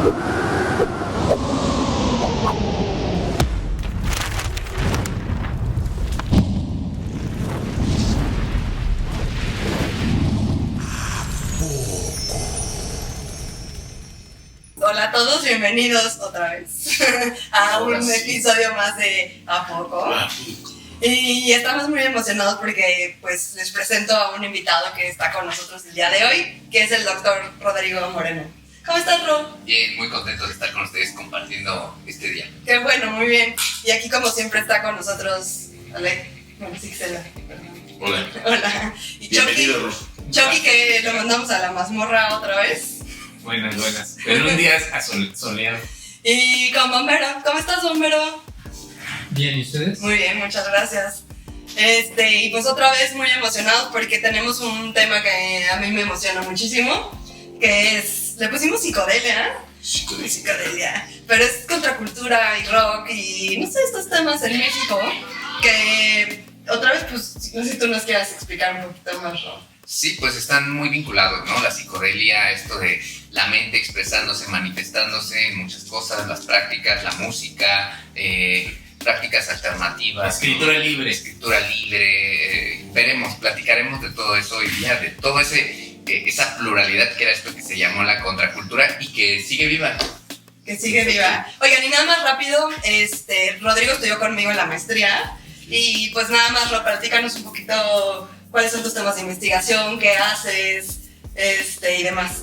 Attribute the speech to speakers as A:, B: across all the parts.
A: Hola a todos, bienvenidos otra vez a un episodio más de ¿A Poco? Y estamos muy emocionados porque pues les presento a un invitado que está con nosotros el día de hoy, que es el doctor Rodrigo Moreno. ¿Cómo estás, Ro?
B: Bien, muy contento de estar con ustedes compartiendo este día.
A: Qué bueno, muy bien. Y aquí como siempre está con nosotros Ale. Bueno, sí,
C: Hola.
A: Hola. Y
C: Bienvenido,
A: Chucky, que lo mandamos a la mazmorra otra vez.
C: Buenas. Pero un día soleado.
A: Y con Bombero. ¿Cómo estás, Bombero?
D: Bien, ¿y ustedes?
A: Muy bien, muchas gracias. Y pues otra vez muy emocionados porque tenemos un tema que a mí me emociona muchísimo, que es, le pusimos psicodelia, pero es contracultura y rock y no sé, estos temas en México que otra vez pues no sé si tú nos quieras explicar un poquito más, Ro.
B: Sí, pues están muy vinculados, ¿no? La psicodelia, esto de la mente expresándose, manifestándose en muchas cosas, las prácticas, la música, prácticas alternativas.
C: Escritura libre.
B: Escritura libre. Platicaremos de todo eso hoy día, de todo esa pluralidad que era esto que se llamó la contracultura y que sigue viva.
A: Que sigue viva. Oigan, y nada más rápido, Rodrigo estudió conmigo en la maestría y pues nada más, platícanos un poquito cuáles son tus temas de investigación, qué haces, y demás.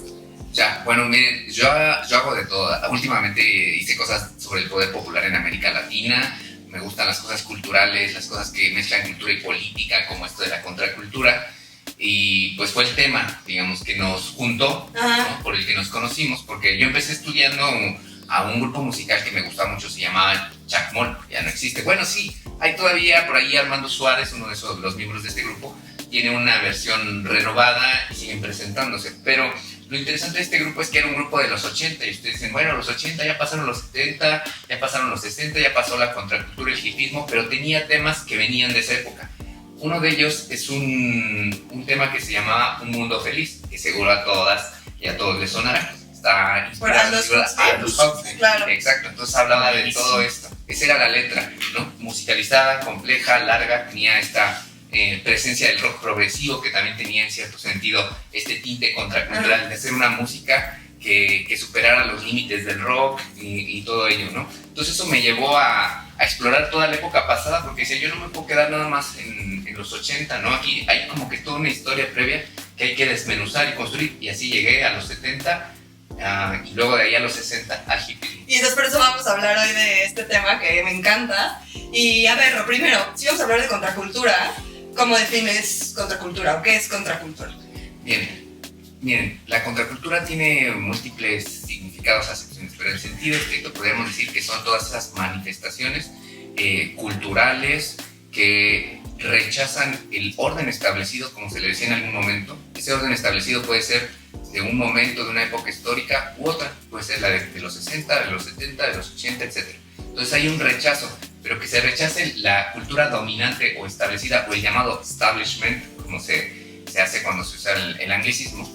B: Ya, bueno, miren, yo hago de todo. Últimamente hice cosas sobre el poder popular en América Latina. Me gustan las cosas culturales, las cosas que mezclan cultura y política, como esto de la contracultura. Y pues fue el tema, digamos, que nos juntó, ¿no? Por el que nos conocimos, porque yo empecé estudiando a un grupo musical que me gustaba mucho, se llamaba Chacmol, ya no existe. Bueno, sí, hay todavía por ahí Armando Suárez, uno de los miembros de este grupo, tiene una versión renovada y siguen presentándose, pero lo interesante de este grupo es que era un grupo de los 80 y ustedes dicen, bueno, los 80 ya pasaron los 70, ya pasaron los 60, ya pasó la contracultura, el hipismo, pero tenía temas que venían de esa época. Uno de ellos es un tema que se llamaba Un Mundo Feliz, que seguro a todas y a todos les sonará. Está inspirado en los Huxley.
A: Claro.
B: Exacto, entonces hablaba de todo esto. Esa era la letra, ¿no? Musicalizada, compleja, larga, tenía esta presencia del rock progresivo que también tenía en cierto sentido este tinte contracultural de hacer una música que superara los límites del rock y todo ello, ¿no? Entonces eso me llevó a explorar toda la época pasada porque decía, yo no me puedo quedar nada más en los 80, ¿no? Aquí hay como que toda una historia previa que hay que desmenuzar y construir y así llegué a los 70 y luego de ahí a los 60 al hippie.
A: Y entonces por eso vamos a hablar hoy de este tema que me encanta. Y a ver, lo primero, si vamos a hablar de contracultura, ¿cómo defines contracultura o qué es contracultura?
B: Bien, miren, la contracultura tiene múltiples significados, acepciones, pero en sentido estricto podríamos decir que son todas esas manifestaciones culturales que rechazan el orden establecido, como se le decía en algún momento. Ese orden establecido puede ser de un momento, de una época histórica u otra, puede ser la de los 60, de los 70, de los 80, etc. Entonces hay un rechazo, pero que se rechace la cultura dominante o establecida, o el llamado establishment, como se hace cuando se usa el anglicismo,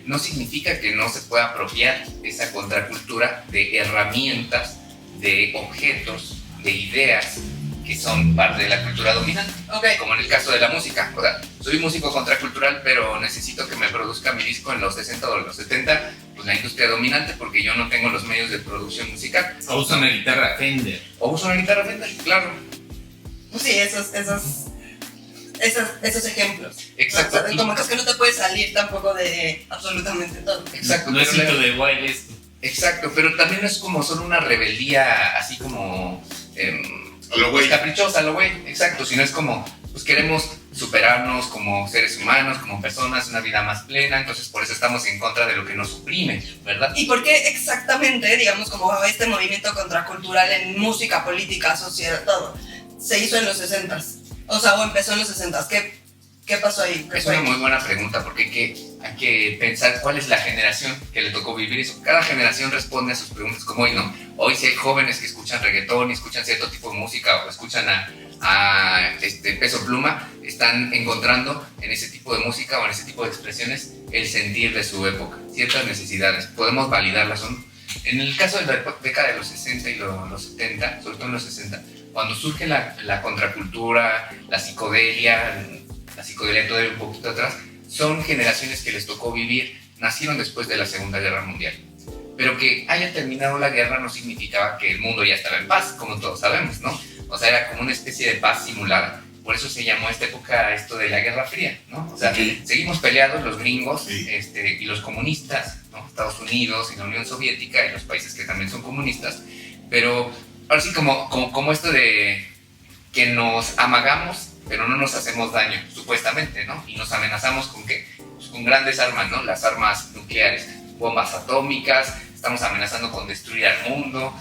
B: no significa que no se pueda apropiar esa contracultura de herramientas, de objetos, de ideas que son parte de la cultura dominante.
A: Okay.
B: Como en el caso de la música. O sea, soy músico contracultural, pero necesito que me produzca mi disco en los 60 o los 70, pues la industria dominante, porque yo no tengo los medios de producción musical.
C: O usa una guitarra Fender.
B: Claro.
A: Pues sí, esos ejemplos.
B: Exacto.
A: O sea, como que es que no te puedes salir tampoco de absolutamente todo.
B: Exacto.
C: No es hito de baile esto.
B: Exacto, pero también es como solo una rebeldía así como
C: a lo güey.
B: Caprichosa, a lo güey, exacto, sino es como, pues queremos superarnos como seres humanos, como personas, una vida más plena, entonces por eso estamos en contra de lo que nos oprime, ¿verdad?
A: ¿Y por qué exactamente, digamos, como este movimiento contracultural en música, política, sociedad, todo, se hizo en los 60s? O sea, o empezó en los 60s, ¿qué pasó ahí?
B: Es una muy buena pregunta porque hay que pensar cuál es la generación que le tocó vivir eso. Cada generación responde a sus preguntas como hoy, ¿no? Hoy si hay jóvenes que escuchan reggaetón y escuchan cierto tipo de música o escuchan a Peso Pluma, están encontrando en ese tipo de música o en ese tipo de expresiones el sentir de su época, ciertas necesidades. Podemos validarlas o no. En el caso de la década de los 60 y los 70, sobre todo en los 60, cuando surge la contracultura, la psicodelia todavía un poquito atrás, son generaciones que les tocó vivir, nacieron después de la Segunda Guerra Mundial. Pero que haya terminado la guerra no significaba que el mundo ya estaba en paz, como todos sabemos, ¿no? O sea, era como una especie de paz simulada. Por eso se llamó a esta época esto de la Guerra Fría, ¿no? O sea, seguimos peleados los gringos y los comunistas, ¿no? Estados Unidos y la Unión Soviética y los países que también son comunistas, pero ahora sí como esto de que nos amagamos, pero no nos hacemos daño, supuestamente, ¿no? Y nos amenazamos con ¿qué? Pues con grandes armas, ¿no? Las armas nucleares, bombas atómicas, estamos amenazando con destruir al mundo,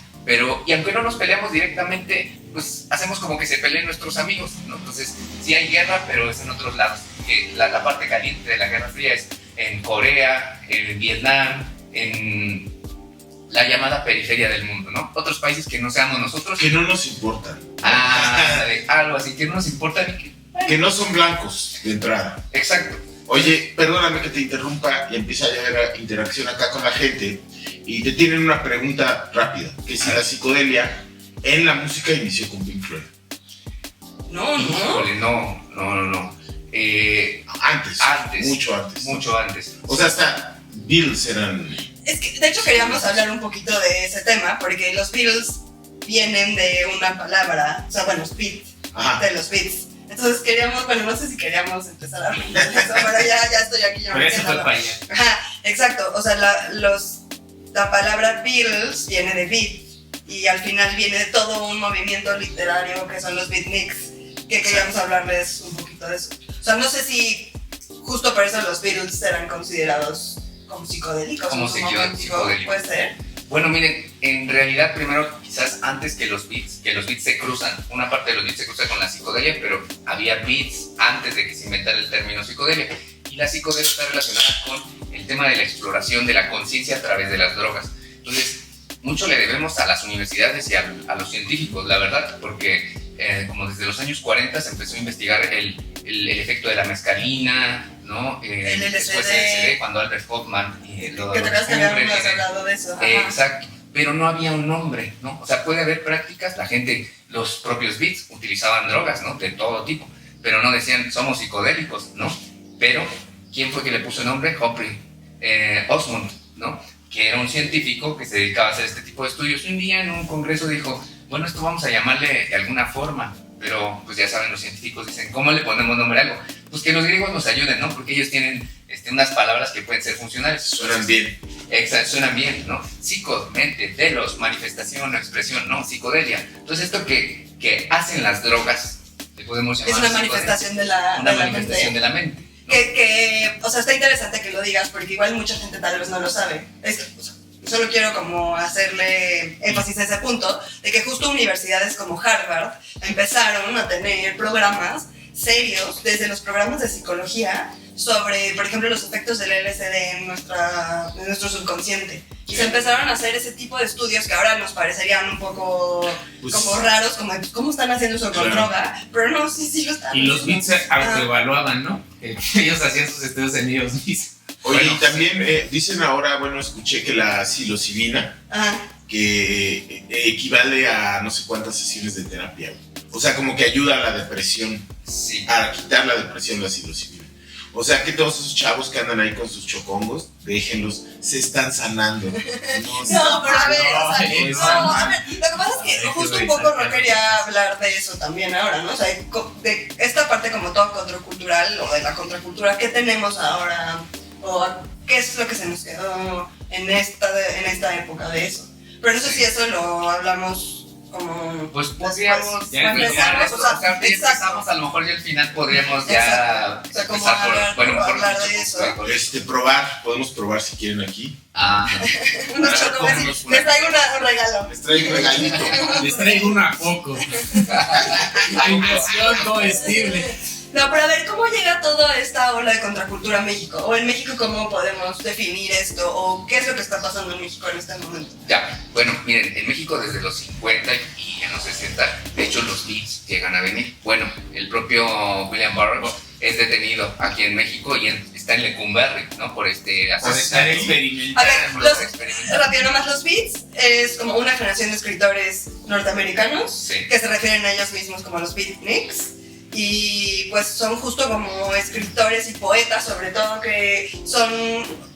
B: y aunque no nos peleamos directamente, pues hacemos como que se peleen nuestros amigos, ¿no? Entonces, sí hay guerra, pero es en otros lados. Que la parte caliente de la Guerra Fría es en Corea, en Vietnam, en la llamada periferia del mundo, ¿no? Otros países que no seamos nosotros.
E: Que no nos importan.
B: Algo así, que no nos importa.
E: Que no son blancos de entrada.
B: Exacto.
E: Oye, perdóname que te interrumpa y empieza a haber interacción acá con la gente y te tienen una pregunta rápida, que si la psicodelia en la música inició con Pink Floyd.
A: No.
E: Antes. Mucho antes. O sea, hasta Beatles eran...
A: Es que, de hecho, queríamos hablar un poquito de ese tema, porque los Beatles vienen de una palabra, o sea, bueno, speed, de los beats. Entonces queríamos, bueno, no sé si queríamos empezar a hablar de eso, pero ya estoy aquí.
C: Pero eso fue para allá.
A: Exacto, o sea, la palabra Beatles viene de beat, y al final viene de todo un movimiento literario que son los beatniks, que queríamos hablarles un poquito de eso. O sea, no sé si justo por eso los Beatles eran considerados como psicodélicos.
B: Como psicodélicos.
A: Puede ser.
B: Bueno, miren, en realidad primero quizás antes que los beats se cruzan, una parte de los beats se cruza con la psicodelia, pero había beats antes de que se inventara el término psicodelia. Y la psicodelia está relacionada con el tema de la exploración de la conciencia a través de las drogas. Entonces, mucho le debemos a las universidades y a los científicos, la verdad, porque como desde los años 40 se empezó a investigar el efecto de la mescalina, ¿no?
A: El LSD.
B: Después el LSD, cuando Albert Hoffman
A: que te creas que habíamos hablado de eso.
B: Exacto, pero no había un nombre, ¿no? O sea, puede haber prácticas, los propios beats utilizaban drogas, ¿no? De todo tipo, pero no decían somos psicodélicos, ¿no? Pero, ¿quién fue que le puso el nombre? Humphrey Osmond, ¿no? Que era un científico que se dedicaba a hacer este tipo de estudios. Y un día en un congreso dijo, bueno, esto vamos a llamarle de alguna forma, pero pues ya saben, los científicos dicen, ¿cómo le ponemos nombre a algo? Pues que los griegos nos ayuden, ¿no? Porque ellos tienen unas palabras que pueden ser funcionales.
E: Suenan bien.
B: Exacto, suenan bien, ¿no? Psico, mente, delos, manifestación o expresión, ¿no? Psicodelia. Entonces esto que hacen las drogas, le podemos llamar
A: es una manifestación de la
B: manifestación de la mente. ¿No?
A: O sea, está interesante que lo digas, porque igual mucha gente tal vez no lo sabe. Solo quiero como hacerle énfasis a ese punto, de que justo universidades como Harvard empezaron a tener programas serios, desde los programas de psicología, sobre, por ejemplo, los efectos del LSD en nuestro subconsciente. Y se empezaron a hacer ese tipo de estudios que ahora nos parecerían un poco como raros, como ¿cómo están haciendo eso con droga? Pero no, sí lo están.
C: Y los beats se autoevaluaban, ¿no? Ellos hacían sus estudios en ellos mismos.
E: Oye, y también dicen ahora, escuché que la psilocibina, que equivale a no sé cuántas sesiones de terapia. O sea, como que ayuda a la depresión, a quitar la depresión, la psilocibina. O sea, que todos esos chavos que andan ahí con sus chocongos, déjenlos, se están sanando.
A: No, pero a ver, lo que pasa es que justo un poco no quería hablar de eso también ahora, ¿no? O sea, de esta parte como todo contracultural o de la contracultura, ¿qué tenemos ahora? O qué es lo que se nos quedó en esta época de eso. Pero no sé si eso lo hablamos como...
B: Pues podríamos...
C: Ya
B: empezamos, a lo mejor ya al final podríamos ya...
A: O sea, como hablar de eso.
E: Podemos probar si quieren aquí.
A: Unos chocolates. Les traigo un regalo.
E: Les traigo un regalito.
C: Les traigo una foco. Inversión comestible.
A: No, pero a ver, ¿cómo llega toda esta ola de contracultura a México? O en México, ¿cómo podemos definir esto? ¿O qué es lo que está pasando en México en este momento?
B: Ya, bueno, miren, en México desde los 50 y en los 60, de hecho los beats llegan a venir. Bueno, el propio William Burroughs es detenido aquí en México y está en Lecumberri, ¿no? Por
C: estar experimentando.
A: A ver, rápido nomás, los Beats es como una generación de escritores norteamericanos que se refieren a ellos mismos como los beatniks. Y pues son justo como escritores y poetas, sobre todo, que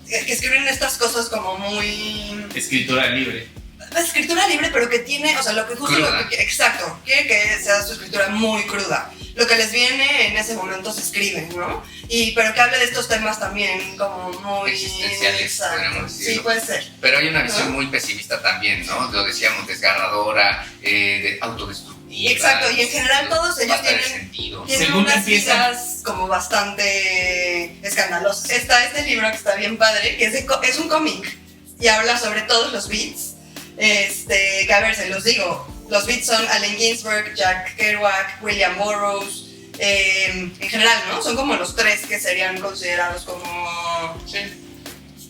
A: escriben estas cosas como muy...
C: Escritura libre.
A: Escritura libre, pero que tiene, o sea, lo que justo exacto, quiere que sea su escritura muy cruda. Lo que les viene en ese momento se escribe, ¿no? Pero que hable de estos temas también como muy
B: existenciales, podríamos decirlo.
A: Sí, puede ser.
B: Pero hay una visión muy pesimista también, ¿no? Lo decíamos, desgarradora, autodestructiva.
A: Exacto, y en general todos ellos tienen unas vidas como bastante escandalosas. Está este libro que está bien padre, que es un cómic y habla sobre todos los Beats. Que a ver, se los digo, los Beats son Allen Ginsberg, Jack Kerouac, William Burroughs, en general, ¿no? Son como los tres que serían considerados como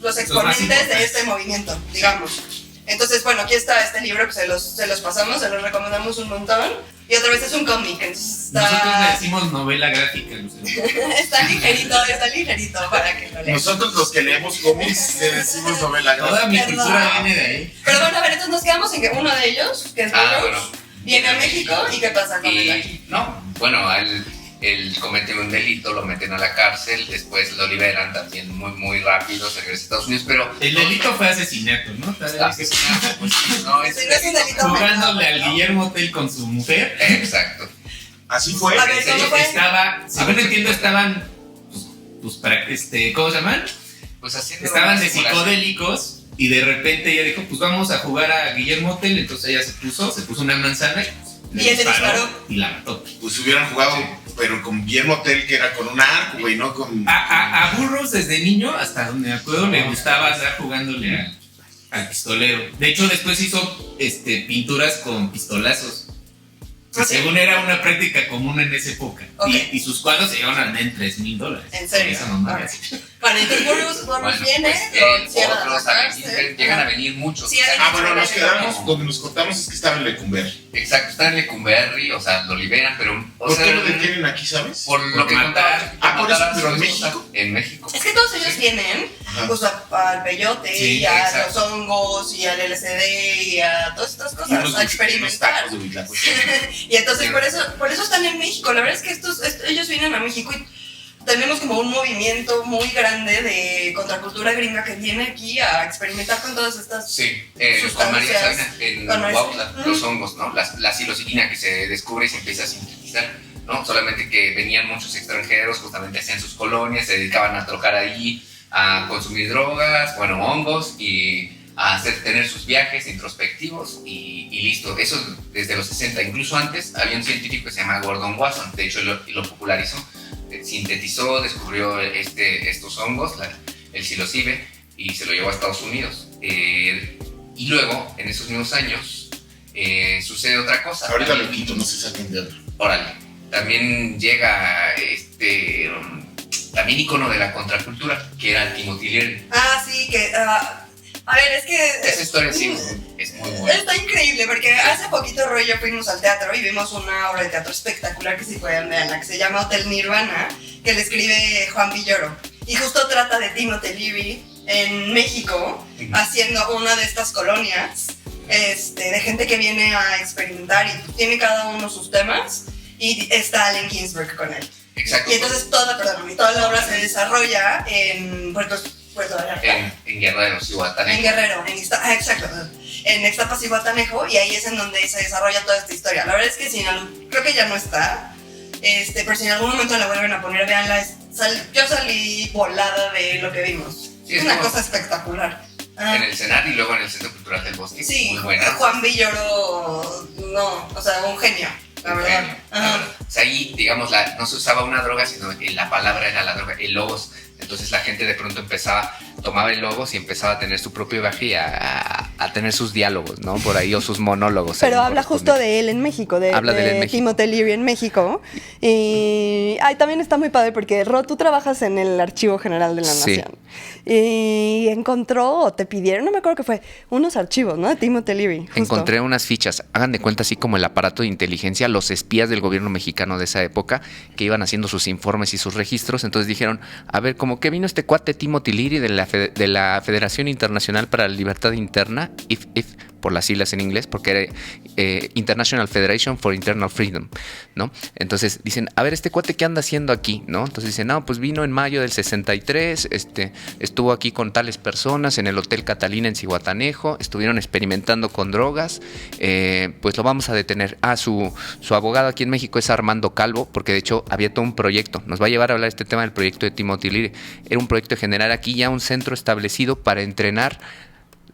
A: los exponentes de este movimiento, digamos. Entonces, bueno, aquí está este libro que se los pasamos, se los recomendamos un montón. Y otra vez es un cómic, entonces está...
C: Nosotros le decimos novela gráfica,
A: está ligerito para que lo lean.
E: Nosotros los que leemos cómics le decimos novela gráfica.
C: Toda mi cultura viene de ahí.
A: Pero bueno, a ver, entonces nos quedamos en que uno de ellos, que es Burroughs, viene a México y ¿qué pasa con él aquí?
B: No, bueno, él comete un delito, lo meten a la cárcel, después lo liberan también muy rápido, se regresa a Estados Unidos, pero...
C: El delito fue asesinato, ¿no?
B: No, es
A: un delito.
C: Jugándole al Guillermo Tell con su mujer.
B: Exacto.
E: Así fue.
A: A ver, ¿cómo fue?
C: Según entiendo, estaban, ¿cómo se llaman?
B: Pues haciendo...
C: Estaban de psicodélicos y de repente ella dijo, pues vamos a jugar a Guillermo Tell, entonces ella se puso una manzana
A: y él le disparó
C: y la mató.
E: Pues hubieran jugado... Pero con Guillermo Tell, que era con un arco, güey, no con...
C: A Burroughs desde niño, hasta donde me acuerdo, le gustaba andar jugándole al pistolero. De hecho, después hizo pinturas con pistolazos. Según era una práctica común en esa época. Y sus cuadros se llevan a vender en $3,000.
A: ¿En serio?
C: Esa mamá.
A: Bueno, entonces Burroughs viene,
B: llegan a venir muchos.
A: Sí,
E: bueno, nos quedamos, donde nos cortamos es que estaba en Lecumberri.
B: Exacto, está en Lecumberri, o sea, lo liberan, pero...
E: ¿Por qué lo detienen aquí, sabes?
B: Por lo que
C: matar.
E: Por eso, pero en México.
B: En México.
A: Es que todos ellos vienen, pues al peyote, y a los hongos, y al LSD, y a todas estas cosas, a experimentar. Y entonces por eso están en México. La verdad es que ellos vienen a México y tenemos como un movimiento muy grande de contracultura gringa que viene aquí a experimentar con todas estas sustancias.
B: Con María Sabina en Huautla, los hongos, ¿no? La psilocibina que se descubre y se empieza a sintetizar, ¿no? Solamente que venían muchos extranjeros, justamente hacían sus colonias, se dedicaban a trocar ahí, a consumir drogas, hongos y a tener sus viajes introspectivos y listo. Eso desde los 60, incluso antes había un científico que se llama Gordon Wasson, de hecho lo popularizó, sintetizó, descubrió estos hongos, el psilocibe, y se lo llevó a Estados Unidos. Y luego, en esos mismos años, sucede otra cosa.
E: Ahorita lo quito, no se saquen de otro.
B: Órale, también llega también ícono de la contracultura, que era el Timothy Leary.
A: Sí, que... a ver, es que...
B: Esa historia sí es muy buena.
A: Está increíble, porque hace poquito Roy y yo fuimos al teatro y vimos una obra de teatro espectacular que sí pueden ver, que se llama Hotel Nirvana, que le escribe Juan Villoro. Y justo trata de Timothy Leary en México, haciendo una de estas colonias de gente que viene a experimentar y tiene cada uno sus temas, y está Allen Ginsberg con él.
B: Exacto.
A: Y entonces toda la obra se desarrolla en Puerto Vallarta.
B: En Guerrero, Cihuatanejo.
A: En Guerrero, exacto. En Ixtapas y Guatanejo, y ahí es en donde se desarrolla toda esta historia. La verdad es que creo que ya no está, pero si en algún momento la vuelven a poner, véanla. Yo salí volada de lo que vimos.
B: Sí,
A: es una cosa espectacular.
B: En el CENAR y luego en el Centro Cultural del Bosque.
A: Sí,
B: muy buena.
A: Juan Villoro, un genio. La verdad.
B: O sea, ahí, digamos, no se usaba una droga, sino que la palabra era la droga, el logos. Entonces la gente de pronto tomaba el logos y empezaba a tener su propio viaje y a a tener sus diálogos, ¿no? Por ahí, o sus monólogos.
F: Pero habla justo de él en México, de Timothy Leary en México. Y también está muy padre porque, Ro, tú trabajas en el Archivo General de la Nación. Y encontró, o te pidieron, no me acuerdo qué fue, unos archivos, ¿no? De Timothy Leary. Justo.
B: Encontré unas fichas. Hagan de cuenta, así como el aparato de inteligencia, los espías del gobierno mexicano de esa época, que iban haciendo sus informes y sus registros. Entonces dijeron, a ver, como que vino este cuate Timothy Leary de la Federación Internacional para la Libertad Interna, IF, por las siglas en inglés, porque era International Federation for Internal Freedom, ¿no? Entonces dicen, a ver, este cuate, ¿qué anda haciendo aquí? ¿No? Entonces dicen, no, pues vino en mayo del 63, estuvo aquí con tales personas en el Hotel Catalina en Zihuatanejo, estuvieron experimentando con drogas, pues lo vamos a detener. Su abogado aquí en México es Armando Calvo, porque de hecho había todo un proyecto, nos va a llevar a hablar de este tema del proyecto de Timothy Leary. Era un proyecto de generar aquí ya un centro establecido para entrenar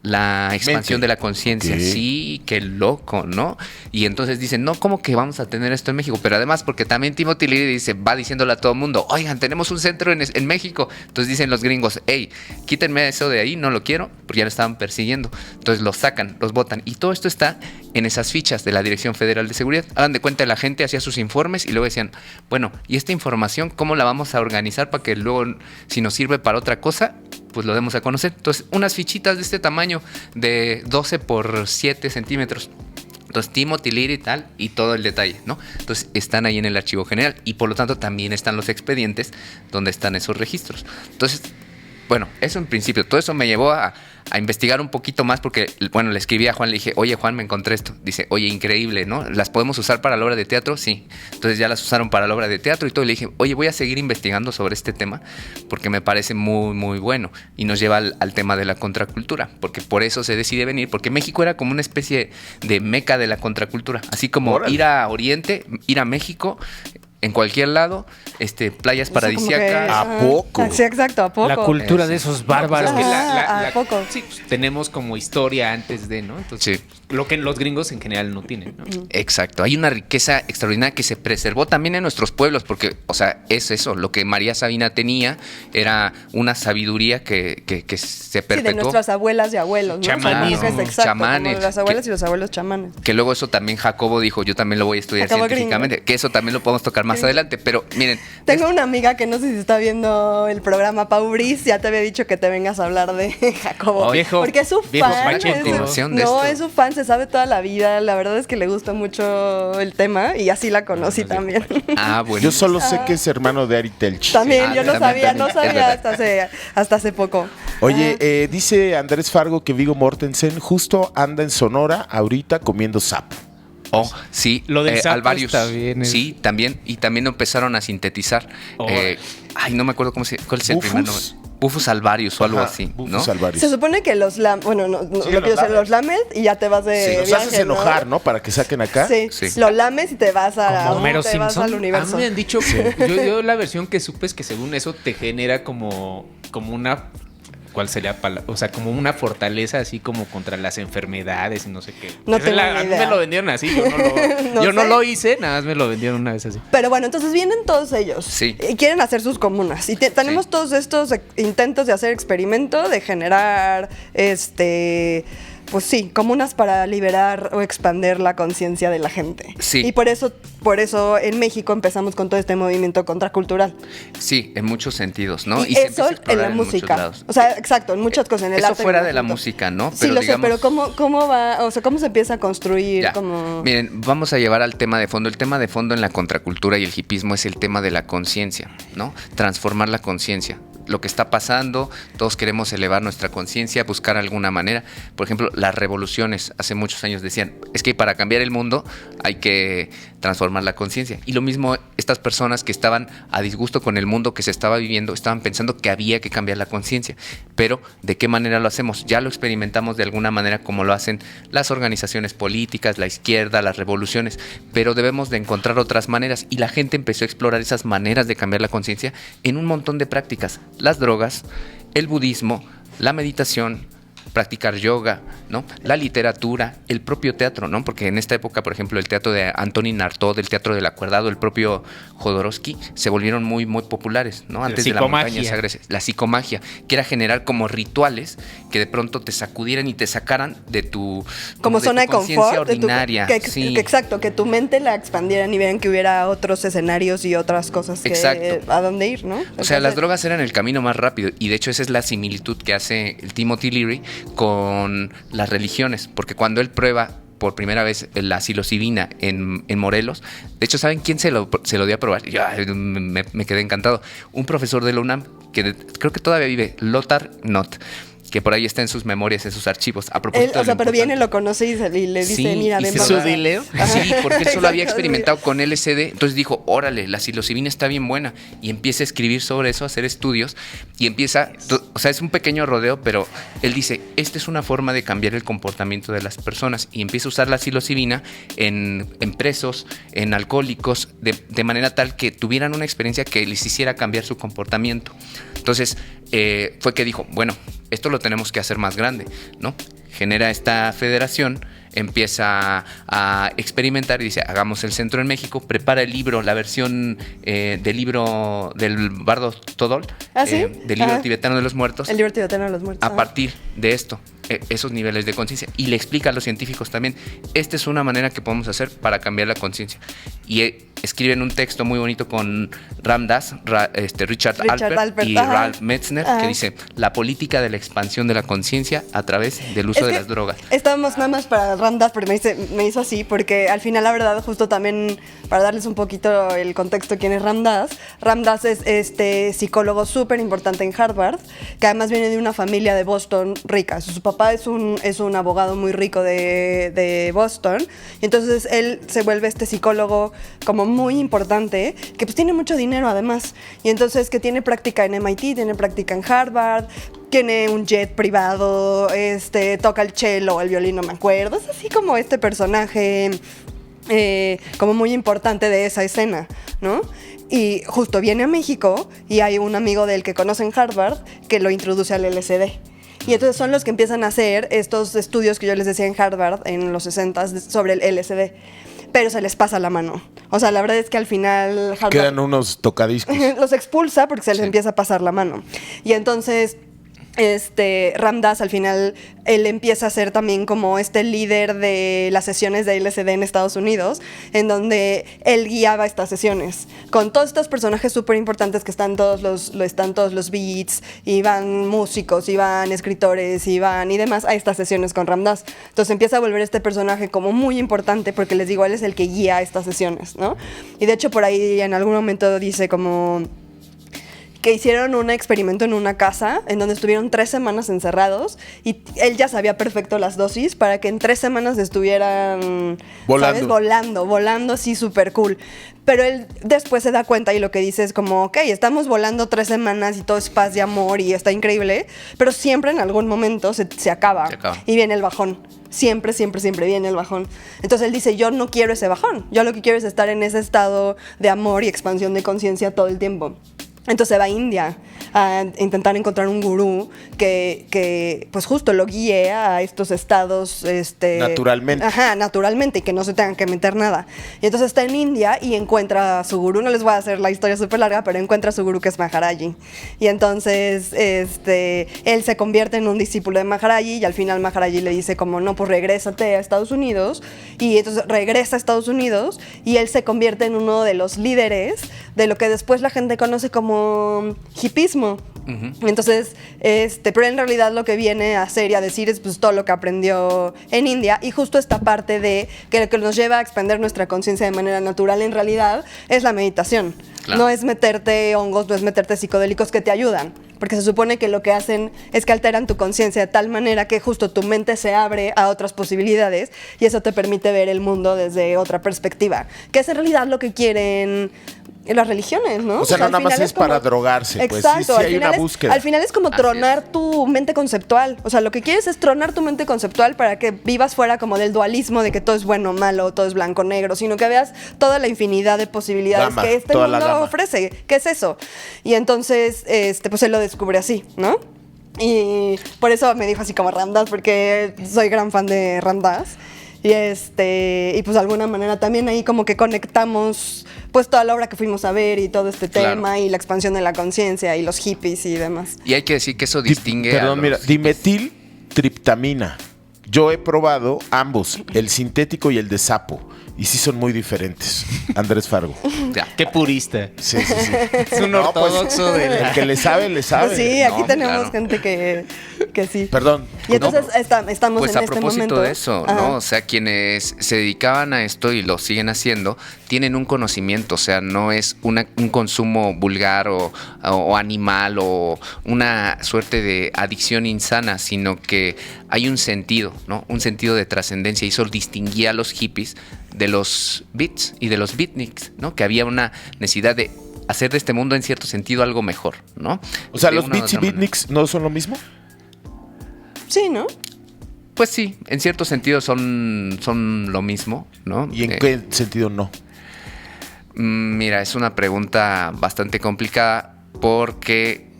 B: la expansión de la conciencia. Okay. Sí, qué loco, ¿no? Y entonces dicen, no, ¿cómo que vamos a tener esto en México? Pero además, porque también Timothy Leary va diciéndole a todo el mundo, oigan, tenemos un centro en México. Entonces dicen los gringos, hey, quítenme eso de ahí, no lo quiero, porque ya lo estaban persiguiendo. Entonces los sacan, los botan. Y todo esto está en esas fichas de la Dirección Federal de Seguridad. Hagan de cuenta, la gente hacía sus informes y luego decían, bueno, ¿y esta información cómo la vamos a organizar para que luego, si nos sirve para otra cosa, pues lo demos a conocer? Entonces, unas fichitas de este tamaño, de 12 por 7 centímetros. Entonces, Timothy Leary y tal, y todo el detalle, ¿no? Entonces, están ahí en el Archivo General y por lo tanto también están los expedientes donde están esos registros. Entonces, bueno, eso en principio, todo eso me llevó a investigar un poquito más porque, bueno, le escribí a Juan, le dije, oye Juan, me encontré esto. Dice, oye, increíble, ¿no? ¿Las podemos usar para la obra de teatro? Sí. Entonces ya las usaron para la obra de teatro y todo. Y le dije, oye, voy a seguir investigando sobre este tema porque me parece muy, muy bueno. Y nos lleva al tema de la contracultura, porque por eso se decide venir, porque México era como una especie de meca de la contracultura. Así como ir a Oriente, ir a México, en cualquier lado, playas paradisíacas.
E: ¿A poco?
F: Sí, exacto, ¿a poco?
C: La cultura de esos bárbaros.
F: No, pues ¿a poco?
C: Sí, pues, tenemos como historia antes de, ¿no? Entonces, sí, lo que los gringos en general no tienen, ¿no?
B: Exacto. Hay una riqueza extraordinaria que se preservó también en nuestros pueblos, porque, o sea, es eso. Lo que María Sabina tenía era una sabiduría que se perpetuó.
F: Sí, de nuestras abuelas y abuelos, ¿no?
C: Chamanismo.
F: Exacto,
B: chamanes.
F: Como las abuelas y los abuelos chamanes.
B: Que luego eso también Jacobo dijo, yo también lo voy a estudiar científicamente. Gringo. Que eso también lo podemos tocar más adelante, pero miren.
F: Tengo una amiga que no sé si está viendo el programa, Pau Brice, ya te había dicho que te vengas a hablar de Jacobo. Porque es su fan. Es su fan, se sabe toda la vida. La verdad es que le gusta mucho el tema y así la conocí también.
B: Bueno.
E: Yo solo sé que es hermano de Ari Telch.
F: También, yo no sabía hasta hace poco.
E: Oye, dice Andrés Fargo que Viggo Mortensen justo anda en Sonora ahorita comiendo sapo.
B: Oh, sí,
C: lo del
B: Alvarius
C: también
B: sí, también, y también empezaron a sintetizar. No me acuerdo cuál es el primer nombre. Bufus alvarius o algo así, ¿no?
E: Alvarius.
F: Se supone que los lames y ya te vas de
E: viaje, los haces enojar, ¿no? Para que saquen acá.
F: Sí. Los lames y te vas vas al universo.
C: A mí me han dicho que yo la versión que supe es que según eso te genera como una... ¿Cuál sería? O sea, como una fortaleza así como contra las enfermedades y no sé qué.
F: No tengo ni idea.
C: A mí me lo vendieron así, yo no lo hice, nada más me lo vendieron una vez así.
F: Pero bueno, entonces vienen todos ellos.
B: Sí.
F: Y quieren hacer sus comunas. Y tenemos todos estos intentos de hacer experimento, de generar, pues sí, comunas para liberar o expandir la conciencia de la gente.
B: Sí.
F: Y por eso en México empezamos con todo este movimiento contracultural.
B: Sí, en muchos sentidos, ¿no?
F: Y eso en la música. O sea, exacto, en muchas cosas, en el
B: eso
F: arte.
B: Eso fuera de la música, ¿no?
F: Sí, lo sé, pero ¿cómo va? O sea, ¿cómo se empieza a construir?
B: Miren, vamos a llevar al tema de fondo. El tema de fondo en la contracultura y el hipismo es el tema de la conciencia, ¿no? Transformar la conciencia. Lo que está pasando, todos queremos elevar nuestra conciencia, buscar alguna manera. Por ejemplo, las revoluciones hace muchos años decían, es que para cambiar el mundo hay que transformar la conciencia. Y lo mismo, estas personas que estaban a disgusto con el mundo que se estaba viviendo, estaban pensando que había que cambiar la conciencia. Pero, ¿de qué manera lo hacemos? Ya lo experimentamos de alguna manera como lo hacen las organizaciones políticas, la izquierda, las revoluciones, pero debemos de encontrar otras maneras. Y la gente empezó a explorar esas maneras de cambiar la conciencia en un montón de prácticas. Las drogas, el budismo, la meditación, que luego eso también Jacobo dijo, yo también lo voy a estudiar científicamente. Que eso fue practicar yoga, ¿no? La literatura, el propio teatro, ¿no? Porque en esta época, por ejemplo, el teatro de Antonín Artaud, el teatro del acuerdado, el propio Jodorowsky, se volvieron muy, muy populares, ¿no? Antes de la montaña sagrada, la psicomagia, que era generar como rituales que de pronto te sacudieran y te sacaran de tu
F: como de zona de confort,
B: ordinaria.
F: Exacto, que tu mente la expandieran y vieran que hubiera otros escenarios y otras cosas que a dónde ir, ¿no?
B: O sea, las drogas eran el camino más rápido, y de hecho esa es la similitud que hace el Timothy Leary con las religiones, porque cuando él prueba por primera vez la psilocibina en Morelos, de hecho, ¿saben quién se lo dio a probar? Yo me quedé encantado. Un profesor de la UNAM, que creo que todavía vive, Lothar Knott, que por ahí está en sus memorias, en sus archivos. A propósito
F: pero viene, lo conoce y le dice, mira, ven
C: para acá. ¿Dileo?
B: Sí, porque él solo había experimentado con LSD. Entonces dijo, órale, la psilocibina está bien buena. Y empieza a escribir sobre eso, a hacer estudios. Y empieza, o sea, es un pequeño rodeo, pero él dice, esta es una forma de cambiar el comportamiento de las personas. Y empieza a usar la psilocibina en presos, en alcohólicos, de manera tal que tuvieran una experiencia que les hiciera cambiar su comportamiento. Entonces, fue que dijo, bueno, esto lo tenemos que hacer más grande, ¿no? Genera esta federación, empieza a experimentar y dice, hagamos el centro en México, prepara el libro, la versión del libro del Bardo Todol, del libro tibetano de los muertos.
F: El libro tibetano de los muertos.
B: A partir de esto, esos niveles de conciencia, y le explica a los científicos también, esta es una manera que podemos hacer para cambiar la conciencia. Y escriben un texto muy bonito con Ram Dass, Richard Alpert y Ralph Metzner, que dice, la política de la expansión de la conciencia a través del uso de las drogas.
F: Estábamos nada más para Ram Dass, porque me hizo así, porque al final, la verdad, justo también, para darles un poquito el contexto de quién es Ram Dass. Ram Dass es psicólogo súper importante en Harvard, que además viene de una familia de Boston rica. Su papá es un abogado muy rico de Boston, y entonces él se vuelve psicólogo como muy importante, que pues tiene mucho dinero además, y entonces que tiene práctica en MIT, tiene práctica en Harvard, tiene un jet privado, toca el cello o el violín, no me acuerdo, es así como este personaje como muy importante de esa escena, ¿no? Y justo viene a México y hay un amigo de él que conoce en Harvard que lo introduce al LSD. Y entonces son los que empiezan a hacer estos estudios que yo les decía en Harvard en los 60s sobre el LSD. Pero se les pasa la mano. O sea, la verdad es que al final Harvard
E: quedan unos tocadiscos.
F: Los expulsa porque se les empieza a pasar la mano. Y entonces Ram Dass al final él empieza a ser también como líder de las sesiones de LSD en Estados Unidos, en donde él guiaba estas sesiones con todos estos personajes súper importantes que están todos los beats, y van músicos, y van escritores, y demás a estas sesiones con Ram Dass. Entonces empieza a volver este personaje como muy importante, porque les digo, él es el que guía estas sesiones, ¿no? Y de hecho por ahí en algún momento dice como que hicieron un experimento en una casa en donde estuvieron 3 semanas encerrados, y él ya sabía perfecto las dosis para que en 3 semanas estuvieran volando así súper cool. Pero él después se da cuenta y lo que dice es como, ok, estamos volando 3 semanas y todo es paz y amor y está increíble, pero siempre en algún momento se acaba y viene el bajón. Siempre viene el bajón. Entonces él dice, yo no quiero ese bajón, yo lo que quiero es estar en ese estado de amor y expansión de conciencia todo el tiempo. Entonces se va a India a intentar encontrar un gurú que pues justo lo guíe a estos estados
E: naturalmente.
F: Naturalmente, y que no se tengan que meter nada. Y entonces está en India y encuentra a su gurú. No les voy a hacer la historia súper larga, pero encuentra a su gurú, que es Maharaji. Y entonces él se convierte en un discípulo de Maharaji, y al final Maharaji le dice como, no, pues regrésate a Estados Unidos. Y entonces regresa a Estados Unidos y él se convierte en uno de los líderes de lo que después la gente conoce como hipismo. Entonces, pero en realidad lo que viene a hacer y a decir es pues todo lo que aprendió en India, y justo esta parte de que lo que nos lleva a expandir nuestra conciencia de manera natural en realidad es la meditación. Claro. No es meterte hongos, no es meterte psicodélicos que te ayudan, porque se supone que lo que hacen es que alteran tu conciencia de tal manera que justo tu mente se abre a otras posibilidades, y eso te permite ver el mundo desde otra perspectiva, que es en realidad lo que quieren las religiones, ¿no?
E: O sea, no nada más es como para drogarse, pues.
F: Exacto,
E: sí hay una búsqueda.
F: Al final es como tronar tu mente conceptual. O sea, lo que quieres es tronar tu mente conceptual para que vivas fuera como del dualismo de que todo es bueno o malo, todo es blanco o negro, sino que veas toda la infinidad de posibilidades que este mundo ofrece. ¿Qué es eso? Y entonces, pues él lo descubre así, ¿no? Y por eso me dijo así como Ram Dass, porque soy gran fan de Ram Dass. Y pues de alguna manera también ahí como que conectamos pues toda la obra que fuimos a ver y todo este tema y la expansión de la conciencia y los hippies y demás.
B: Y hay que decir que eso distingue
E: dimetiltriptamina. Yo he probado ambos, el sintético y el de sapo. Y sí son muy diferentes. Andrés Fargo.
C: Ya. Qué purista.
E: Sí.
C: Es un ortodoxo de la...
E: El que le sabe, le sabe.
F: Pues sí, aquí tenemos gente que sí.
E: Perdón.
F: Y entonces estamos
B: pues
F: en este momento.
B: Pues a propósito de eso, ¿no? O sea, quienes se dedicaban a esto y lo siguen haciendo, tienen un conocimiento. O sea, no es un consumo vulgar o animal o una suerte de adicción insana, sino que hay un sentido, ¿no? Un sentido de trascendencia. Y eso distinguía a los hippies de los beats y de los beatniks, ¿no? Que había una necesidad de hacer de este mundo en cierto sentido algo mejor, ¿no?
E: O sea, ¿los beats y beatniks no son lo mismo?
F: Sí, ¿no?
B: Pues sí, en cierto sentido son lo mismo, ¿no?
E: ¿Y en qué sentido no?
B: Mira, es una pregunta bastante complicada porque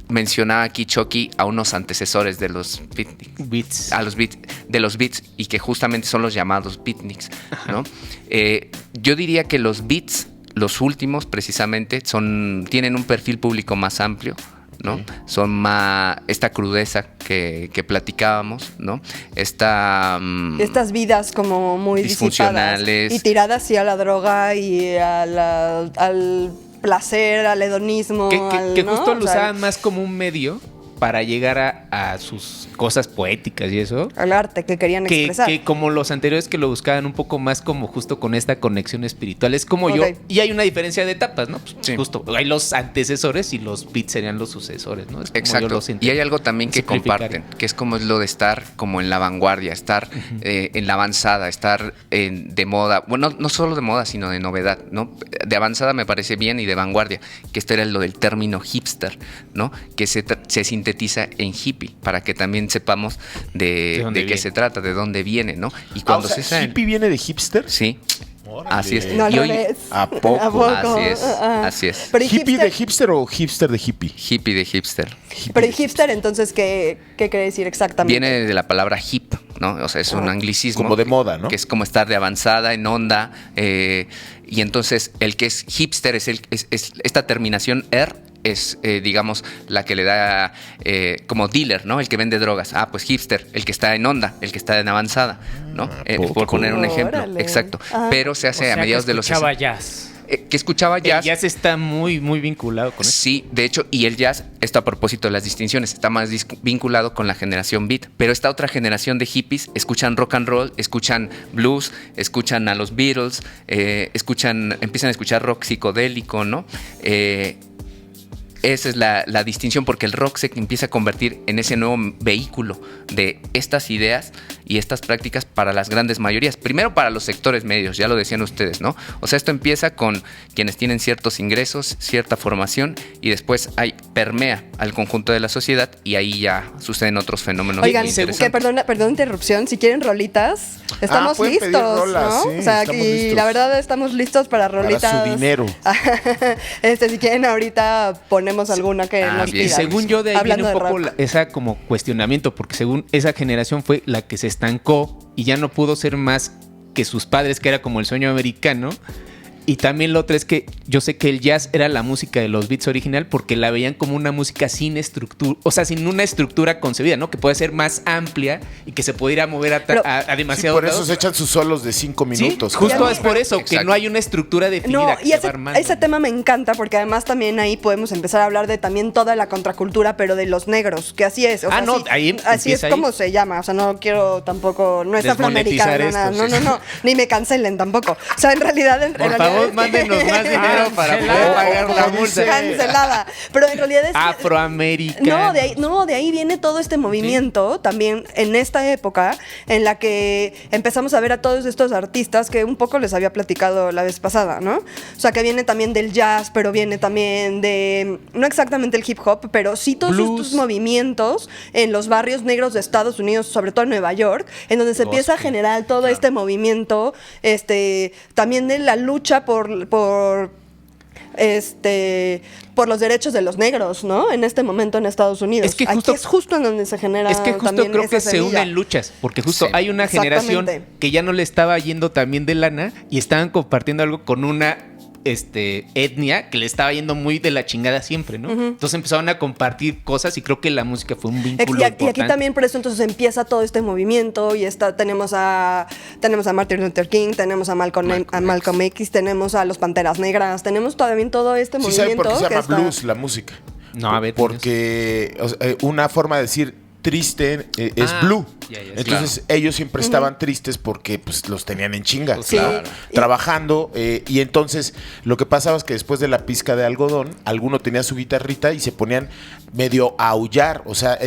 B: mencionaba aquí Chucky a unos antecesores de los beats, de los beats, y que justamente son los llamados beatniks, ¿no? Yo diría que los beats, los últimos precisamente, tienen un perfil público más amplio, ¿no? Son más esta crudeza que platicábamos, ¿no?
F: Estas vidas como muy
B: disfuncionales
F: y tiradas sí a la droga y al placer, al hedonismo.
C: Que justo lo usaban más como un medio para llegar a sus cosas poéticas y eso.
F: Al arte que querían expresar.
C: Que como los anteriores que lo buscaban un poco más como justo con esta conexión espiritual. Es como yo. Y hay una diferencia de etapas, ¿no? Pues sí. Justo. Hay los antecesores y los beats serían los sucesores, ¿no? Es como
B: exacto.
C: Yo lo siento.
B: Y hay algo también que comparten, que es como es lo de estar como en la vanguardia, estar en la avanzada, estar de moda. Bueno, no solo de moda, sino de novedad, ¿no? De avanzada me parece bien y de vanguardia, que esto era lo del término hipster, ¿no? Que se sintetiza en hippie, para que también sepamos de qué se trata, de dónde viene, ¿no? Y cuando
E: ¿hippie viene de hipster?
B: Sí.
E: Órale.
B: Así es.
F: No
B: y
F: lo
B: hoy,
F: ves.
E: ¿A poco?
B: Así es.
F: Pero
E: ¿Hippie de hipster o hipster de hippie?
B: Hippie de hipster.
F: Pero el hipster, entonces, ¿qué quiere decir exactamente?
B: Viene de la palabra hip, ¿no? O sea, es un anglicismo.
E: Como de moda, ¿no?
B: Que es como estar de avanzada, en onda. Y entonces, el que es hipster es esta terminación es, digamos, la que le da como dealer, ¿no? El que vende drogas. Ah, pues hipster, el que está en onda, el que está en avanzada, ¿no? Por poner un ejemplo.
F: Órale.
B: Exacto. Pero se hace a mediados de los 60.
C: Escuchaba jazz.
B: Que escuchaba jazz.
C: El jazz está muy, muy vinculado con eso.
B: Sí, de hecho, y el jazz, esto a propósito de las distinciones, está más vinculado con la generación beat. Pero esta otra generación de hippies escuchan rock and roll, escuchan blues, escuchan a los Beatles, empiezan a escuchar rock psicodélico, ¿no? Esa es la distinción, porque el rock se empieza a convertir en ese nuevo vehículo de estas ideas y estas prácticas para las grandes mayorías. Primero para los sectores medios, ya lo decían ustedes, ¿no? O sea, esto empieza con quienes tienen ciertos ingresos, cierta formación, y después permea al conjunto de la sociedad, y ahí ya suceden otros fenómenos.
F: Oigan, perdón interrupción, si quieren rolitas, estamos listos,
E: rolas,
F: ¿no?
E: Sí,
F: o sea, y la verdad estamos listos para rolitas.
E: Para su dinero.
F: Si quieren ahorita ponemos alguna que nos
B: bien.
F: pida.
C: Según yo, de ahí
F: Hablando
C: viene un poco esa como cuestionamiento, porque según esa generación fue la que se estancó y ya no pudo ser más que sus padres, que era como el sueño americano. Y también lo otro es que yo sé que el jazz era la música de los beats original porque la veían como una música sin estructura, o sea, sin una estructura concebida, ¿no? Que puede ser más amplia y que se pudiera mover a demasiado.
E: Sí, por eso se echan sus solos de 5 minutos.
C: Sí, justo es por eso,
B: Exacto.
C: que no hay una estructura definida.
F: No,
C: que
F: y
C: se va armando.
F: ese tema me encanta porque además también ahí podemos empezar a hablar de también toda la contracultura, pero de los negros, que así es. O sea, así es como se llama. O sea, no quiero tampoco, no es afroamericana, no, ni me cancelen tampoco. O sea, en realidad
C: por favor, mándenos más dinero para poder pagar la multa.
F: Cancelada. Pero en realidad es
C: afroamericana.
F: De ahí viene todo este movimiento también en esta época en la que empezamos a ver a todos estos artistas que un poco les había platicado la vez pasada, ¿no? O sea, que viene también del jazz, pero viene también de, no exactamente el hip hop, pero sí todos estos movimientos en los barrios negros de Estados Unidos, sobre todo en Nueva York, en donde se empieza a generar todo este movimiento, también de la lucha por por los derechos de los negros, ¿no? En este momento en Estados Unidos.
C: Es que justo,
F: aquí es justo en donde se genera.
C: Es que justo creo que se unen luchas, porque justo hay una generación que ya no le estaba yendo tan bien de lana y estaban compartiendo algo con una etnia que le estaba yendo muy de la chingada siempre, ¿no? Entonces empezaron a compartir cosas y creo que la música fue un vínculo importante.
F: Y aquí también por eso entonces empieza todo este movimiento y tenemos a Martin Luther King, tenemos a Malcolm X, tenemos a los Panteras Negras, tenemos también todo este movimiento.
E: ¿Sí saben por qué se llama blues la música?
C: No, a ver.
E: Porque una forma de decir triste es blue. Entonces ellos siempre estaban tristes porque pues los tenían en chinga, trabajando, y entonces lo que pasaba es que después de la pizca de algodón alguno tenía su guitarrita y se ponían medio a aullar, o sea,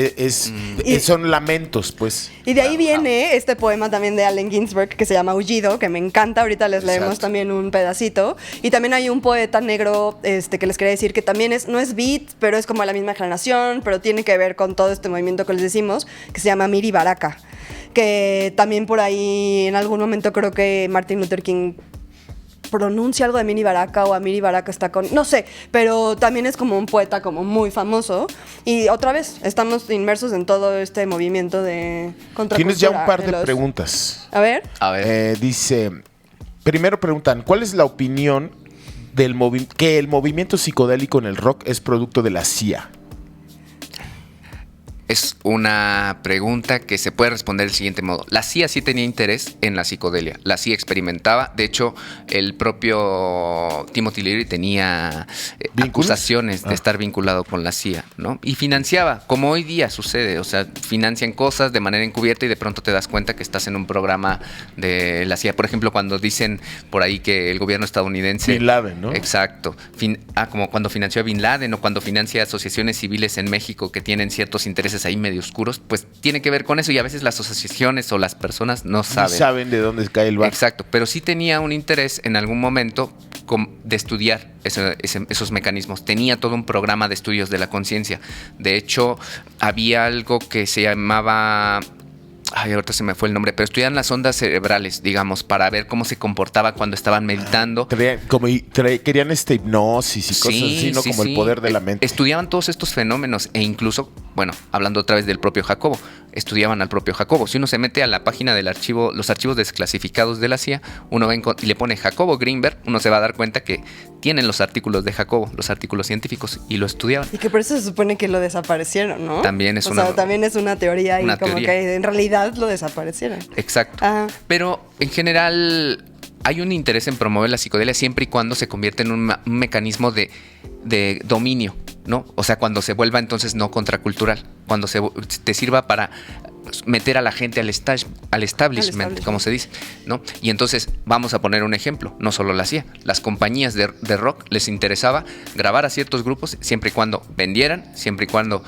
E: son lamentos, pues.
F: Y de ahí viene este poema también de Allen Ginsberg que se llama Aullido, que me encanta, ahorita les leemos también un pedacito. Y también hay un poeta negro que les quería decir que también no es beat, pero es como de la misma generación, pero tiene que ver con todo este movimiento que les decimos, que se llama Amiri Baraka, que también por ahí en algún momento creo que Martin Luther King pronuncia algo de Amiri Baraka o Amiri Baraka está con... No sé, pero también es como un poeta como muy famoso. Y otra vez, estamos inmersos en todo este movimiento de contracultura.
E: Tienes ya un par de preguntas.
F: A ver.
E: Dice, primero preguntan, ¿cuál es la opinión que el movimiento psicodélico en el rock es producto de la CIA?
B: Es una pregunta que se puede responder del siguiente modo. La CIA sí tenía interés en la psicodelia. La CIA experimentaba. De hecho, el propio Timothy Leary tenía acusaciones de estar vinculado con la CIA, ¿no? Y financiaba, como hoy día sucede. O sea, financian cosas de manera encubierta y de pronto te das cuenta que estás en un programa de la CIA. Por ejemplo, cuando dicen por ahí que el gobierno estadounidense...
E: Bin Laden, ¿no?
B: Exacto. Como cuando financió a Bin Laden o cuando financia asociaciones civiles en México que tienen ciertos intereses ahí medio oscuros, pues tiene que ver con eso y a veces las asociaciones o las personas no saben
E: de dónde cae el bar.
B: Exacto, pero sí tenía un interés en algún momento de estudiar esos mecanismos. Tenía todo un programa de estudios de la conciencia. De hecho, había algo que se llamaba... ahorita se me fue el nombre, pero estudian las ondas cerebrales, digamos, para ver cómo se comportaba cuando estaban meditando.
E: Querían hipnosis y cosas así, ¿no? Como el poder de la mente.
B: Estudiaban todos estos fenómenos e incluso, bueno, hablando otra vez del propio Jacobo, estudiaban al propio Jacobo. Si uno se mete a la página del archivo, los archivos desclasificados de la CIA, uno va y le pone Jacobo Greenberg, uno se va a dar cuenta que tienen los artículos de Jacobo, los artículos científicos, y lo estudiaban.
F: Y que por eso se supone que lo desaparecieron, ¿no?
B: También es
F: también es una teoría y como que en realidad lo desaparecieron.
B: Exacto. Pero en general hay un interés en promover la psicodelia siempre y cuando se convierte en un mecanismo de dominio, ¿no? O sea, cuando se vuelva entonces no contracultural, cuando te sirva para meter a la gente al establishment, como se dice, ¿no? Y entonces vamos a poner un ejemplo, no solo la CIA, las compañías de rock les interesaba grabar a ciertos grupos siempre y cuando vendieran, siempre y cuando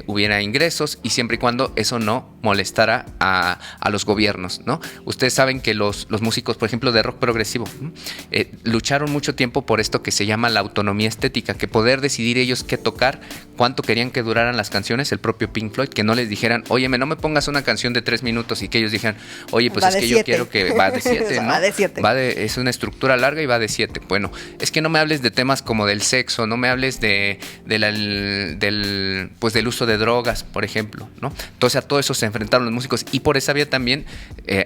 B: hubiera ingresos y siempre y cuando eso no molestara a los gobiernos, ¿no? Ustedes saben que los músicos, por ejemplo, de rock progresivo, lucharon mucho tiempo por esto que se llama la autonomía estética, que poder decidir ellos qué tocar, cuánto querían que duraran las canciones, el propio Pink Floyd, que no les dijeran, óyeme, no me pongas una canción de 3 minutos y que ellos dijeran, oye, pues es que yo quiero que va de 7, ¿no?
F: Va de 7.
B: Es una estructura larga y va de 7. Bueno, es que no me hables de temas como del sexo, no me hables del uso de drogas, por ejemplo, ¿no? Entonces a todo eso se enfrentaron los músicos y por esa vía también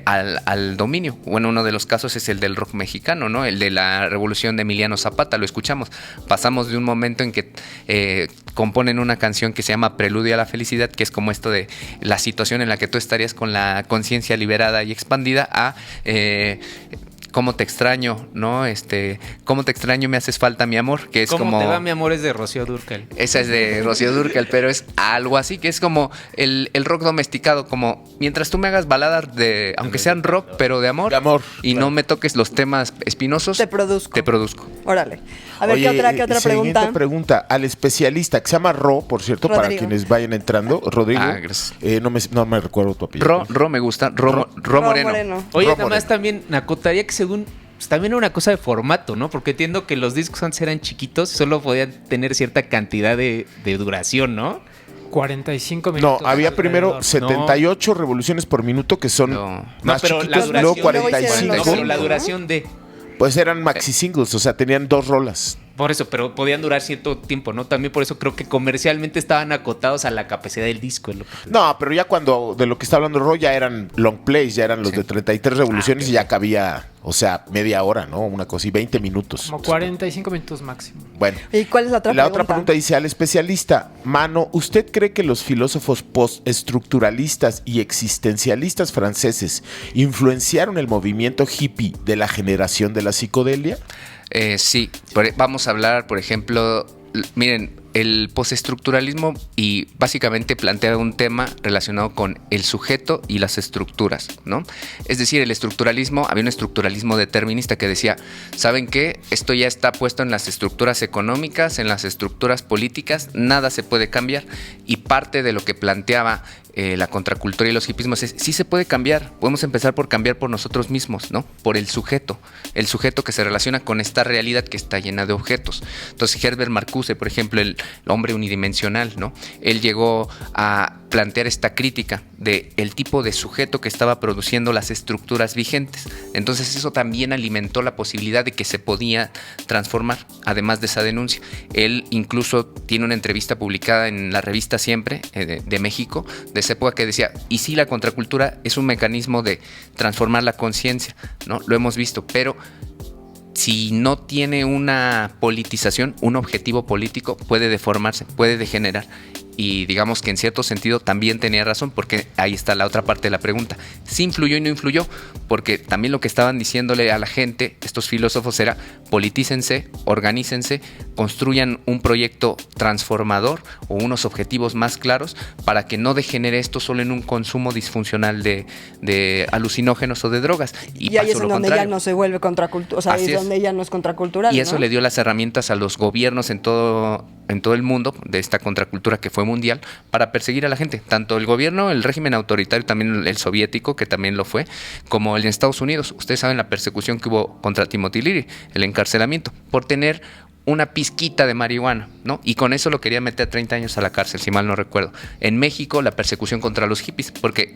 B: al dominio. Bueno, uno de los casos es el del rock mexicano, ¿no? El de la revolución de Emiliano Zapata, lo escuchamos. Pasamos de un momento en que componen una canción que se llama Preludio a la Felicidad, que es como esto de la situación en la que tú estarías con la conciencia liberada y expandida, a cómo te extraño, ¿no? Cómo te extraño, me haces falta, mi amor, que es como...
C: ¿Cómo te va, mi amor? Es de Rocío Dúrcal.
B: Esa es de Rocío Dúrcal, pero es algo así, que es como el rock domesticado, como mientras tú me hagas baladas aunque sean rock, pero de amor.
E: De amor.
B: Y claro, no me toques los temas espinosos.
F: Te produzco. Órale. A ver,
E: oye,
F: ¿qué otra pregunta?
E: Siguiente pregunta. Al especialista, que se llama Ro, por cierto,
F: Rodrigo.
E: para quienes vayan entrando. Rodrigo.
B: Gracias.
E: No me recuerdo tu apellido.
B: Ro me gusta. Ro Moreno.
C: Oye,
E: Ro
C: nada más
E: Moreno.
C: también acotaría que según... Pues también era una cosa de formato, ¿no? Porque entiendo que los discos antes eran chiquitos y solo podían tener cierta cantidad de duración, ¿no?
D: 45 minutos.
E: No, había primero 78 revoluciones por minuto, que son más
C: pero
E: chiquitos,
C: la
E: luego
C: duración,
E: 45.
C: No, pero la duración de...
E: Pues eran maxi singles, o sea, tenían 2 rolas.
C: por eso, pero podían durar cierto tiempo, ¿no? También por eso creo que comercialmente estaban acotados a la capacidad del disco.
E: No, pero ya cuando de lo que está hablando Roy ya eran long plays, ya eran los de 33 revoluciones y ya cabía, o sea, media hora, ¿no? Una cosa y 20 minutos.
D: Como 45 minutos máximo.
E: Bueno.
F: ¿Y cuál es la otra pregunta?
E: La otra pregunta dice al especialista, Mano, ¿usted cree que los filósofos postestructuralistas y existencialistas franceses influenciaron el movimiento hippie de la generación de la psicodelia?
B: Sí, vamos a hablar, por ejemplo, miren, el postestructuralismo y básicamente plantea un tema relacionado con el sujeto y las estructuras, ¿no? Es decir, el estructuralismo, había un estructuralismo determinista que decía, ¿saben qué? Esto ya está puesto en las estructuras económicas, en las estructuras políticas, nada se puede cambiar. Y parte de lo que planteaba la contracultura y los hippismos es, sí se puede cambiar, podemos empezar por cambiar por nosotros mismos, ¿no? Por el sujeto que se relaciona con esta realidad que está llena de objetos. Entonces Herbert Marcuse, por ejemplo, el hombre unidimensional, ¿no? Él llegó a plantear esta crítica de el tipo de sujeto que estaba produciendo las estructuras vigentes. Entonces eso también alimentó la posibilidad de que se podía transformar, además de esa denuncia. Él incluso tiene una entrevista publicada en la revista Siempre, de México, de esa época, que decía, y sí, la contracultura es un mecanismo de transformar la conciencia, ¿no? Lo hemos visto, pero si no tiene una politización, un objetivo político, puede deformarse, puede degenerar. Y digamos que en cierto sentido también tenía razón, porque ahí está la otra parte de la pregunta. Sí influyó y no influyó, porque también lo que estaban diciéndole a la gente, estos filósofos, era politícense, organícense, construyan un proyecto transformador o unos objetivos más claros para que no degenere esto solo en un consumo disfuncional de alucinógenos o de drogas.
F: Y ahí es en donde ya no se vuelve contracultural, o sea, ahí es donde ya no es contracultural.
B: Y eso,
F: ¿no?
B: le dio las herramientas a los gobiernos en todo el mundo, de esta contracultura que fue mundial, para perseguir a la gente, tanto el gobierno, el régimen autoritario, también el soviético, que también lo fue, como el de Estados Unidos. Ustedes saben la persecución que hubo contra Timothy Leary, el encarcelamiento, por tener una pizquita de marihuana, ¿no? Y con eso lo quería meter 30 años a la cárcel, si mal no recuerdo. En México, la persecución contra los hippies,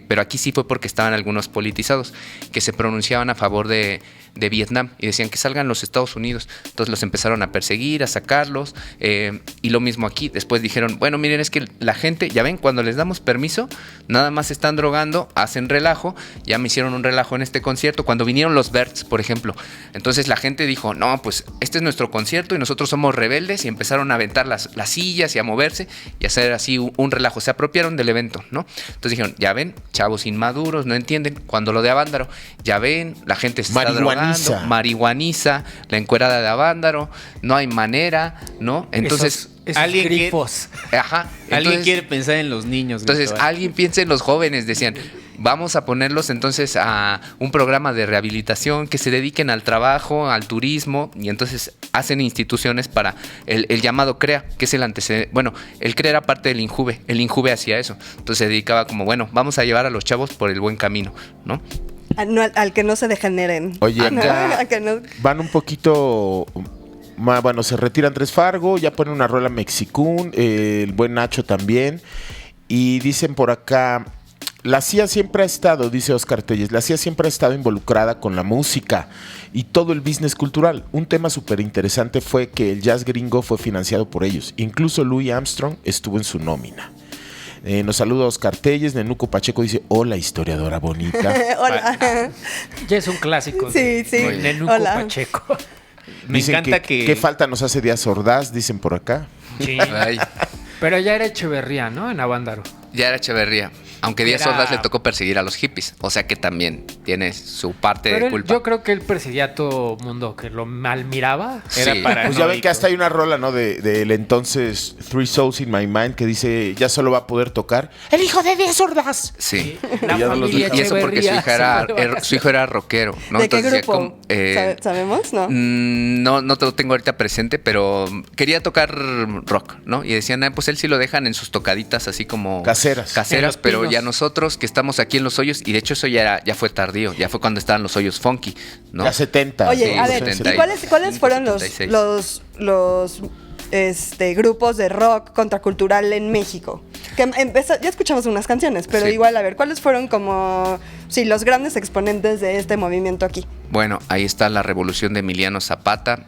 B: pero aquí sí fue porque estaban algunos politizados que se pronunciaban a favor de Vietnam y decían que salgan los Estados Unidos. Entonces los empezaron a perseguir, a sacarlos, y lo mismo aquí. Después dijeron, bueno, miren, es que la gente, ya ven, cuando les damos permiso, nada más se están drogando, hacen relajo. Ya me hicieron un relajo en este concierto, cuando vinieron los Birds, por ejemplo. Entonces la gente dijo, no, pues este es nuestro concierto y nosotros somos rebeldes, y empezaron a aventar las sillas y a moverse y a hacer así un relajo. Se apropiaron del evento, ¿no? Entonces dijeron, ya ven, chavos inmaduros, no entienden. Cuando lo de Avándaro, ya ven, la gente se está drogando, marihuaniza, la encuerada de Avándaro, no hay manera, ¿no? Entonces
C: alguien grifos. Alguien quiere pensar en los niños.
B: Entonces alguien piensa en los jóvenes, decían, vamos a ponerlos entonces a un programa de rehabilitación, que se dediquen al trabajo, al turismo, y entonces hacen instituciones para el llamado CREA, que es el antecedente. Bueno, el CREA era parte del INJUVE, el INJUVE hacía eso. Entonces se dedicaba como, bueno, vamos a llevar a los chavos por el buen camino, ¿no?
F: Al que no se degeneren.
E: Oye, acá van un poquito... Bueno, se retira Andrés Fargo, ya pone una rola Mexicún, el buen Nacho también. Y dicen por acá, la CIA siempre ha estado, dice Oscar Telles, la CIA siempre ha estado involucrada con la música y todo el business cultural. Un tema súper interesante fue que el jazz gringo fue financiado por ellos. Incluso Louis Armstrong estuvo en su nómina. Nos saluda Oscar Telles. Nenuco Pacheco dice, hola, historiadora bonita.
F: Hola.
D: Ya es un clásico.
F: Sí, sí.
D: Nenuco Pacheco.
C: Me
E: dicen
C: encanta
E: que qué falta nos hace Díaz Ordaz, dicen por acá.
D: Sí. Pero ya era Echeverría, ¿no? En Avándaro.
B: Ya era Echeverría. Aunque Díaz Ordaz le tocó perseguir a los hippies. O sea que también tiene su parte de culpa.
D: Yo creo que él perseguía a todo mundo que lo mal miraba.
B: Era
E: para pues ya ven que hasta hay una rola, ¿no? Del entonces Three Souls in My Mind, que dice, ya solo va a poder tocar el hijo de Díaz Ordaz.
B: Sí.
D: Y
B: eso porque su hijo era rockero, ¿no?
F: ¿De
B: entonces,
F: qué grupo? ¿Sabemos? No.
B: No te lo tengo ahorita presente, pero quería tocar rock, ¿no? Y decían, pues él sí lo dejan en sus tocaditas así como...
E: Caseras,
B: pero ya nosotros que estamos aquí en Los Hoyos, y de hecho eso ya fue tardío, ya fue cuando estaban Los Hoyos funky, ¿no?
E: Ya 70.
F: Oye, a ver, ¿y cuáles fueron los grupos de rock contracultural en México? Que ya escuchamos unas canciones, pero igual, a ver, ¿cuáles fueron como los grandes exponentes de este movimiento aquí?
B: Bueno, ahí está la Revolución de Emiliano Zapata,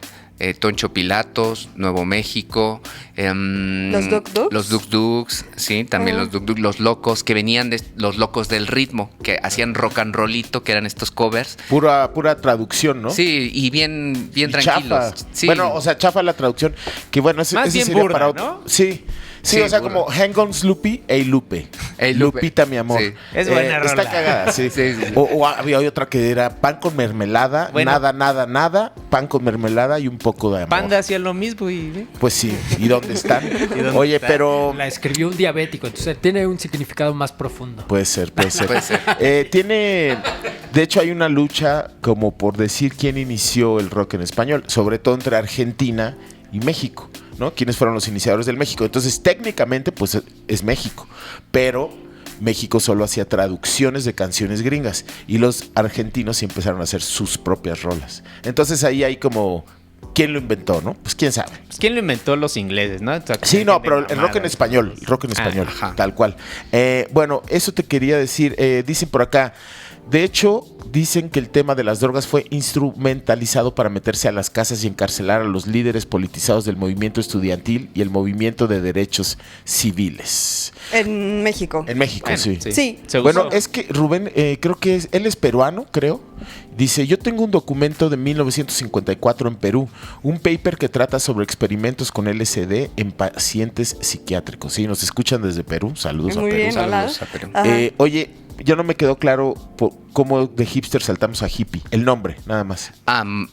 B: Toncho Pilatos, Nuevo México,
F: los
B: Duk Duks, sí, también los Duk Duks, los Locos, que venían de los Locos del Ritmo, que hacían rock and rollito, que eran estos covers.
E: Pura traducción, ¿no?
B: Sí, y bien tranquilos.
E: Chafa.
B: Sí.
E: Bueno, o sea, chafa la traducción, que bueno, ese
C: bien
E: sería
C: burda,
E: para otro.
C: ¿no?
E: Sí, o sea, como Hang on Sloopy, Ey Lupe. Lupita, mi amor.
B: Sí.
C: Es buena rola.
E: Está cagada, sí.
B: Sí.
E: O había otra que era pan con mermelada,
C: Bueno.
E: nada, pan con mermelada y un poco de amor.
C: Panda hacía lo mismo y...
E: Pues sí, ¿y dónde están?
C: dónde
E: Oye,
C: están?
E: pero...
D: La escribió un diabético, entonces tiene un significado más profundo.
E: Puede ser.
B: Puede ser.
E: Tiene... De hecho, hay una lucha como por decir quién inició el rock en español, sobre todo entre Argentina y México, ¿no? ¿Quiénes fueron los iniciadores del México? Entonces, técnicamente, pues es México, pero México solo hacía traducciones de canciones gringas y los argentinos sí empezaron a hacer sus propias rolas. Entonces, ahí hay como... ¿Quién lo inventó, no? Pues quién sabe.
C: Pues, ¿quién lo inventó? Los ingleses, ¿no?
E: Sí, no, pero el rock en español, tal cual. Bueno, eso te quería decir. Dicen por acá, de hecho, dicen que el tema de las drogas fue instrumentalizado para meterse a las casas y encarcelar a los líderes politizados del movimiento estudiantil y el movimiento de derechos civiles.
F: En México.
E: En México, sí.
F: Sí.
E: Bueno, es que Rubén, creo que él es peruano, creo. Dice, yo tengo un documento de 1954 en Perú, un paper que trata sobre experimentos con LSD en pacientes psiquiátricos. Sí, nos escuchan desde Perú. Saludos
F: Muy
E: a Perú.
F: bien, hola.
B: Saludos a Perú.
E: Oye, yo no me quedó claro cómo de hipster saltamos a hippie. El nombre, nada más.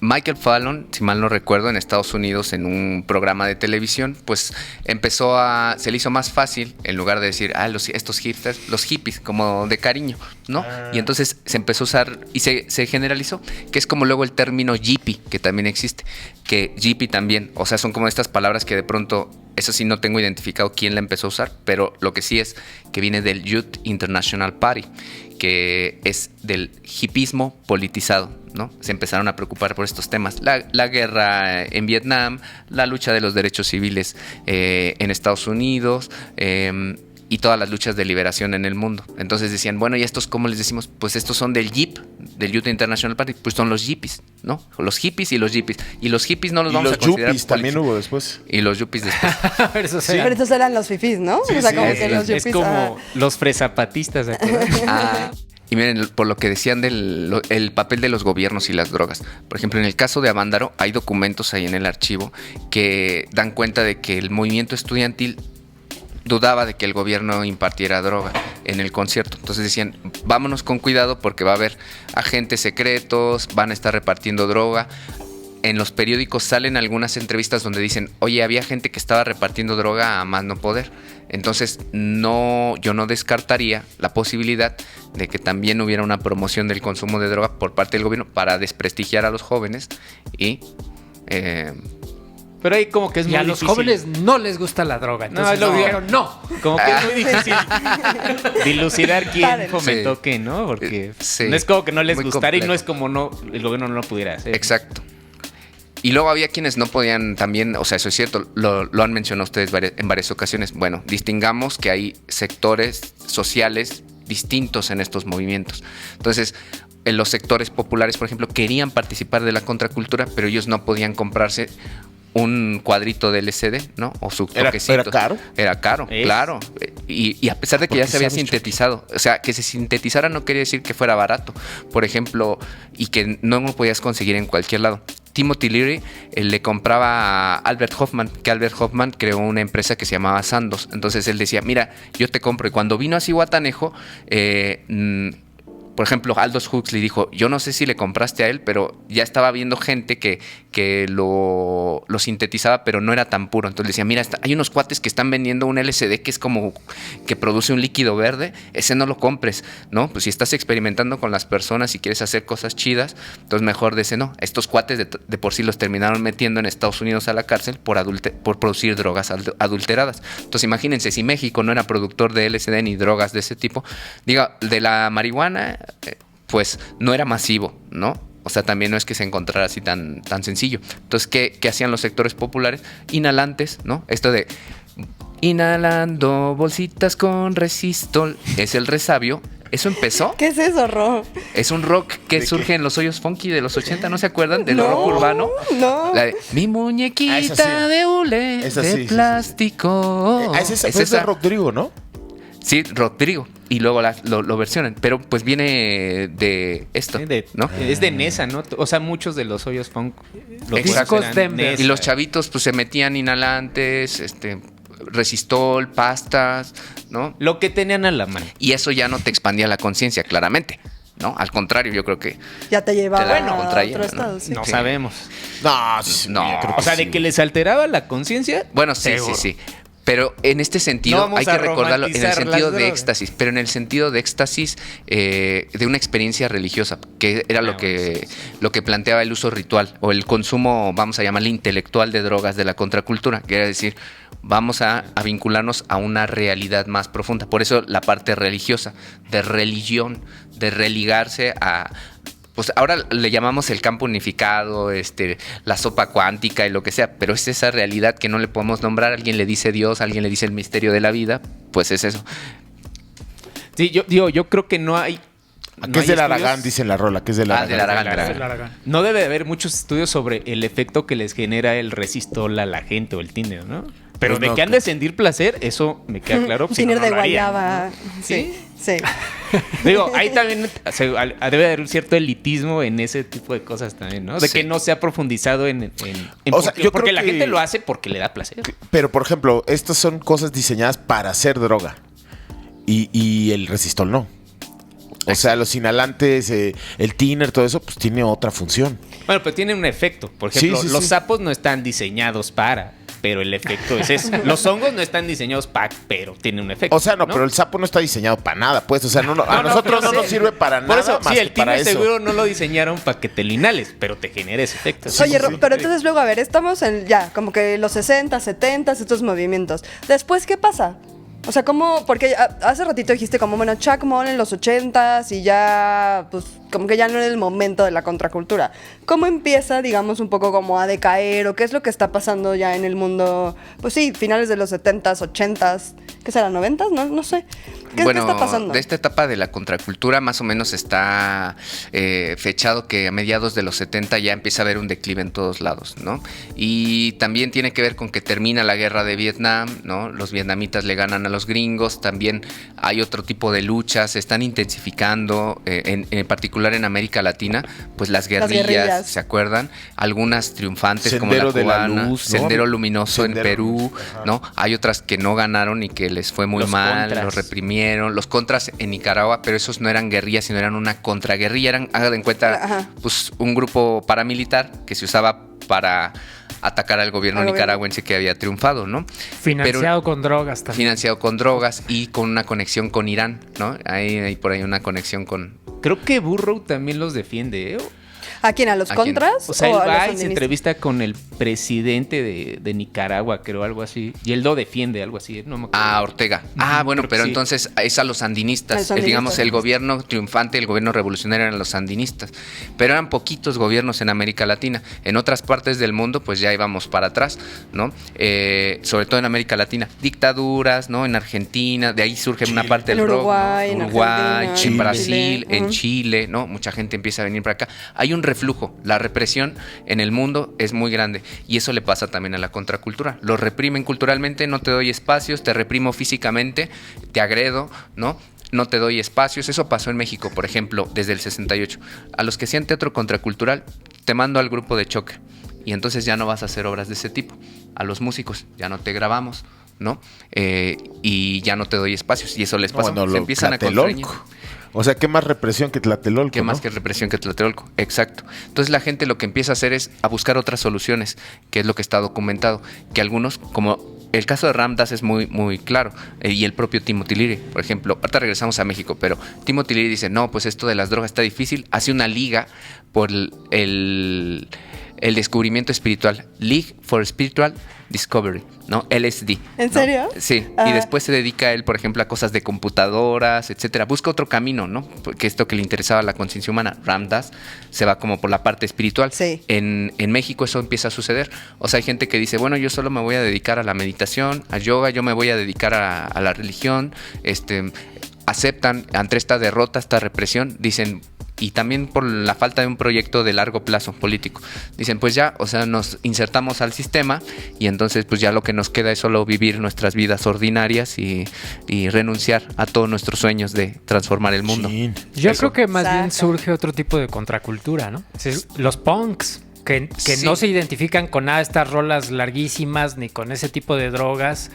B: Michael Fallon, si mal no recuerdo, en Estados Unidos, en un programa de televisión, pues se le hizo más fácil, en lugar de decir, estos hipsters, los hippies, como de cariño, ¿no? Y entonces se empezó a usar y se generalizó, que es como luego el término hippie, que también existe, que hippie también, o sea, son como estas palabras que de pronto, eso sí no tengo identificado quién la empezó a usar, pero lo que sí es que viene del Youth International Party, que es del hipismo politizado, ¿no? Se empezaron a preocupar por estos temas. La guerra en Vietnam, la lucha de los derechos civiles en Estados Unidos, y todas las luchas de liberación en el mundo. Entonces decían, bueno, ¿y estos cómo les decimos? Pues estos son del YIP, del Youth International Party, pues son los yippies, ¿no? Los hippies y los yippies. Y los hippies no los vamos a considerar.
E: Y los yuppies también hubo después.
B: Y los yuppies después.
F: Pero esos eran los fifís, ¿no?
E: Sí,
F: o sea,
E: sí,
F: como que los
C: Es
F: yuppies,
C: como los fresapatistas, ¿de acuerdo?
B: Y miren, por lo que decían el papel de los gobiernos y las drogas. Por ejemplo, en el caso de Avándaro, hay documentos ahí en el archivo que dan cuenta de que el movimiento estudiantil dudaba de que el gobierno impartiera droga en el concierto. Entonces decían, vámonos con cuidado porque va a haber agentes secretos, van a estar repartiendo droga. En los periódicos salen algunas entrevistas donde dicen, oye, había gente que estaba repartiendo droga a más no poder. Entonces, yo no descartaría la posibilidad de que también hubiera una promoción del consumo de droga por parte del gobierno para desprestigiar a los jóvenes y...
C: Pero ahí como que es
D: y
C: muy
D: a los
C: difícil.
D: jóvenes no les gusta la droga. Entonces
C: No,
D: dijeron no.
C: Como que es muy difícil dilucidar quién fomentó qué, ¿no? Porque no es como que no les gustara complejo. Y no es como el gobierno no lo pudiera hacer.
B: Exacto. Y luego había quienes no podían también, o sea, eso es cierto, lo han mencionado ustedes en varias ocasiones. Bueno, distingamos que hay sectores sociales distintos en estos movimientos. Entonces, en los sectores populares, por ejemplo, querían participar de la contracultura, pero ellos no podían comprarse un cuadrito de LSD, ¿no? O su toquecito.
E: ¿Era caro?
B: Era caro, claro. Y a pesar de que ya se había sintetizado, o sea, que se sintetizara no quería decir que fuera barato, por ejemplo, y que no lo podías conseguir en cualquier lado. Timothy Leary le compraba a Albert Hoffman, que Albert Hoffman creó una empresa que se llamaba Sandoz. Entonces él decía, mira, yo te compro. Y cuando vino a Zihuatanejo, por ejemplo, Aldous Huxley dijo, yo no sé si le compraste a él, pero ya estaba viendo gente que lo sintetizaba, pero no era tan puro. Entonces le decía, mira, hay unos cuates que están vendiendo un LSD que es como que produce un líquido verde, ese no lo compres, ¿no? Pues si estás experimentando con las personas y quieres hacer cosas chidas, entonces mejor de ese no. Estos cuates de por sí los terminaron metiendo en Estados Unidos a la cárcel por producir drogas adulteradas. Entonces imagínense, si México no era productor de LSD ni drogas de ese tipo, diga, de la marihuana, pues no era masivo, ¿no? O sea, también no es que se encontrara así tan sencillo. Entonces, ¿qué hacían los sectores populares? Inhalantes, ¿no? Esto de inhalando bolsitas con resistol es el resabio Eso empezó.
F: ¿Qué es eso, Ro?
B: Es un rock que surge en los hoyos funky de los 80, ¿no se acuerdan? Del rock urbano.
F: No.
B: La de, mi muñequita de hule de plástico.
E: Es de Rodrigo, ¿no?
B: Sí, Rodrigo. Y luego lo versionan. Pero pues viene de esto, ¿no?
C: Es de Nesa, ¿no? O sea, muchos de los hoyos funk.
D: Los discos Denver.
B: Y los chavitos pues se metían inhalantes, resistol, pastas, ¿no?
C: Lo que tenían a la mano.
B: Y eso ya no te expandía la conciencia, claramente, ¿no? Al contrario, yo creo que...
F: Ya te llevaba
B: a
F: otro estado, ¿sí?
C: No sabemos.
B: No.
C: O sea, de que les alteraba la conciencia.
B: Bueno, sí. Pero en este sentido hay que recordarlo en el sentido de éxtasis, pero en el sentido de éxtasis de una experiencia religiosa, que era lo que planteaba el uso ritual o el consumo, vamos a llamarle intelectual de drogas de la contracultura, que era decir, vamos a vincularnos a una realidad más profunda. Por eso la parte religiosa, de religión, de religarse a... Pues ahora le llamamos el campo unificado, la sopa cuántica y lo que sea, pero es esa realidad que no le podemos nombrar. Alguien le dice Dios, alguien le dice el misterio de la vida, pues es eso.
C: Sí, yo creo que no hay...
E: ¿Qué es del Aragán? Dice la rola, ¿qué es del
B: Aragán?
C: No debe de haber muchos estudios sobre el efecto que les genera el resistol a la gente o el Tinder, ¿no? Pero pues de que han de sentir placer, eso me queda claro.
F: Tinder de guayaba. Sí.
C: Digo, ahí también debe haber un cierto elitismo en ese tipo de cosas también, ¿no? De que no se ha profundizado en porque la gente lo hace porque le da placer.
E: Pero, por ejemplo, estas son cosas diseñadas para hacer droga. Y el resistol no. O sea, los inhalantes, el thinner, todo eso, pues tiene otra función.
C: Bueno, pero tiene un efecto. Por ejemplo, los sapos no están diseñados para... Pero el efecto es eso. Los hongos no están diseñados para, pero tienen un efecto.
E: O sea, no, pero el sapo no está diseñado para nada, pues. O sea, a nosotros no nos sirve para nada.
C: Por eso,
E: más
C: sí, el
E: para
C: tiner
E: eso.
C: seguro no lo diseñaron para que te lo inhales, pero te genera ese efecto.
F: Oye, pero entonces luego, a ver, estamos en ya, como que los 60, 70, estos movimientos. Después, ¿qué pasa? O sea, ¿cómo? Porque hace ratito dijiste como, bueno, Chuck Moll en los 80s y ya, pues, como que ya no era el momento de la contracultura. ¿Cómo empieza, digamos, un poco como a decaer o qué es lo que está pasando ya en el mundo? Pues sí, finales de los 70s, 80s, ¿qué será, 90s? No sé. ¿Qué está pasando?
B: De esta etapa de la contracultura más o menos está fechado que a mediados de los 70 ya empieza a haber un declive en todos lados, ¿no? Y también tiene que ver con que termina la guerra de Vietnam, ¿no? Los vietnamitas le ganan a los gringos, también hay otro tipo de luchas, se están intensificando, en particular en América Latina, pues las guerrillas, ¿se acuerdan? Algunas triunfantes
E: Sendero
B: como la cubana,
E: de la Luz, ¿no?
B: Sendero Luminoso en Perú,
E: Ajá.
B: ¿no? Hay otras que no ganaron y que les fue muy mal, los reprimieron, los contras en Nicaragua, pero esos no eran guerrillas, sino eran una contraguerrilla, eran, hagan en cuenta, pues un grupo paramilitar que se usaba para atacar al gobierno nicaragüense que había triunfado, ¿no?
D: Financiado con drogas también.
B: Financiado con drogas y con una conexión con Irán, ¿no? Hay por ahí una conexión con...
C: Creo que Burrow también los defiende, ¿eh?
F: ¿A quién? ¿A los contras?
C: O sea, él va y se entrevista con el presidente de Nicaragua, creo, algo así. Y él lo defiende, algo así. No me acuerdo.
B: Ortega. Bueno, pero sí. Entonces es a los sandinistas. Digamos, el gobierno triunfante, el gobierno revolucionario eran los sandinistas. Pero eran poquitos gobiernos en América Latina. En otras partes del mundo, pues ya íbamos para atrás, ¿no? Sobre todo en América Latina. Dictaduras, ¿no? En Argentina, de ahí surge una parte del
F: Uruguay,
B: rock, ¿no? Uruguay,
F: en
B: Brasil,
F: Chile.
B: En Chile, ¿no? Mucha gente empieza a venir para acá. Hay un reflujo. La represión en el mundo es muy grande y eso le pasa también a la contracultura. Los reprimen culturalmente, no te doy espacios, te reprimo físicamente, te agredo, ¿no? No te doy espacios. Eso pasó en México, por ejemplo, desde el 68. A los que hacían teatro contracultural, te mando al grupo de choque y entonces ya no vas a hacer obras de ese tipo. A los músicos ya no te grabamos, ¿no? Y ya no te doy espacios y eso les pasa. Se empiezan a contrañir.
E: O sea, ¿qué más represión que Tlatelolco?
B: ¿Qué más que represión que Tlatelolco? Exacto. Entonces la gente lo que empieza a hacer es a buscar otras soluciones, que es lo que está documentado. Que algunos, como el caso de Ram Dass es muy, muy claro, y el propio Timothy Leary, por ejemplo. Ahorita regresamos a México, pero Timothy Leary dice, no, pues esto de las drogas está difícil. Hace una liga por el descubrimiento espiritual. League for Spiritual Discovery, ¿no? LSD.
F: ¿En serio?
B: Sí. Y después se dedica él, por ejemplo, a cosas de computadoras, etcétera. Busca otro camino, ¿no? Porque esto que le interesaba a la conciencia humana, Ram Dass, se va como por la parte espiritual.
F: Sí.
B: En México eso empieza a suceder. O sea, hay gente que dice, bueno, yo solo me voy a dedicar a la meditación, a yoga, yo me voy a dedicar a la religión, aceptan ante esta derrota, esta represión, dicen, y también por la falta de un proyecto de largo plazo político, dicen pues ya, o sea, nos insertamos al sistema y entonces pues ya lo que nos queda es solo vivir nuestras vidas ordinarias y renunciar a todos nuestros sueños de transformar el mundo.
D: Yo creo que más bien surge otro tipo de contracultura, ¿no? Los punks. Que no se identifican con nada de estas rolas larguísimas ni con ese tipo de drogas.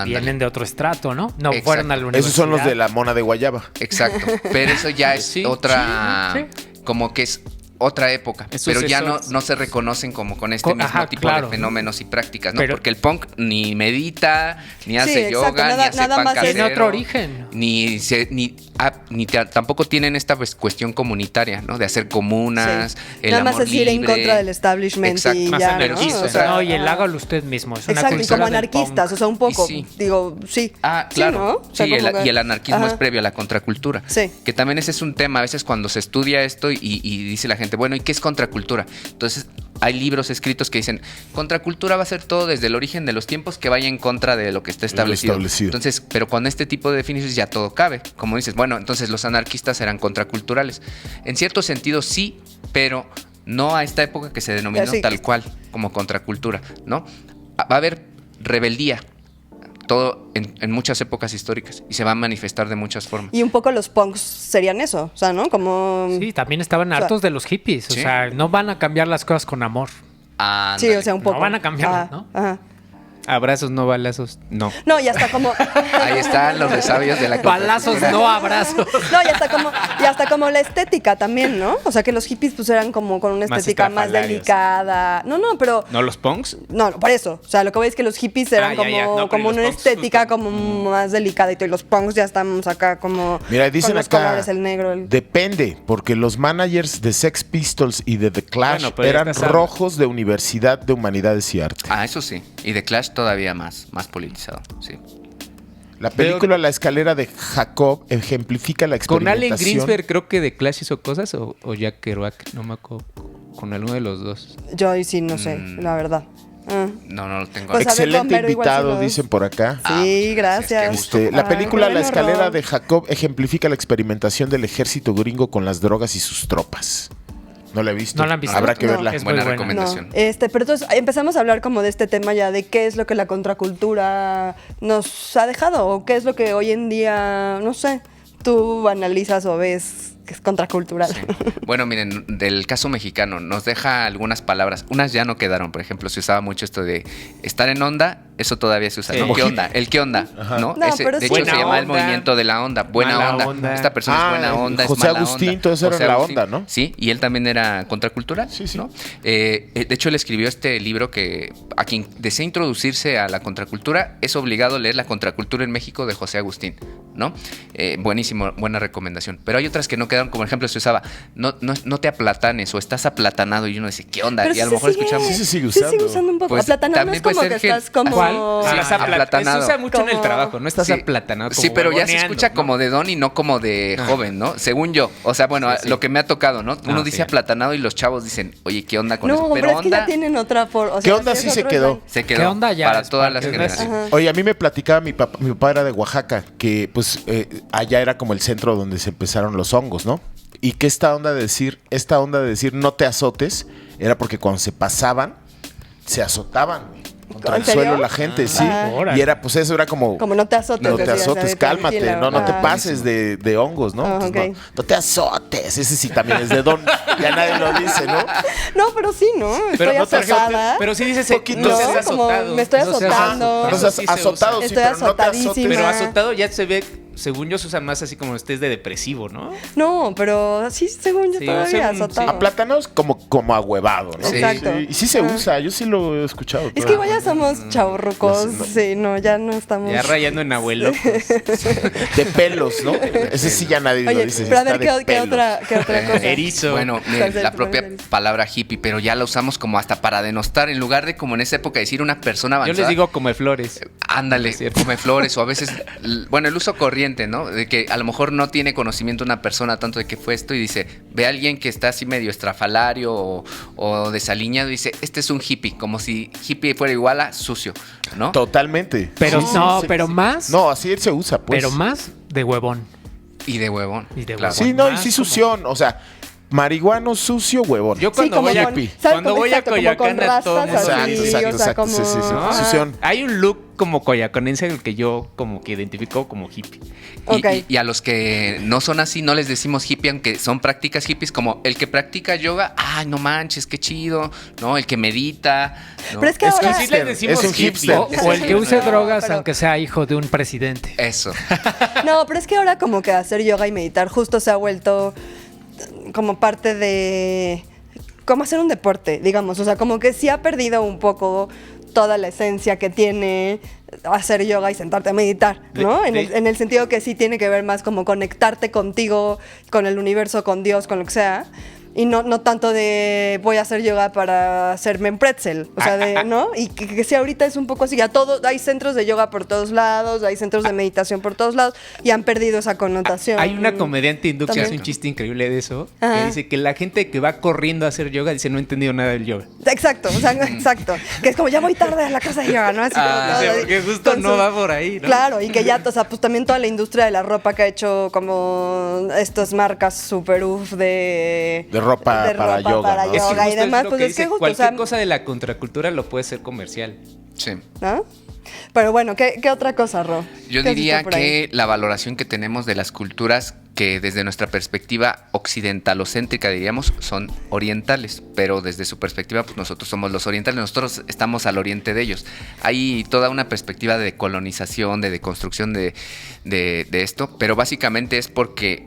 D: Vienen de otro estrato, ¿no? No Exacto. fueron a la universidad.
E: Esos son los de la mona de guayaba.
B: Exacto. Pero eso ya es otra... Sí. Como que es otra época. Pero ya no se reconocen como con este mismo tipo de fenómenos y prácticas, ¿no? Porque el punk ni medita, ni hace yoga, ni hace pan casero.
D: Tiene otro origen.
B: Tampoco tienen esta cuestión comunitaria, ¿no? De hacer comunas, el
F: nada
B: amor
F: más es ir en contra del establishment.
B: Exacto.
F: Y
D: más
F: ya,
D: anarquista.
F: ¿no? O sea,
D: no, y el hágalo usted mismo. Es una
F: exacto, y como anarquistas, o sea, un poco, digo, sí.
B: Claro.
F: Sí, ¿no? O sea,
B: y el anarquismo es previo a la contracultura.
F: Sí.
B: Que también ese es un tema, a veces cuando se estudia esto y dice la gente, bueno, ¿y qué es contracultura? Entonces hay libros escritos que dicen, contracultura va a ser todo desde el origen de los tiempos que vaya en contra de lo que está establecido. Entonces, pero con este tipo de definiciones ya todo cabe. Como dices, bueno, entonces los anarquistas eran contraculturales. En cierto sentido sí, pero no a esta época que se denominó tal cual como contracultura, ¿no? Va a haber rebeldía. Todo en muchas épocas históricas y se va a manifestar de muchas formas.
F: Y un poco los punks serían eso, o sea, ¿no? Como...
D: Sí, también estaban hartos de los hippies, o sea, no van a cambiar las cosas con amor.
F: Sí, o sea, un poco.
D: No van a cambiar, ¿no?
F: Ajá.
C: Abrazos, no balazos, no.
F: No, ya está como...
B: Ahí están los resabios de la
D: balazos, no abrazos.
F: No, ya está como la estética también, ¿no? O sea, que los hippies pues eran como con una estética más delicada. No, pero...
C: ¿No los punks?
F: No, por eso. O sea, lo que voy es que los hippies eran como una estética como más delicada y los punks ya estamos acá como...
E: Mira, dicen
F: con los
E: acá,
F: colores, el negro.
E: Depende, porque los managers de Sex Pistols y de The Clash eran rojos de Universidad de Humanidades y Arte.
B: Eso sí. Y The Clash todavía más politizado, sí.
E: La película La escalera de Jacob ejemplifica la experimentación.
C: ¿Con Allen Greensberg creo que The Clash hizo cosas o Jack Kerouac? No me acuerdo. Con alguno de los dos.
F: Yo ahí sí no sé, la verdad.
B: No lo tengo.
F: Pues
E: excelente invitado, dicen por acá.
F: Sí, gracias.
E: La película La escalera de Jacob ejemplifica la experimentación del ejército gringo con las drogas y sus tropas. No la he visto.
D: No la han visto.
E: Habrá que verla.
B: Es buena recomendación.
F: No. Pero entonces empezamos a hablar como de este tema ya de qué es lo que la contracultura nos ha dejado o qué es lo que hoy en día, no sé, tú analizas o ves que es contracultural.
B: Sí. Bueno, miren, del caso mexicano nos deja algunas palabras. Unas ya no quedaron. Por ejemplo, se usaba mucho esto de estar en onda. Eso todavía se usa, ¿no? ¿Qué onda? El qué onda, ¿no?
F: De
B: hecho, se llama el movimiento de la onda. Buena onda. Esta persona es buena onda,
E: José
B: es mala
E: Agustín,
B: onda.
E: todo eso era la onda, ¿no?
B: Sí, y él también era contracultural, ¿no? De hecho, él escribió este libro que a quien desea introducirse a la contracultura es obligado leer La contracultura en México de José Agustín, ¿no? Buenísimo, buena recomendación. Pero hay otras que no quedaron, como por ejemplo se usaba, no te aplatanes o estás aplatanado y uno dice, ¿qué onda?
F: Pero
B: y a lo mejor escuchamos...
E: Sí se sigue usando.
F: Se sigue usando un poco.
B: Pues,
F: aplatanado es como que estás como...
B: aplatanado.
C: Se usa mucho en el trabajo, no estás aplatanado.
B: Sí, pero ya se escucha como de don y no como de joven, ¿no? Según yo. O sea, bueno, lo que me ha tocado, ¿no? Uno dice aplatanado y los chavos dicen, oye, ¿qué onda con eso?
F: Pero es que ya tienen otra forma. O sea,
E: ¿Qué onda sí se quedó?
B: Se quedó.
D: ¿Qué onda ya?
B: Para todas las generaciones.
E: Oye, a mí me platicaba mi papá era de Oaxaca, que pues allá era como el centro donde se empezaron los hongos, ¿no? Y que esta onda de decir no te azotes, era porque cuando se pasaban, se azotaban contra el suelo la gente, sí. Y era, pues eso era como
F: no te azotes.
E: No te azotes, cálmate, no te pases
B: buenísimo.
E: de hongos, ¿no? No te azotes, ese sí también es de don. Ya nadie lo dice, ¿no?
F: No, pero sí, ¿no? Estoy azotada.
C: Pero sí dices,
E: no
C: seas azotado.
F: Me estoy azotando.
E: No seas azotado, sí,
F: estoy
E: pero no te azotes.
F: azotadísima.
C: Pero azotado ya se ve, según yo, se usa más así como estés de depresivo, ¿no?
F: No, pero sí, según yo todavía azotado.
E: Aplatanados como ahuevado, ¿no?
F: Exacto.
E: Sí, y sí se usa, yo sí lo he escuchado.
F: Es que igual ya somos chavorrucos, sí, ya no estamos...
C: Ya rayando en abuelo.
E: De pelos, ¿no? Ese sí ya nadie lo dice.
F: Pero a ver, ¿qué otra cosa?
C: Erizo.
B: Bueno, la propia palabra hippie, pero ya la usamos como hasta para denostar, en lugar de como en esa época decir una persona avanzada.
C: Yo les digo come flores.
B: Ándale, come flores, o a veces, bueno, el uso corriente consciente, ¿no? De que a lo mejor no tiene conocimiento una persona tanto de qué fue esto y dice, ve a alguien que está así medio estrafalario o desaliñado y dice, este es un hippie, como si hippie fuera igual a sucio, ¿no?
G: Totalmente.
D: Pero pero más.
G: No, así se usa, pues.
D: Pero más de huevón.
B: Y de huevón.
D: Claro.
G: Sí, no, y sí sución, o sea, marihuano, sucio, huevón.
C: Yo cuando voy a Coyoacán a todo.
G: Exacto. Sí. Sución.
C: Hay un look como coyoacanense en el que yo como que identifico como hippie.
B: Y a los que no son así no les decimos hippie, aunque son prácticas hippies, como el que practica yoga, ay, no manches, qué chido, ¿no? El que medita, ¿no?
F: Pero es que ahora...
C: sí les decimos
G: es un hipster.
D: O el que use drogas aunque sea hijo de un presidente.
B: Eso.
F: No, pero es que ahora como que hacer yoga y meditar justo se ha vuelto como parte de... como hacer un deporte, digamos. O sea, como que sí ha perdido un poco toda la esencia que tiene hacer yoga y sentarte a meditar, ¿no? En el sentido que sí tiene que ver más como conectarte contigo, con el universo, con Dios, con lo que sea. Y no tanto de voy a hacer yoga para hacerme en pretzel, o sea, ¿no? Y que sí, ahorita es un poco así, hay centros de yoga por todos lados, hay centros de meditación por todos lados y han perdido esa connotación.
C: Hay una comediante hindú que hace un chiste increíble de eso, que dice que la gente que va corriendo a hacer yoga dice no he entendido nada del yoga.
F: Exacto, o sea, exacto, que es como ya voy tarde a la clase de yoga, ¿no? Así
C: porque justo no va por ahí, ¿no?
F: Claro, y que ya, o sea, pues también toda la industria de la ropa que ha hecho como estas marcas super de
G: ropa para yoga, ¿no?
F: yoga y demás, pues es que justo,
C: cualquier cosa de la contracultura lo puede ser comercial.
B: Sí.
F: ¿No? Pero bueno, ¿qué otra cosa, Ro?
B: Yo diría que la valoración que tenemos de las culturas que desde nuestra perspectiva occidentalocéntrica, diríamos, son orientales, pero desde su perspectiva, pues nosotros somos los orientales, nosotros estamos al oriente de ellos. Hay toda una perspectiva de colonización, de deconstrucción de esto, pero básicamente es porque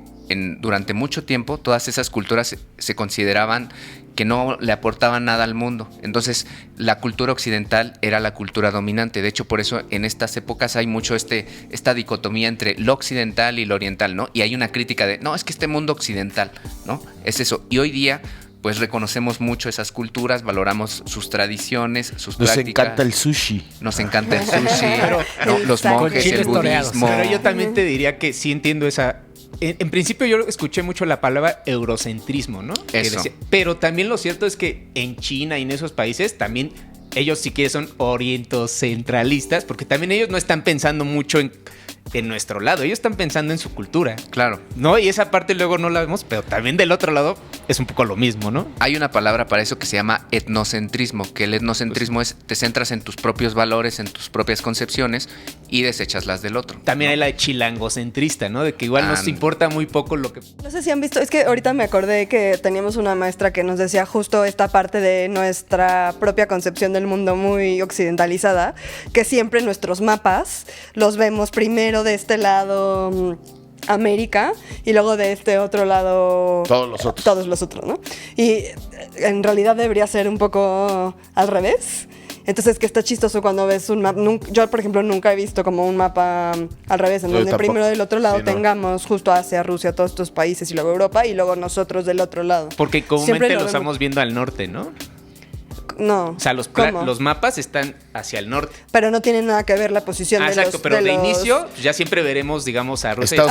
B: durante mucho tiempo todas esas culturas se consideraban que no le aportaban nada al mundo. Entonces la cultura occidental era la cultura dominante. De hecho, por eso en estas épocas hay mucho esta dicotomía entre lo occidental y lo oriental, ¿no? Y hay una crítica de, no, es que este mundo occidental, ¿no? Es eso. Y hoy día pues reconocemos mucho esas culturas, valoramos sus tradiciones, sus prácticas.
G: Nos encanta el sushi.
B: Nos encanta el sushi, los monjes, el budismo.
C: Pero yo también te diría que sí entiendo esa... En principio yo escuché mucho la palabra eurocentrismo, ¿no?
B: Eso.
C: Pero también lo cierto es que en China y en esos países también ellos si quieres son orientocentralistas, porque también ellos no están pensando mucho en nuestro lado, ellos están pensando en su cultura.
B: Claro.
C: ¿No? Y esa parte luego no la vemos, pero también del otro lado es un poco lo mismo, ¿no?
B: Hay una palabra para eso que se llama etnocentrismo, que el etnocentrismo es te centras en tus propios valores, en tus propias concepciones y desechas las del otro.
C: También hay la de chilangocentrista, ¿no? De que igual nos importa muy poco lo que...
F: No sé si han visto, es que ahorita me acordé que teníamos una maestra que nos decía justo esta parte de nuestra propia concepción del mundo muy occidentalizada, que siempre nuestros mapas los vemos primero de este lado América y luego de este otro lado todos los otros, ¿no? Y en realidad debería ser un poco al revés. Entonces que está chistoso cuando ves un mapa. Yo, por ejemplo, nunca he visto como un mapa al revés, en donde primero del otro lado tengamos justo Asia, Rusia, todos estos países y luego Europa y luego nosotros del otro lado.
C: Porque comúnmente lo estamos viendo al norte, ¿no?
F: No.
C: O sea, los mapas están hacia el norte.
F: Pero no tienen nada que ver la posición de los...
C: Exacto, pero de inicio ya siempre veremos, digamos, a Rusia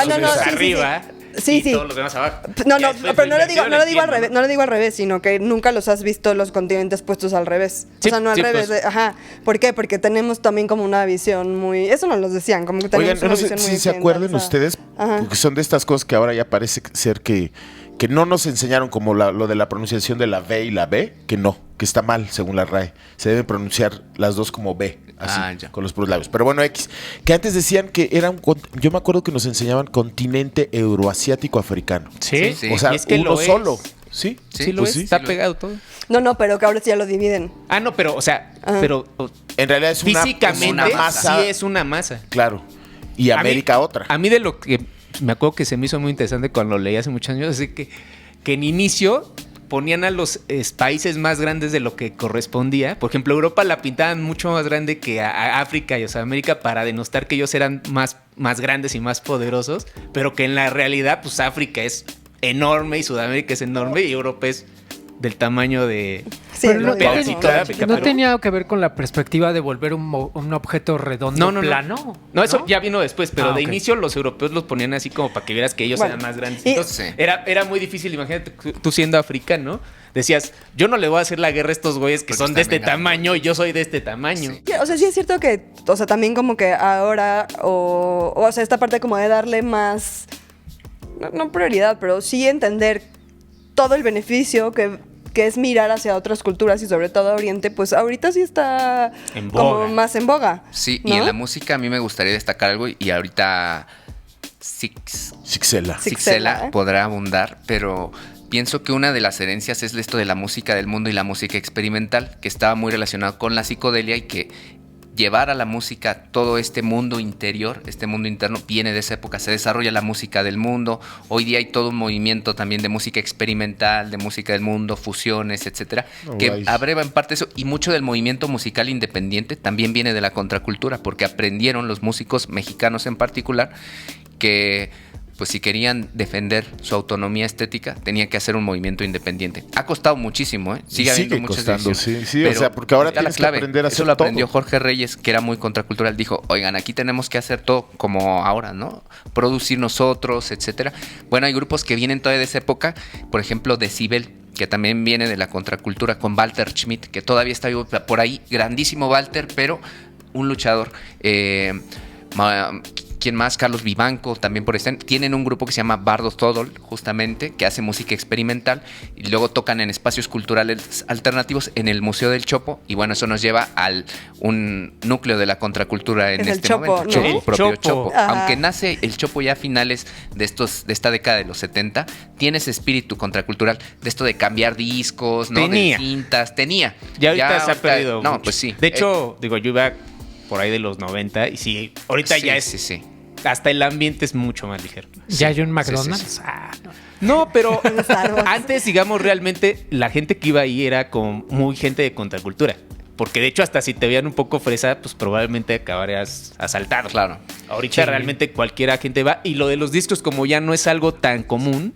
C: arriba.
F: Sí.
C: Y todos los demás abajo.
F: No, pero no lo digo al revés, no lo digo al revés, sino que nunca los has visto los continentes puestos al revés.
C: Sí,
F: o sea, no al revés.
C: Pues.
F: Ajá. ¿Por qué? Porque tenemos también como una visión muy... Eso nos lo decían, como que tenemos una visión muy...
G: si se acuerdan ustedes, porque son de estas cosas que ahora ya parece ser que no nos enseñaron, como lo de la pronunciación de la V y la B, que está mal según la RAE. Se deben pronunciar las dos como B, así, con los puros labios. Pero bueno, que antes decían que era yo me acuerdo que nos enseñaban continente euroasiático africano.
C: Sí.
G: O sea,
C: es que
G: uno solo. Sí,
C: pues sí. Está pegado todo.
F: No, pero que ahora sí ya lo dividen.
C: No, pero, o sea, pero
G: en realidad es
C: físicamente
G: una masa.
C: Sí es una masa.
G: Claro. Y América otra.
C: A mí de lo que me acuerdo que se me hizo muy interesante cuando lo leí hace muchos años, es que en inicio ponían a los países más grandes de lo que correspondía. Por ejemplo, Europa la pintaban mucho más grande que a África y a Sudamérica para denostar que ellos eran más grandes y más poderosos, pero que en la realidad, pues África es enorme y Sudamérica es enorme y Europa es
H: del tamaño de...
F: Sí,
D: pero no
H: pero...
D: tenía que ver con la perspectiva de volver un objeto redondo plano.
H: No, eso ya vino después, pero de inicio los europeos los ponían así como para que vieras que ellos eran más grandes. Entonces era muy difícil, imagínate, tú siendo africano, decías, yo no le voy a hacer la guerra a estos güeyes que son de este tamaño y yo soy de este tamaño.
F: Sí. O sea, sí es cierto que, o sea, también como que ahora, o sea, esta parte como de darle más, no prioridad, pero sí entender todo el beneficio que es mirar hacia otras culturas y sobre todo a Oriente, pues ahorita sí está como más en boga.
B: Sí, ¿no? Y en la música a mí me gustaría destacar algo y ahorita Sixela podrá abundar, pero pienso que una de las herencias es esto de la música del mundo y la música experimental, que estaba muy relacionado con la psicodelia y que llevar a la música todo este mundo interior, este mundo interno, viene de esa época. Se desarrolla la música del mundo. Hoy día hay todo un movimiento también de música experimental, de música del mundo, fusiones, etcétera, que abreva en parte eso. Y mucho del movimiento musical independiente también viene de la contracultura, porque aprendieron los músicos mexicanos en particular que pues si querían defender su autonomía estética, tenían que hacer un movimiento independiente. Ha costado muchísimo, ¿eh? Sigue habiendo muchas decisiones.
G: Sí, o sea, porque ahora tienes que aprender a hacer todo. Eso
B: lo aprendió Jorge Reyes, que era muy contracultural. Dijo, oigan, aquí tenemos que hacer todo como ahora, ¿no? Producir nosotros, etcétera. Bueno, hay grupos que vienen todavía de esa época, por ejemplo, Decibel, que también viene de la contracultura, con Walter Schmidt, que todavía está vivo por ahí. Grandísimo Walter, pero un luchador. ¿Quién más? Carlos Vivanco, también por ahí. Tienen un grupo que se llama Bardo Todol, justamente, que hace música experimental y luego tocan en espacios culturales alternativos en el Museo del Chopo. Y bueno, eso nos lleva al un núcleo de la contracultura en este momento.
F: ¿No?
B: El propio Chopo. Aunque nace el Chopo ya a finales de esta década de los 70, tiene ese espíritu contracultural de esto de cambiar discos, ¿no? De cintas. Tenía.
H: Ya ahorita se ha perdido.
B: No, pues sí.
H: De hecho, yo iba por ahí de los 90 y sí, ahorita ya es... Sí. Hasta el ambiente es mucho más ligero.
D: ¿Ya hay un McDonald's?
H: Sí. No, pero antes, digamos, realmente la gente que iba ahí era como muy gente de contracultura. Porque de hecho hasta si te veían un poco fresa, pues probablemente acabarías asaltado.
B: Claro.
H: Ahorita realmente cualquiera gente va. Y lo de los discos como ya no es algo tan común.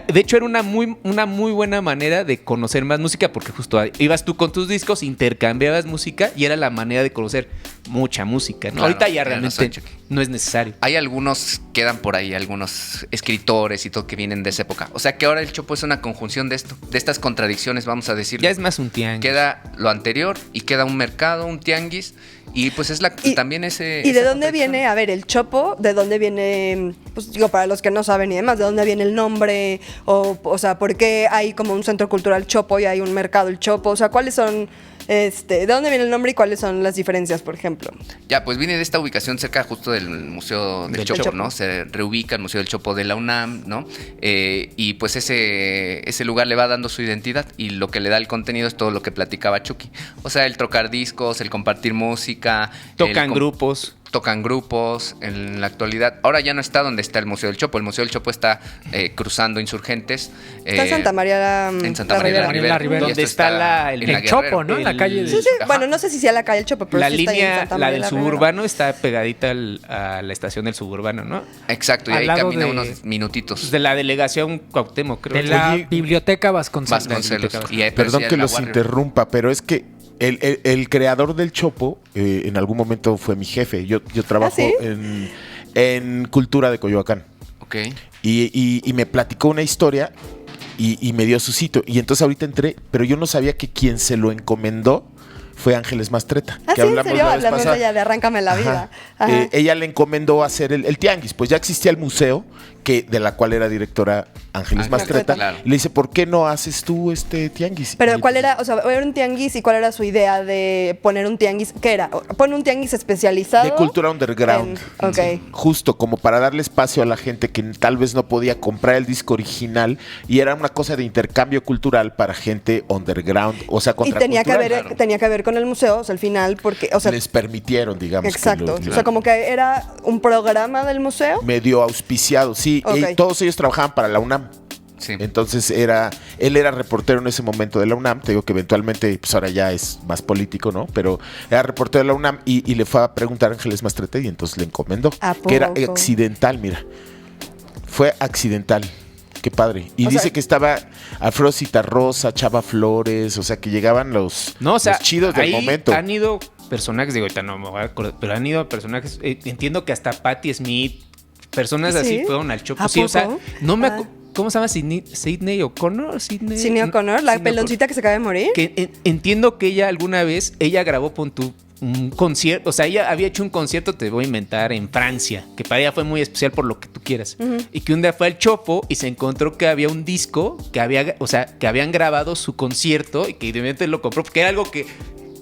H: De hecho, era una muy buena manera de conocer más música, porque justo ibas tú con tus discos, intercambiabas música y era la manera de conocer mucha música, ¿no? Claro, ahorita ya realmente no es necesario.
B: Hay algunos, quedan por ahí, algunos escritores y todo que vienen de esa época. O sea que ahora el Chopo es una conjunción de esto, de estas contradicciones, vamos a decir.
H: Ya es más un tianguis.
B: Queda lo anterior y queda un mercado, un tianguis. Y pues es también ese...
F: ¿Y de dónde viene, a ver, el Chopo? ¿De dónde viene, pues digo, para los que no saben y demás, de dónde viene el nombre? O sea, ¿por qué hay como un centro cultural Chopo y hay un mercado el Chopo? O sea, ¿cuáles son... ¿de dónde viene el nombre y cuáles son las diferencias, por ejemplo?
B: Ya, pues viene de esta ubicación cerca justo del Museo del Chopo, ¿no? Se reubica el Museo del Chopo de la UNAM, ¿no? Y pues ese lugar le va dando su identidad y lo que le da el contenido es todo lo que platicaba Chucky. O sea, el trocar discos, el compartir música.
H: Tocan grupos
B: en la actualidad. Ahora ya no está donde está el Museo del Chopo. El Museo del Chopo está cruzando Insurgentes.
F: Está en Santa María
B: la Ribera.
H: Donde está
D: el Chopo, ¿no? La calle de...
F: Sí. Bueno, no sé si sea la calle del Chopo, pero
H: la
F: sí
H: línea,
F: está
H: la del suburbano está pegadita a la estación del suburbano, ¿no?
B: Exacto, y ahí camina unos minutitos.
H: De la delegación Cuauhtémoc, creo.
D: De la Biblioteca Vasconcelos.
G: Perdón que los interrumpa, pero es que el creador del Chopo en algún momento fue mi jefe. Yo trabajo en Cultura de Coyoacán.
B: Okay.
G: Y me platicó una historia y me dio su sitio. Y entonces ahorita entré, pero yo no sabía que quien se lo encomendó fue Ángeles Mastreta.
F: Que
G: sí,
F: ¿en serio? Hablamos de ella, de Arráncame la Vida.
G: Ajá. Ella le encomendó hacer el tianguis. Pues ya existía el museo, de la cual era directora Ángeles Mastreta.
B: Claro.
G: Le dice, ¿por qué no haces tú este tianguis?
F: Pero ¿cuál era? O sea, ¿era un tianguis y cuál era su idea de poner un tianguis? ¿Qué era? ¿Pone un tianguis especializado?
G: De cultura underground.
F: Okay.
G: Justo, como para darle espacio a la gente que tal vez no podía comprar el disco original y era una cosa de intercambio cultural para gente underground, o sea, contracultural.
F: Y tenía que ver con el museo, o sea, al final, porque... O sea,
G: les permitieron, digamos.
F: Exacto. O sea, como que era un programa del museo.
G: Medio auspiciado, sí. Okay. Y todos ellos trabajaban para la UNAM.
B: Sí.
G: Entonces él era reportero en ese momento de la UNAM. Te digo que eventualmente, pues ahora ya es más político, ¿no? Pero era reportero de la UNAM y le fue a preguntar a Ángeles Mastreta y entonces le encomendó. Que era accidental, mira. Fue accidental qué padre. Y dice que estaba Alfredo Citarrosa, Chava Flores, o sea, que llegaban los chidos del momento.
H: Han ido personajes, digo, ahorita no me voy a acordar, pero han ido personajes, entiendo que hasta Patti Smith, personas así fueron al Chopo. Sí, o sea, no me ¿cómo se llama? Sidney O'Connor.
F: Sidney O'Connor, la peloncita que se acaba de morir.
H: Que entiendo que ella alguna vez, grabó un concierto, o sea, ella había hecho un concierto, te voy a inventar, en Francia, que para ella fue muy especial por lo que tú quieras. Y que un día fue al Chopo y se encontró que había un disco que habían grabado su concierto y que evidentemente lo compró, porque era algo que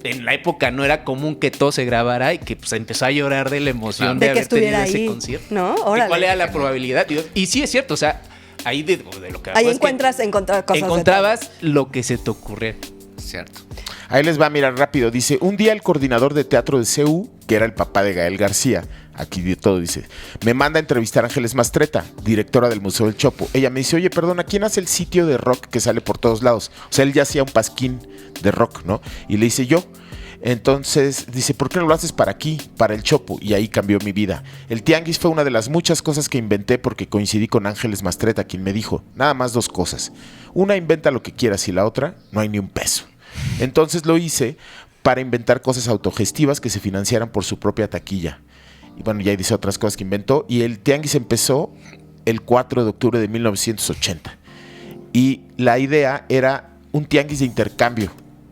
H: en la época no era común que todo se grabara y que pues empezó a llorar de la emoción de haber tenido ese concierto.
F: ¿No? Órale.
H: ¿Cuál era la probabilidad? Y sí es cierto, o sea, ahí de lo que
F: ahí encontrabas cosas.
H: Encontrabas lo que se te ocurriera.
B: Cierto.
G: Ahí les va a mirar rápido. Dice, un día el coordinador de teatro de CU, que era el papá de Gael García, aquí de todo dice, me manda a entrevistar a Ángeles Mastreta, directora del Museo del Chopo. Ella me dice, oye, perdona, ¿quién hace el sitio de rock que sale por todos lados? O sea, él ya hacía un pasquín de rock, ¿no? Y le dice, yo. Entonces dice, ¿por qué no lo haces para aquí, para el Chopo? Y ahí cambió mi vida. El tianguis fue una de las muchas cosas que inventé porque coincidí con Ángeles Mastreta, quien me dijo, nada más 2 cosas. Una, inventa lo que quieras y la otra, no hay ni un peso. Entonces lo hice para inventar cosas autogestivas que se financiaran por su propia taquilla. Y bueno, ya dice otras cosas que inventó. Y el tianguis empezó el 4 de octubre de 1980. Y la idea era un tianguis de intercambio.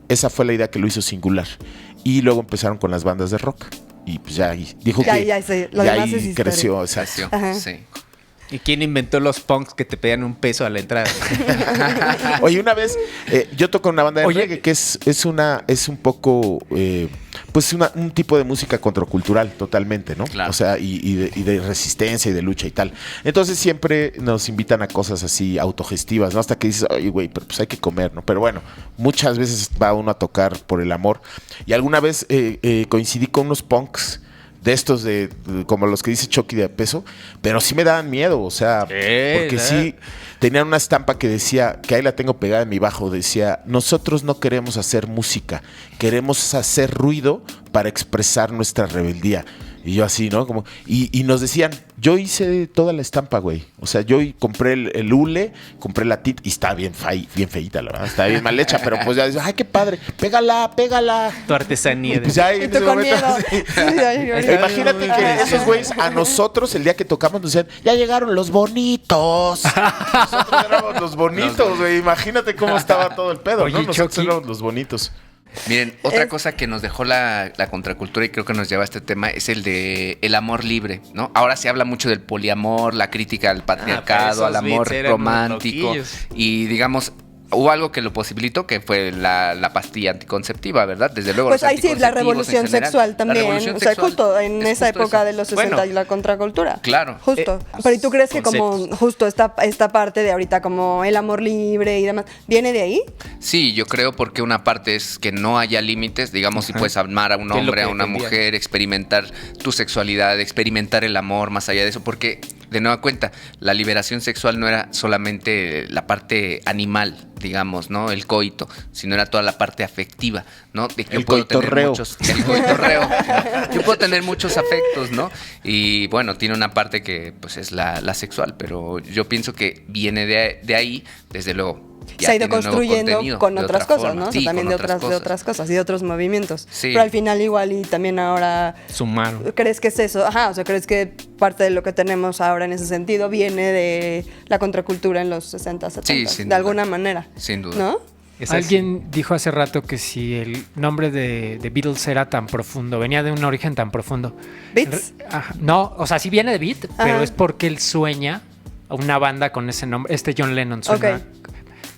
G: Esa fue la idea que lo hizo singular. Y luego empezaron con las bandas de rock. Y pues ya dijo que ahí creció. Exacto.
B: Sí.
H: ¿Y quién inventó los punks que te pedían un peso a la entrada?
G: Oye, una vez yo toco en una banda de reggae que es un poco pues un tipo de música contracultural totalmente, ¿no?
B: Claro.
G: O sea, y de resistencia y de lucha y tal. Entonces siempre nos invitan a cosas así autogestivas, ¿no? Hasta que dices, oye, güey, pero pues hay que comer, ¿no? Pero bueno, muchas veces va uno a tocar por el amor. Y alguna vez coincidí con unos punks de estos como los que dice Chucky de peso, pero sí me daban miedo, o sea, porque sí tenían una estampa que decía, que ahí la tengo pegada en mi bajo, decía, nosotros no queremos hacer música, queremos hacer ruido para expresar nuestra rebeldía. Y yo así, ¿no? Como, y nos decían, yo hice toda la estampa, güey. O sea, yo compré el hule, compré la tit y está bien feíta, la verdad. Está bien mal hecha, pero pues ya dices, ay, qué padre, pégala.
H: Tu artesanía.
G: Pues ya en ese momento, imagínate que esos güeyes a nosotros el día que tocamos nos decían, ya llegaron los bonitos. Nosotros éramos los bonitos, güey. Imagínate cómo estaba todo el pedo,
D: oye,
G: ¿no? Nosotros
D: Chucky,
G: éramos los bonitos.
B: Miren, otra cosa que nos dejó la contracultura y creo que nos lleva a este tema es el de el amor libre, ¿no? Ahora se habla mucho del poliamor, la crítica al patriarcado, al amor romántico y digamos hubo algo que lo posibilitó, que fue la pastilla anticonceptiva, ¿verdad? Desde luego.
F: Pues ahí sí, la revolución sexual también. O sea, justo en esa época de los 60 y la contracultura.
B: Claro.
F: Justo. Pero ¿y tú crees que como justo esta parte de ahorita, como el amor libre y demás, viene de ahí?
B: Sí, yo creo porque una parte es que no haya límites, digamos, si puedes amar a un hombre, a una mujer, experimentar tu sexualidad, experimentar el amor más allá de eso, porque de nueva cuenta, la liberación sexual no era solamente la parte animal, digamos, ¿no? El coito, sino era toda la parte afectiva, ¿no? De que
G: el coitorreo.
B: El coitorreo. Yo puedo tener muchos afectos, ¿no? Y bueno, tiene una parte que pues es la sexual, pero yo pienso que viene de ahí, desde luego.
F: Se ha ido construyendo con otras cosas, ¿no? Sí, o sea, también de otras cosas y de otros movimientos. Sí. Pero al final igual y también ahora...
H: Sumaron.
F: ¿Crees que es eso? Ajá, o sea, ¿crees que parte de lo que tenemos ahora en ese sentido viene de la contracultura en los 60, 70?
B: Sí,
F: de alguna manera.
B: Sin duda.
F: ¿No?
D: Alguien dijo hace rato que si el nombre de Beatles era tan profundo, venía de un origen tan profundo.
F: ¿Beats?
D: No, o sea, sí viene de Beat, pero es porque él sueña a una banda con ese nombre. John Lennon sueña...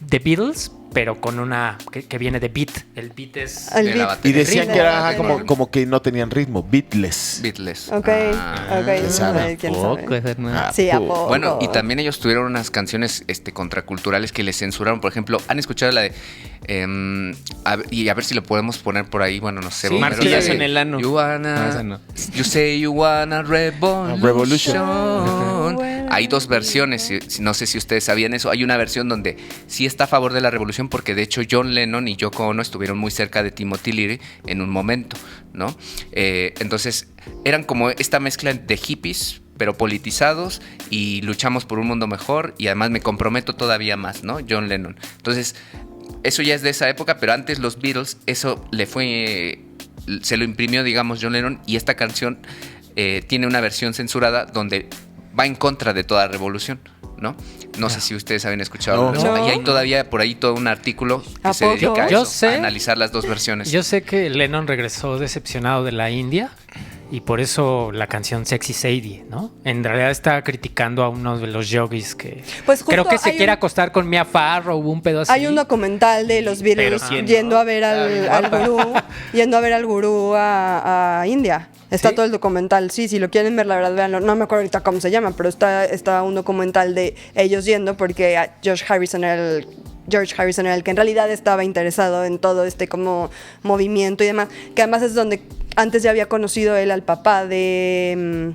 D: The Beatles, pero con una que viene de beat. El beat es
F: el beat.
G: Y decían que era como que no tenían ritmo, beatless.
F: Ok, ¿quién sabe?
H: Sí,
F: ¿a poco?
B: Bueno, y también ellos tuvieron unas canciones contraculturales que les censuraron. Por ejemplo, ¿han escuchado la de y a ver si lo podemos poner por ahí? Bueno, no sé.
H: Sí, martillas en el ano.
B: You say you wanna revolution. Hay dos versiones, no sé si ustedes sabían eso. Hay una versión donde sí está a favor de la revolución, porque de hecho John Lennon y Yoko Ono estuvieron muy cerca de Timothy Leary en un momento, ¿no? Entonces eran como esta mezcla de hippies, pero politizados, y luchamos por un mundo mejor, y además me comprometo todavía más, ¿no? John Lennon. Entonces, eso ya es de esa época, pero antes los Beatles, eso se lo imprimió, digamos, John Lennon, y esta canción tiene una versión censurada donde va en contra de toda revolución, ¿no? No sé si ustedes habían escuchado.
D: No.
B: Y hay todavía por ahí todo un artículo que se dedica a eso, a analizar las dos versiones.
D: Yo sé que Lennon regresó decepcionado de la India y por eso la canción Sexy Sadie, ¿no? En realidad está criticando a uno de los yogis que
F: pues
D: creo que se quiere acostar con Mia Farrow, un pedo así.
F: Hay un documental de los Beatles yendo a ver al gurú a India. Está todo el documental, sí, si lo quieren ver, la verdad, véanlo. No me acuerdo ahorita cómo se llama, pero está un documental de ellos yendo porque George Harrison era el que en realidad estaba interesado en todo este como movimiento y demás, que además es donde antes ya había conocido él al papá de...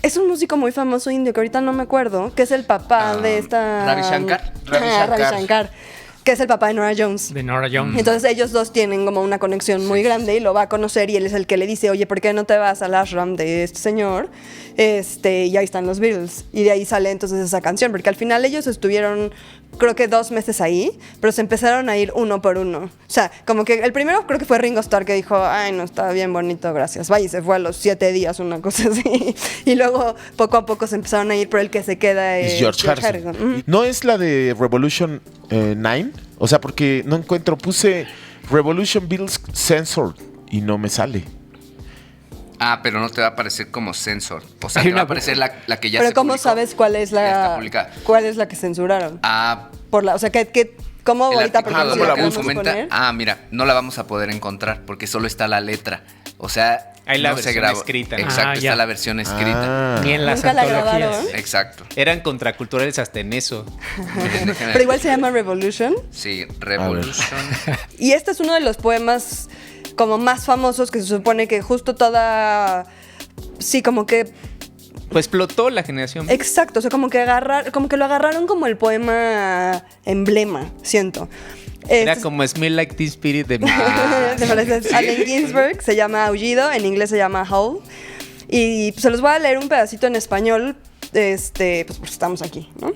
F: Es un músico muy famoso indio que ahorita no me acuerdo, que es el papá de esta...
B: Ravi Shankar.
F: Ravi Shankar. Que es el papá de Norah Jones.
D: De Norah Jones.
F: Entonces ellos dos tienen como una conexión muy grande y lo va a conocer y él es el que le dice, oye, ¿por qué no te vas al ashram de este señor? Y ahí están los Beatles. Y de ahí sale entonces esa canción, porque al final ellos estuvieron, creo que 2 meses ahí, pero se empezaron a ir uno por uno. O sea, como que el primero creo que fue Ringo Starr que dijo, ay, no, está bien bonito, gracias. Vaya, y se fue a los 7 días, una cosa así. Y luego poco a poco se empezaron a ir, pero el que se queda es
G: George Harrison. ¿No es la de Revolution 9? O sea, porque no encuentro, puse Revolution Beatles Censored y no me sale.
B: Pero no te va a aparecer como censor. O sea, te va a aparecer la que ya
F: pero
B: se
F: ¿cómo
B: publicó,
F: sabes cuál es la que censuraron? O sea, ¿cómo ahorita
B: poner? Mira, no la vamos a poder encontrar porque solo está la letra. O sea,
H: hay la versión escrita.
B: Exacto, está la versión escrita.
D: Ni en las antologías.
B: Exacto.
H: Eran contraculturales hasta en eso.
F: Pero igual se llama Revolution.
B: Sí, Revolution.
F: Y este es uno de los poemas como más famosos que se supone que justo toda... Sí, como que...
H: Pues explotó la generación.
F: Exacto, o sea, como que lo agarraron como el poema emblema, siento.
H: Era como Smell Like Teen Spirit de...
F: Allen Ginsberg, se llama Aullido, en inglés se llama Howl. Y se los voy a leer un pedacito en español, pues porque estamos aquí, ¿no?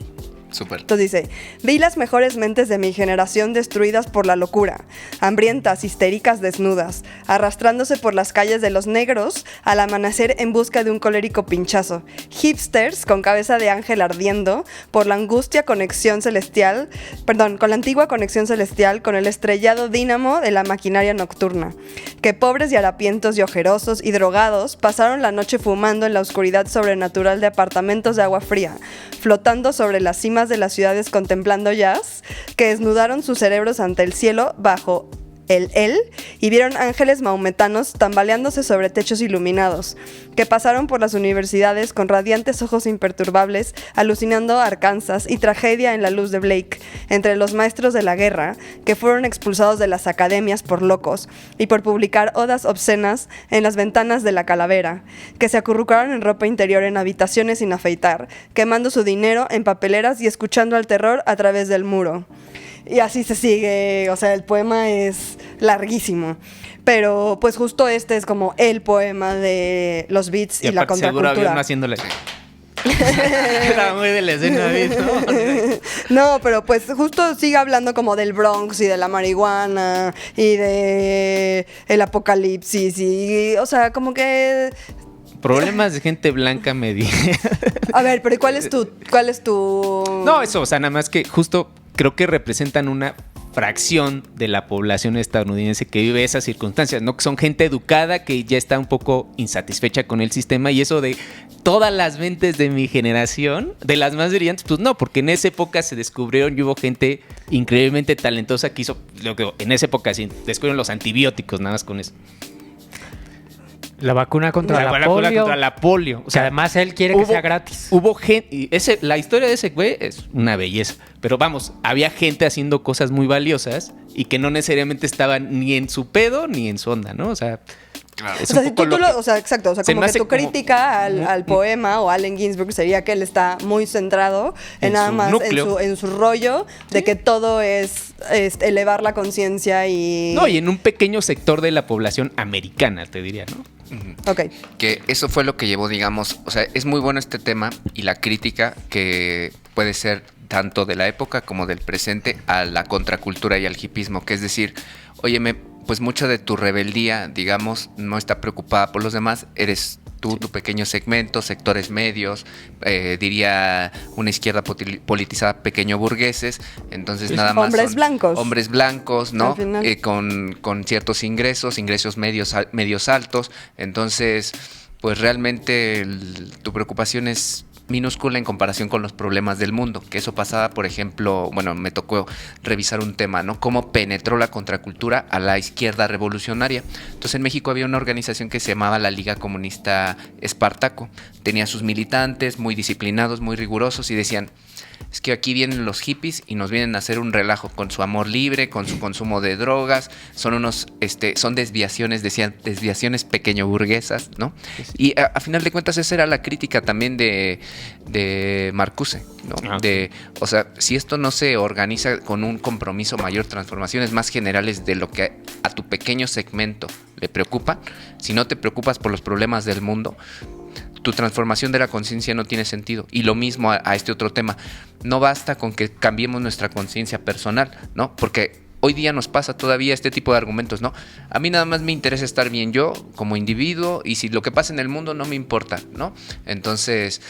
B: Súper.
F: Entonces dice, vi las mejores mentes de mi generación destruidas por la locura, hambrientas, histéricas, desnudas, arrastrándose por las calles de los negros al amanecer en busca de un colérico pinchazo, hipsters con cabeza de ángel ardiendo por la con la antigua conexión celestial con el estrellado dínamo de la maquinaria nocturna, que pobres y harapientos y ojerosos y drogados pasaron la noche fumando en la oscuridad sobrenatural de apartamentos de agua fría, flotando sobre las cimas de las ciudades contemplando jazz, que desnudaron sus cerebros ante el cielo bajo el y vieron ángeles mahometanos tambaleándose sobre techos iluminados, que pasaron por las universidades con radiantes ojos imperturbables, alucinando Arkansas y tragedia en la luz de Blake, entre los maestros de la guerra, que fueron expulsados de las academias por locos y por publicar odas obscenas en las ventanas de la calavera, que se acurrucaron en ropa interior en habitaciones sin afeitar, quemando su dinero en papeleras y escuchando al terror a través del muro. Y así se sigue, o sea, el poema es larguísimo. Pero pues justo este es como el poema de los Beats y la contracultura.
H: Seguro había haciéndole... Era muy de la escena, ¿no?
F: No, pero pues justo sigue hablando como del Bronx y de la marihuana y de el apocalipsis y o sea, como que...
H: Problemas de gente blanca media.
F: A ver, pero ¿cuál es tu...?
H: No, eso, o sea, nada más que justo creo que representan una fracción de la población estadounidense que vive esas circunstancias, ¿no? Que son gente educada que ya está un poco insatisfecha con el sistema y eso de todas las mentes de mi generación, de las más brillantes, pues no, porque en esa época se descubrieron y hubo gente increíblemente talentosa que hizo, lo que en esa época sí, descubrieron los antibióticos, nada más con eso.
D: La vacuna contra la polio. O sea, además él quiere que sea gratis.
H: Hubo gente. La historia de ese güey es una belleza. Pero vamos, había gente haciendo cosas muy valiosas y que no necesariamente estaban ni en su pedo ni en su onda, ¿no? O sea.
F: Claro. O sea, si exacto. O sea, como que tu crítica al poema o Allen Ginsberg sería que él está muy centrado en nada más en su rollo de que todo es elevar la conciencia y.
H: No, y en un pequeño sector de la población americana, te diría, ¿no?
F: Ok.
B: Que eso fue lo que llevó, digamos, o sea, es muy bueno este tema y la crítica que puede ser tanto de la época como del presente a la contracultura y al hipismo, que es decir, óyeme, pues mucha de tu rebeldía, digamos, no está preocupada por los demás, eres tú, tu pequeño segmento, sectores medios, diría una izquierda politizada, pequeño burgueses, entonces nada más hombres blancos, ¿no? Con ciertos ingresos medios altos, entonces pues realmente tu preocupación es minúscula en comparación con los problemas del mundo, que eso pasaba, por ejemplo, bueno, me tocó revisar un tema, ¿no? Cómo penetró la contracultura a la izquierda revolucionaria. Entonces en México había una organización que se llamaba la Liga Comunista Espartaco, tenía sus militantes muy disciplinados, muy rigurosos y decían, es que aquí vienen los hippies y nos vienen a hacer un relajo con su amor libre, con su consumo de drogas, son desviaciones, decían, desviaciones pequeño burguesas, ¿no? Sí. Y a final de cuentas esa era la crítica también de Marcuse, ¿no? O sea, si esto no se organiza con un compromiso mayor, transformaciones más generales de lo que a tu pequeño segmento le preocupa, si no te preocupas por los problemas del mundo, tu transformación de la conciencia no tiene sentido. Y lo mismo a este otro tema. No basta con que cambiemos nuestra conciencia personal, ¿no? Porque hoy día nos pasa todavía este tipo de argumentos, ¿no? A mí nada más me interesa estar bien yo como individuo y si lo que pasa en el mundo no me importa, ¿no? Entonces,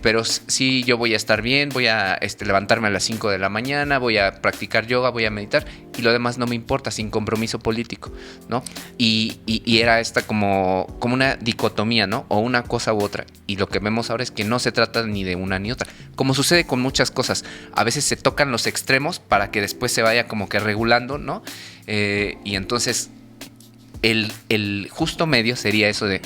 B: pero sí yo voy a estar bien, voy a levantarme a las 5 de la mañana, voy a practicar yoga, voy a meditar y lo demás no me importa, sin compromiso político, ¿no? Y era esta como una dicotomía, ¿no? O una cosa u otra. Y lo que vemos ahora es que no se trata ni de una ni otra. Como sucede con muchas cosas, a veces se tocan los extremos para que después se vaya como que regulando, ¿no? Y entonces el justo medio sería eso de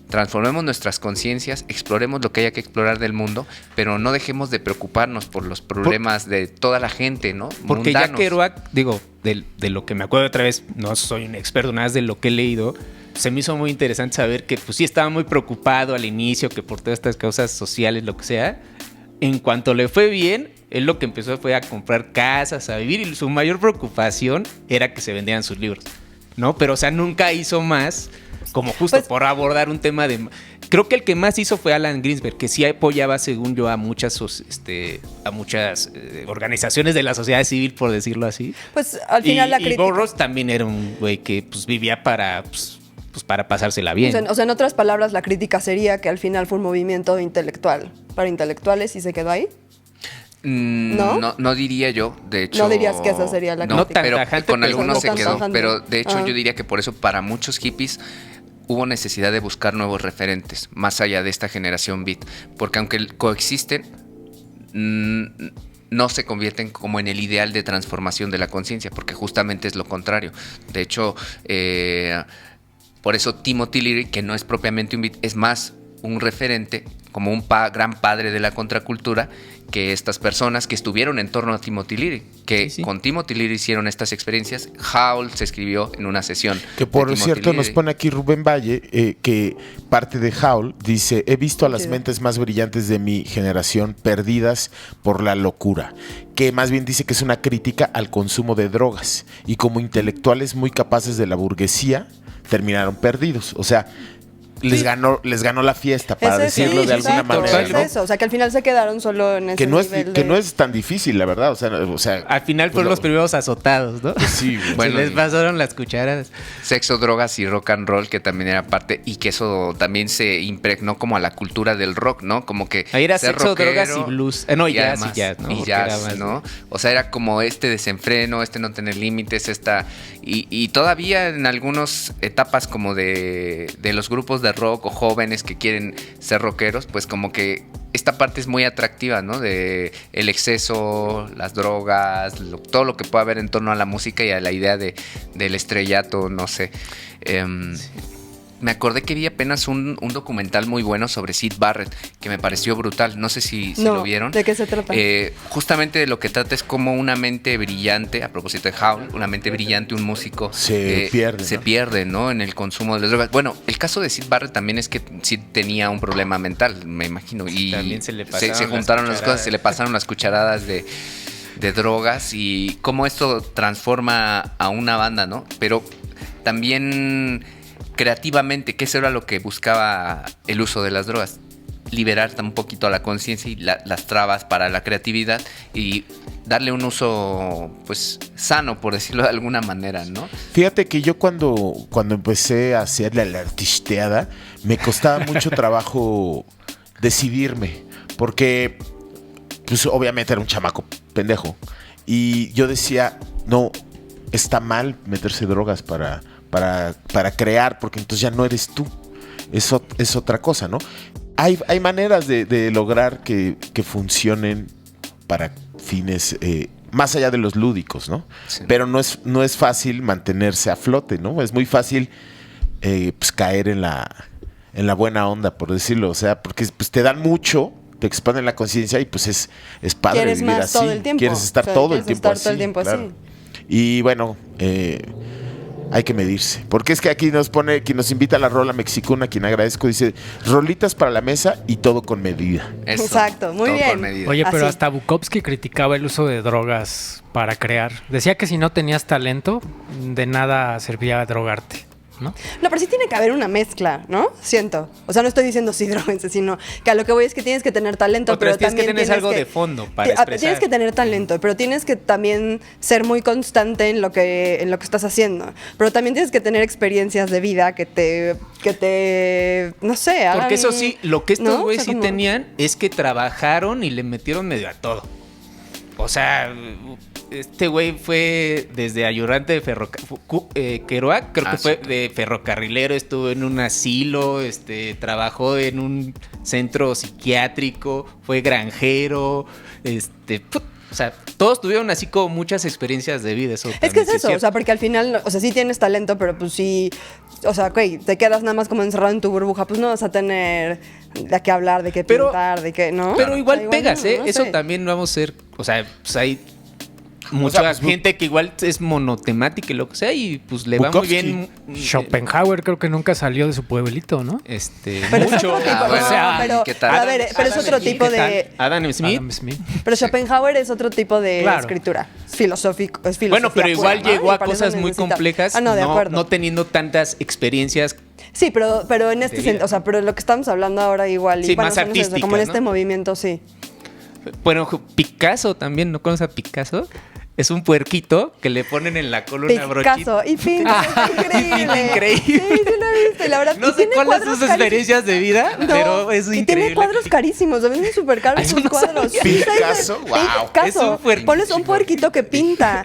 B: transformemos nuestras conciencias, exploremos lo que haya que explorar del mundo, pero no dejemos de preocuparnos por los problemas de toda la gente, ¿no?
H: Porque
B: mundanos.
H: Jack Kerouac, digo, de lo que me acuerdo otra vez, no soy un experto, nada más de lo que he leído, se me hizo muy interesante saber que pues sí estaba muy preocupado al inicio, que por todas estas causas sociales, lo que sea, en cuanto le fue bien, él lo que empezó fue a comprar casas, a vivir, y su mayor preocupación era que se vendieran sus libros, ¿no? Pero, o sea, nunca hizo más, como justo pues, por abordar un tema de... Creo que el que más hizo fue Allen Ginsberg, que sí apoyaba, según yo, a muchas organizaciones de la sociedad civil, por decirlo así.
F: Pues, al final la crítica...
H: Y Burroughs también era un güey que pues, vivía para pasársela bien.
F: O sea, en otras palabras, la crítica sería que al final fue un movimiento intelectual para intelectuales y se quedó ahí.
B: No diría yo, de hecho...
F: No dirías que esa sería la crítica.
H: No tan
B: pero
H: tajante,
B: con algunos se quedó,
F: tajante.
B: pero de hecho yo diría que por eso para muchos hippies hubo necesidad de buscar nuevos referentes, más allá de esta generación beat, porque aunque coexisten, no se convierten como en el ideal de transformación de la conciencia, porque justamente es lo contrario. De hecho, por eso Timothy Leary, que no es propiamente un beat, es más un referente, como un gran padre de la contracultura, que estas personas que estuvieron en torno a Timothy Leary, que sí. Con Timothy Leary hicieron estas experiencias. Howl se escribió en una sesión.
G: Que por cierto nos pone aquí Rubén Valle, que parte de Howl dice, he visto a las mentes más brillantes de mi generación perdidas por la locura, que más bien dice que es una crítica al consumo de drogas, y como intelectuales muy capaces de la burguesía, terminaron perdidos. O sea, les ganó la fiesta, para decirlo de alguna manera, ¿no?
F: Eso, o sea, que al final se quedaron solo en ese nivel
G: que no es tan difícil, la verdad. O sea
H: al final fueron los primeros azotados, ¿no?
G: Sí,
H: bueno, les pasaron las cucharadas.
B: Sexo, drogas y rock and roll, que también era parte, y que eso también se impregnó como a la cultura del rock, ¿no? Como que
H: ahí era sexo, rockero, drogas y blues. No, y jazz, ¿no?
B: Y jazz, ¿no? O sea, era como desenfreno, no tener límites, y todavía en algunas etapas como de los grupos de rock o jóvenes que quieren ser rockeros, pues como que esta parte es muy atractiva, ¿no? De el exceso, las drogas, todo lo que pueda haber en torno a la música y a la idea del estrellato, no sé. Sí. Me acordé que vi apenas un documental muy bueno sobre Syd Barrett, que me pareció brutal. No sé si lo vieron.
F: ¿De qué se trata?
B: Justamente de lo que trata es como una mente brillante, a propósito de Howl, una mente brillante, un músico se pierde, ¿no? En el consumo de las drogas. Bueno, el caso de Syd Barrett también es que Syd tenía un problema mental, me imagino. Y
H: también se
B: juntaron las cosas, se le pasaron las cucharadas de drogas, y cómo esto transforma a una banda, ¿no? Pero también creativamente, que eso era lo que buscaba el uso de las drogas. Liberar un poquito a la conciencia y las trabas para la creatividad y darle un uso, pues, sano, por decirlo de alguna manera, ¿no?
G: Fíjate que yo cuando empecé a hacerle la artisteada, me costaba mucho trabajo decidirme, porque, pues, obviamente era un chamaco pendejo. Y yo decía, no, está mal meterse drogas para crear, porque entonces ya no eres tú. Eso es otra cosa, ¿no? Hay maneras de lograr que funcionen para fines más allá de los lúdicos, ¿no? Sí. Pero no es fácil mantenerse a flote, ¿no? Es muy fácil pues caer en la buena onda, por decirlo. O sea, porque pues, te dan mucho, te expanden la conciencia y pues es padre
F: ¿Quieres
G: vivir
F: más
G: así.
F: Todo el tiempo?
G: Quieres estar todo el tiempo así.
F: Todo el tiempo
G: claro.
F: así.
G: Y bueno, hay que medirse. Porque es que aquí nos pone, quien nos invita a la rola mexicana, a quien agradezco, dice, rolitas para la mesa y todo con medida.
B: Eso,
F: exacto, muy bien.
D: Oye, pero
F: así.
D: hasta Bukowski criticaba el uso de drogas para crear. Decía que si no tenías talento, de nada servía drogarte, ¿no?
F: No, pero sí tiene que haber una mezcla, ¿no? Siento. O sea, no estoy diciendo sí, droguense, sino que a lo que voy es que tienes que tener talento, pero también
H: tienes algo de fondo para expresar.
F: Tienes que tener talento, pero tienes que también ser muy constante en lo que estás haciendo. Pero también tienes que tener experiencias de vida que te no sé, hagan,
H: porque eso sí, lo que estos güeyes
F: ¿no? O sea,
H: sí tenían es que trabajaron y le metieron medio a todo. O sea, este güey fue desde ayudante de Kerouac, creo que fue de ferrocarrilero, estuvo en un asilo, trabajó en un centro psiquiátrico, fue granjero, o sea, todos tuvieron así como muchas experiencias de vida. Eso
F: es que es eso, o sea, porque al final, o sea, sí tienes talento, pero pues sí, o sea, ok, te quedas nada más como encerrado en tu burbuja, pues no vas a tener de qué hablar, de qué pintar, de qué, ¿no?
H: Pero igual pegas,
F: no
H: eso
F: sé.
H: también vamos a ser, o sea, pues hay mucha gente que igual es monotemática y lo que sea y pues le
G: Bukowski.
H: va muy bien.
D: Schopenhauer creo que nunca salió de su pueblito, ¿no?
F: Pero
H: mucho.
F: Es otro tipo,
B: bueno,
F: o sea, pero,
B: ¿qué tal?
F: a ver, pero es otro tipo de...
H: Adam Smith.
F: Pero Schopenhauer es otro tipo de escritura. Es filosófico, es filosofía
H: Bueno, pero igual
F: pura, ¿no?
H: llegó a
F: Para eso
H: cosas muy
F: necesita-
H: complejas,
F: de acuerdo.
H: no teniendo tantas experiencias.
F: Sí, pero en este sentido, o sea, pero lo que estamos hablando ahora igual,
H: Sí,
F: y bueno,
H: más
F: no sé,
H: artística,
F: como en
H: ¿no?
F: este movimiento, sí.
H: Bueno, Picasso también, ¿no conoces a Picasso? Es un puerquito que le ponen en la cola una brochita.
F: Picasso y pinta, es increíble.
H: Increíble.
F: Sí, sí lo he visto, y la verdad.
H: No
F: y
H: sé
F: tiene
H: cuáles son
F: cuadros
H: sus experiencias de vida,
F: No,
H: pero es
F: y
H: increíble.
F: tiene cuadros carísimos, se venden súper caros sus cuadros.
G: Picasso, wow.
H: Es un puerquito.
F: Pones un puerquito que pinta.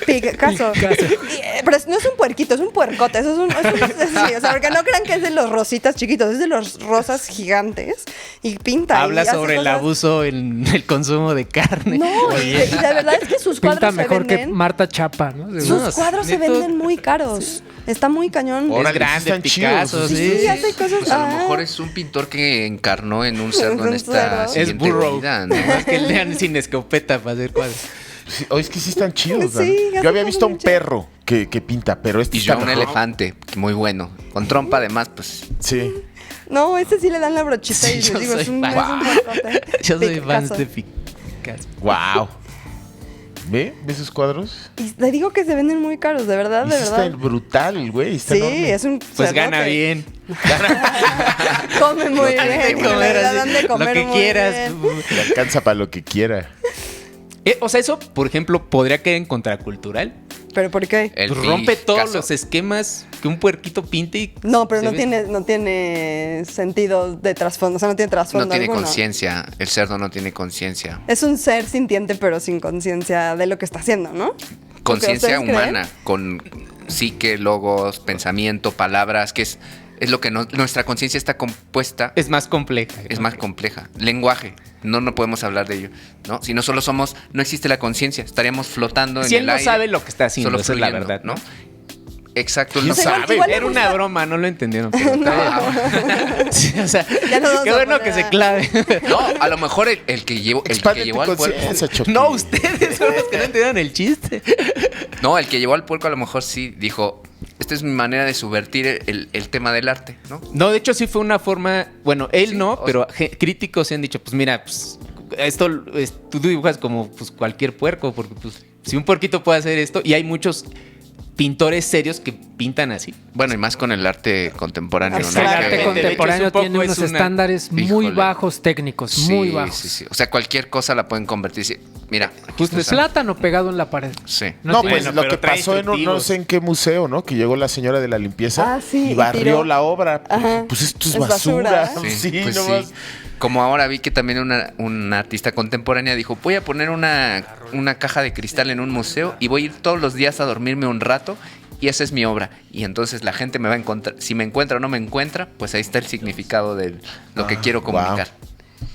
F: Picasso. Pero no es un puerquito, es un puercote. Eso es un sí, o sea, porque no crean que es de los rositas chiquitos, es de los rosas gigantes. Y pinta.
H: Habla
F: y hace
H: sobre el
F: cosas-
H: abuso en el consumo de carne.
F: No, y la verdad es que sus
D: Pinta
F: cuadros se
D: mejor que
F: venden.
D: Marta Chapa, ¿no?
F: Sus cuadros se
H: neto.
F: venden muy caros. Está muy cañón.
H: Es
G: Órale,
H: grande,
G: están
H: Picasso,
G: chidos.
H: sí.
F: Sí, hace cosas.
B: Pues a lo mejor es un pintor que encarnó en un cerdo en
F: Un
B: esta
F: cerdo.
H: Es
B: siguiente
H: Burroughs.
B: vida, ¿no?
H: Más que lean sin escopeta para hacer cuadros.
G: Sí, es que sí están chidos.
F: Sí,
G: ¿no?
F: hace
G: Yo había
F: cosas
G: visto a un
F: muy chidas.
G: perro que pinta, pero este
B: Y yo
G: está
B: un
G: mejor.
B: elefante, muy bueno. Con trompa además, pues...
G: Sí.
F: No, este sí le dan la brochita
H: Sí,
F: y
H: yo
F: les digo,
H: soy
F: es un
H: fan.
F: puercote.
H: Yo soy fan
F: Picasso.
H: de Picasso.
G: Wow. ¿Ve esos cuadros?
F: Y te digo que se venden muy caros, de verdad,
G: Y
F: de
G: sí
F: verdad.
G: está brutal, güey. Está
F: Sí,
G: enorme.
F: es un
H: Pues gana
F: cerdote.
H: bien.
F: Come muy bien.
H: Hay que
F: de
H: comer
F: verdad,
H: así,
F: dan de comer
H: lo que
F: muy
H: quieras.
F: bien.
G: Le alcanza para lo que quiera.
H: O sea, eso, por ejemplo, podría caer en contracultural.
F: ¿Pero por qué?
B: El
H: Pues rompe todos
B: Picasso.
H: los esquemas que un puerquito pinte y...
F: No, pero
H: se
F: no
H: ve.
F: tiene sentido de trasfondo, o sea, no tiene trasfondo
B: No tiene
F: alguno.
B: conciencia. El cerdo no tiene conciencia.
F: Es un ser sintiente, pero sin conciencia de lo que está haciendo, ¿no?
B: Conciencia
F: ¿Ustedes creen?
B: humana, con psique, logos, pensamiento, palabras, que es lo que nuestra conciencia está compuesta.
H: Es más compleja.
B: Es más compleja. Lenguaje. No podemos hablar de ello, ¿no? Si no solo somos, no existe la conciencia, estaríamos flotando en
H: Si él
B: el
H: no
B: aire.
H: sabe lo que está haciendo,
B: solo
H: esa es la
B: fluyendo,
H: verdad,
B: ¿no? Exacto, él
G: ¿Quién
B: no
G: sabe?
B: sabe.
F: Igual
H: Era
F: me
H: una
F: gusta-
H: broma, no lo entendieron. Pero sí, o sea,
F: Ya nos vamos
H: qué
F: a
H: bueno
F: poner
H: que
F: a-
H: se clave.
B: No, a lo mejor el que llevó
G: Expande tu
B: al puerco.
G: conciencia, Chucky.
H: No, ustedes son los que no entendieron el chiste.
B: No, el que llevó al puerco a lo mejor sí dijo, esta es mi manera de subvertir el tema del arte, ¿no?
H: No, de hecho sí fue una forma, bueno, él
B: Sí,
H: no,
B: o
H: pero críticos se han dicho, pues mira, pues tú dibujas como pues cualquier puerco, porque pues si un puerquito puede hacer esto, y hay muchos pintores serios que pintan así.
B: Bueno, y más con el arte contemporáneo.
F: El
D: arte contemporáneo tiene unos estándares muy bajos técnicos, muy bajos.
B: Sí. O sea, cualquier cosa la pueden convertir. Mira,
D: justo es plátano pegado en la pared.
B: Sí.
G: No, pues lo que pasó en no sé en qué museo, ¿no? Que llegó la señora de la limpieza y barrió la obra. Pues esto es basura.
B: Sí, pues nomás. Como ahora vi que también una artista contemporánea dijo, voy a poner una caja de cristal en un museo y voy a ir todos los días a dormirme un rato y esa es mi obra. Y entonces la gente me va a encontrar, si me encuentra o no me encuentra, pues ahí está el significado de lo que quiero comunicar. Wow.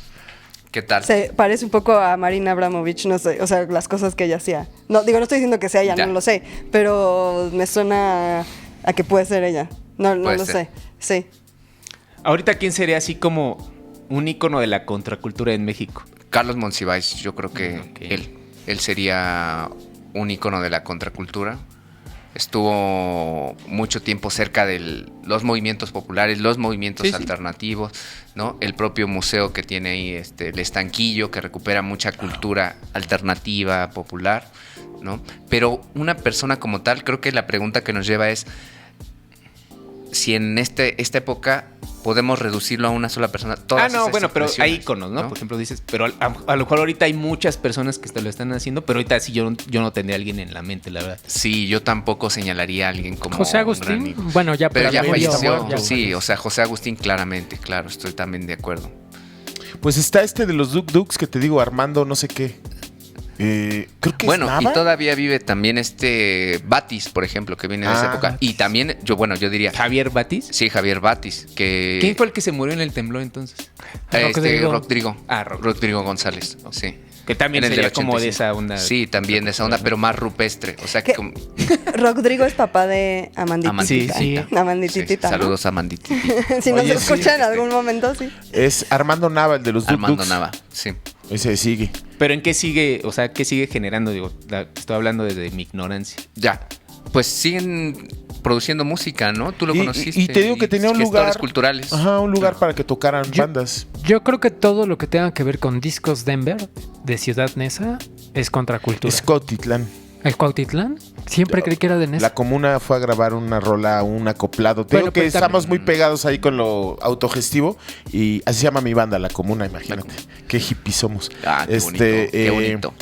B: ¿Qué tal?
F: Se parece un poco a Marina Abramovich, no sé, o sea, las cosas que ella hacía. No, digo, no estoy diciendo que sea ella, no lo sé, pero me suena a que puede ser ella. No lo sé, sí.
H: Ahorita, ¿quién sería así como un ícono de la contracultura en México?
B: Carlos Monsiváis, yo creo que él sería un ícono de la contracultura. Estuvo mucho tiempo cerca de los movimientos populares, los movimientos alternativos, ¿no? El propio museo que tiene ahí, el Estanquillo, que recupera mucha cultura alternativa, popular, ¿no? Pero una persona como tal, creo que la pregunta que nos lleva es si en esta época podemos reducirlo a una sola persona.
H: Bueno, pero hay íconos, ¿no? Por ejemplo, dices, pero a lo mejor ahorita hay muchas personas que lo están haciendo, pero ahorita sí yo no tendría a alguien en la mente, la verdad.
B: Sí, yo tampoco señalaría a alguien como
D: José Agustín. Bueno, pero ya
B: falleció. Sí, o sea, José Agustín claramente, claro, estoy también de acuerdo.
G: Pues está de los Duk que te digo, Armando, no sé qué. Creo que
B: bueno, y todavía vive también Batis, por ejemplo, que viene de esa época. Y también, yo diría...
H: ¿Javier Batis?
B: Sí, Javier Batis.
H: ¿Quién fue el que se murió en el temblor entonces?
B: Rodrigo.
H: Rodrigo
B: González, sí.
H: Que también sería como de esa onda.
B: Sí, también de esa onda, pero más rupestre. O sea que
F: Rodrigo es papá de Amanditita.
B: Sí.
F: Amanditita.
B: Saludos a Amanditita.
F: Si nos escucha en algún momento, sí.
G: Es Armando Nava, el de los Duk.
B: Armando Nava, sí.
G: Ese sigue.
H: ¿Pero en qué sigue? O sea, ¿qué sigue generando? Digo, estoy hablando desde mi ignorancia.
B: Ya. Pues siguen produciendo música, ¿no? Tú lo conociste.
G: Y te digo que tenía un lugar
B: culturales.
G: Ajá, un lugar para que tocaran bandas.
D: Yo creo que todo lo que tenga que ver con Discos Denver de Ciudad Neza es contracultura.
G: Es Cuautitlán.
D: ¿El Cuautitlán? Siempre creí que era de Neza.
G: La comuna fue a grabar una rola, un acoplado. Te digo que estamos muy pegados ahí con lo autogestivo y así se llama mi banda, La Comuna, imagínate. Qué hippie somos.
B: Qué bonito, qué bonito.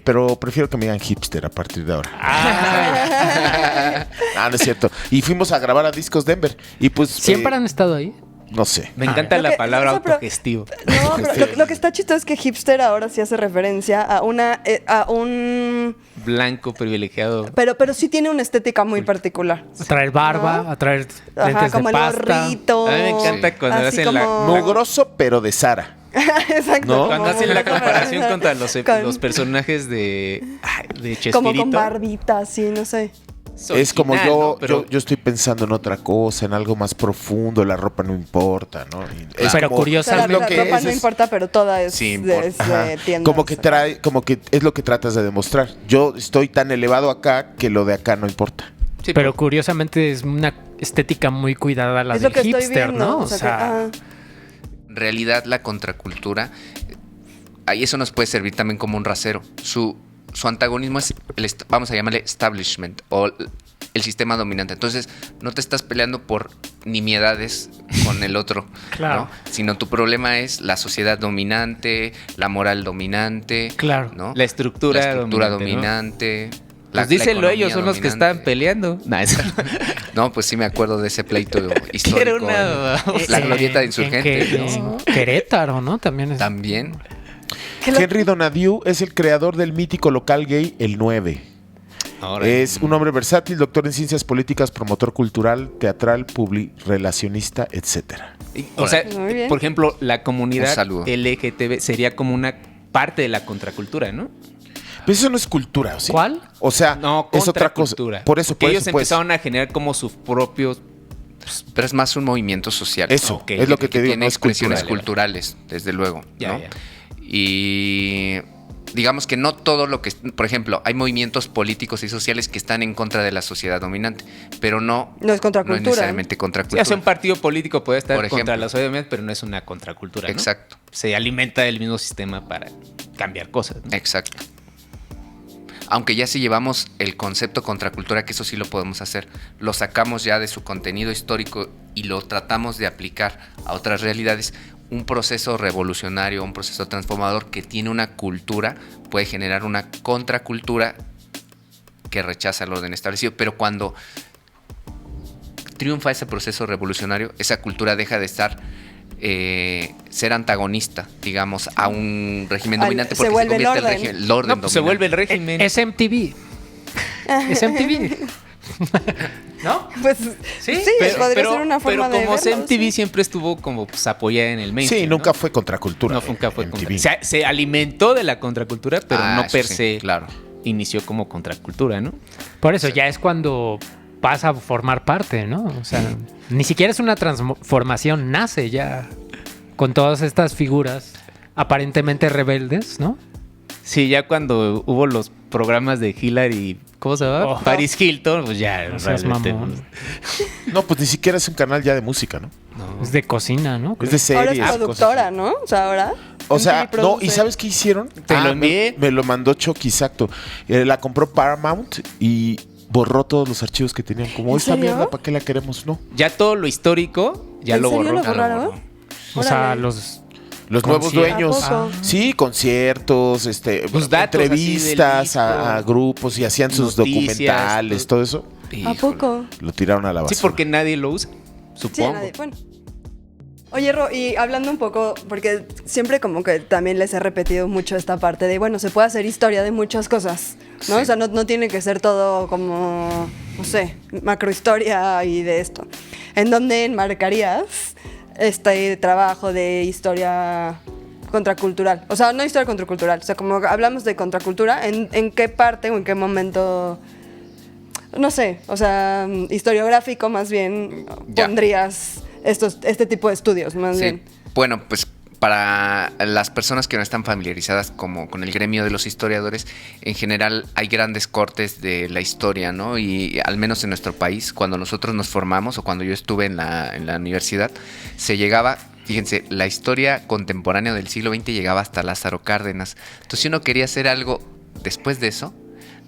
G: Pero prefiero que me digan hipster a partir de ahora. No es cierto. Y fuimos a grabar a Discos Denver. Y pues
D: ¿siempre han estado ahí?
G: No sé.
H: Me encanta la palabra autogestivo.
F: No, pero lo que está chistoso es que hipster ahora sí hace referencia a un
H: blanco privilegiado.
F: Pero sí tiene una estética muy particular.
D: A traer barba, a traer lentes
F: como
D: de pasta.
F: El gorrito.
H: A mí me encanta cuando hacen
F: como...
G: mugroso, pero de Sara.
F: Exacto.
G: ¿No?
H: Cuando hacen la comparación contra los personajes de Chespirito.
F: Como con barbita, sí, no sé.
G: Es como yo estoy pensando en otra cosa, en algo más profundo, la ropa no importa, ¿no?
D: Pero curiosamente
F: la ropa no importa, pero toda es de tiendas.
G: Como que es lo que tratas de demostrar. Yo estoy tan elevado acá que lo de acá no importa.
D: Sí, pero curiosamente es una estética muy cuidada la del hipster, ¿no?
F: O sea,
B: en realidad la contracultura, ahí eso nos puede servir también como un rasero. Su antagonismo es, vamos a llamarle establishment o el sistema dominante. Entonces, no te estás peleando por nimiedades con el otro,
D: claro,
B: ¿no? Sino tu problema es la sociedad dominante, la moral dominante,
D: claro,
B: ¿no?
H: La estructura
B: dominante.
H: ¿no? Pues díselo, ellos son los que están peleando.
B: No, pues sí me acuerdo de ese pleito histórico. La glorieta de Insurgentes.
D: En Querétaro, ¿no? También.
G: Henry Donadieu es el creador del mítico local gay El 9. Es un hombre versátil, doctor en ciencias políticas, promotor cultural, teatral, relacionista, etcétera.
H: O sea, por ejemplo, la comunidad LGTB sería como una parte de la contracultura, ¿no?
G: Pero eso no es cultura, ¿sí?
D: ¿Cuál?
G: O sea,
H: no,
G: es otra cosa. Por eso,
H: ellos empezaron a generar como sus propios...
B: Pero es más un movimiento social.
G: Eso, es lo que te digo.
B: Tiene expresiones culturales, desde luego, ¿no? Y digamos que no todo lo que... Por ejemplo, hay movimientos políticos y sociales que están en contra de la sociedad dominante, pero no
F: es contracultura.
B: No es necesariamente contracultura.
H: Sí, un partido político puede estar contra la sociedad dominante, pero no es una contracultura, ¿no?
B: Exacto.
H: Se alimenta del mismo sistema para cambiar cosas, ¿no?
B: Exacto. aunque ya si llevamos el concepto contracultura, que eso sí lo podemos hacer, lo sacamos ya de su contenido histórico y lo tratamos de aplicar a otras realidades, un proceso revolucionario, un proceso transformador que tiene una cultura, puede generar una contracultura que rechaza el orden establecido, pero cuando triunfa ese proceso revolucionario, esa cultura deja de estar ser antagonista, digamos, a un régimen dominante, porque se
F: vuelve
B: convierte
F: el orden.
B: el orden dominante.
H: Se vuelve el régimen.
D: Es MTV. Es MTV. ¿No?
F: Pues sí, podría ser una forma de
H: como
F: verlo,
H: MTV
F: sí.
H: siempre estuvo como pues, apoyada en el mainstream.
G: Sí, nunca fue contracultura.
H: Nunca fue
G: MTV.
H: contra. Se alimentó de la contracultura, pero no
B: eso
H: per
B: sí,
H: se
B: claro.
H: inició como contracultura, ¿no?
D: Por eso ya es cuando pasa a formar parte, ¿no? O sea, ni siquiera es una transformación, nace ya con todas estas figuras aparentemente rebeldes, ¿no?
H: Sí, ya cuando hubo los programas de Hillary, ¿cómo se llama?
D: Oh.
H: Paris Hilton, pues ya.
D: No seas
H: realmente,
D: mamón.
G: No, pues ni siquiera es un canal ya de música, ¿no?
D: Es de cocina, ¿no?
G: Es de series.
F: Ahora es productora, ¿no? O sea, ahora.
G: O sea,
F: MTV
G: no,
F: produce.
G: ¿y sabes qué hicieron?
H: Te lo envié.
G: Me lo mandó Chucky, exacto. La compró Paramount y borró todos los archivos que tenían. Como
F: ¿En
G: esta
F: serio?
G: mierda, ¿para qué la queremos? No.
H: Ya todo lo histórico ya
F: ¿En
H: lo
F: serio
H: borró.
F: lo borraron?
D: O sea,
F: Órale.
G: Los nuevos dueños.
F: ¿A poco?
G: Sí, conciertos,
H: Pues datos
G: entrevistas
H: así del
G: a grupos y hacían sus
H: noticias,
G: documentales, todo eso.
F: ¿A poco?
G: Lo tiraron a la basura.
H: Sí, porque nadie lo usa,
F: Sí,
H: supongo.
F: nadie. Bueno. Oye, Ro, y hablando un poco, porque siempre como que también les he repetido mucho esta parte de, bueno, se puede hacer historia de muchas cosas, ¿no?
B: Sí.
F: O sea, no tiene que ser todo como, no sé, macrohistoria y de esto. ¿En dónde enmarcarías este trabajo de historia contracultural? O sea, no historia contracultural, o sea, como hablamos de contracultura, ¿en qué parte o en qué momento, no sé, o sea, historiográfico más bien,
B: Ya.
F: pondrías este tipo de estudios, más
B: Sí.
F: bien?
B: Bueno, pues para las personas que no están familiarizadas como con el gremio de los historiadores, en general hay grandes cortes de la historia, ¿no? Y al menos en nuestro país, cuando nosotros nos formamos o cuando yo estuve en la universidad, se llegaba, fíjense, la historia contemporánea del siglo XX llegaba hasta Lázaro Cárdenas. Entonces, si uno quería hacer algo después de eso,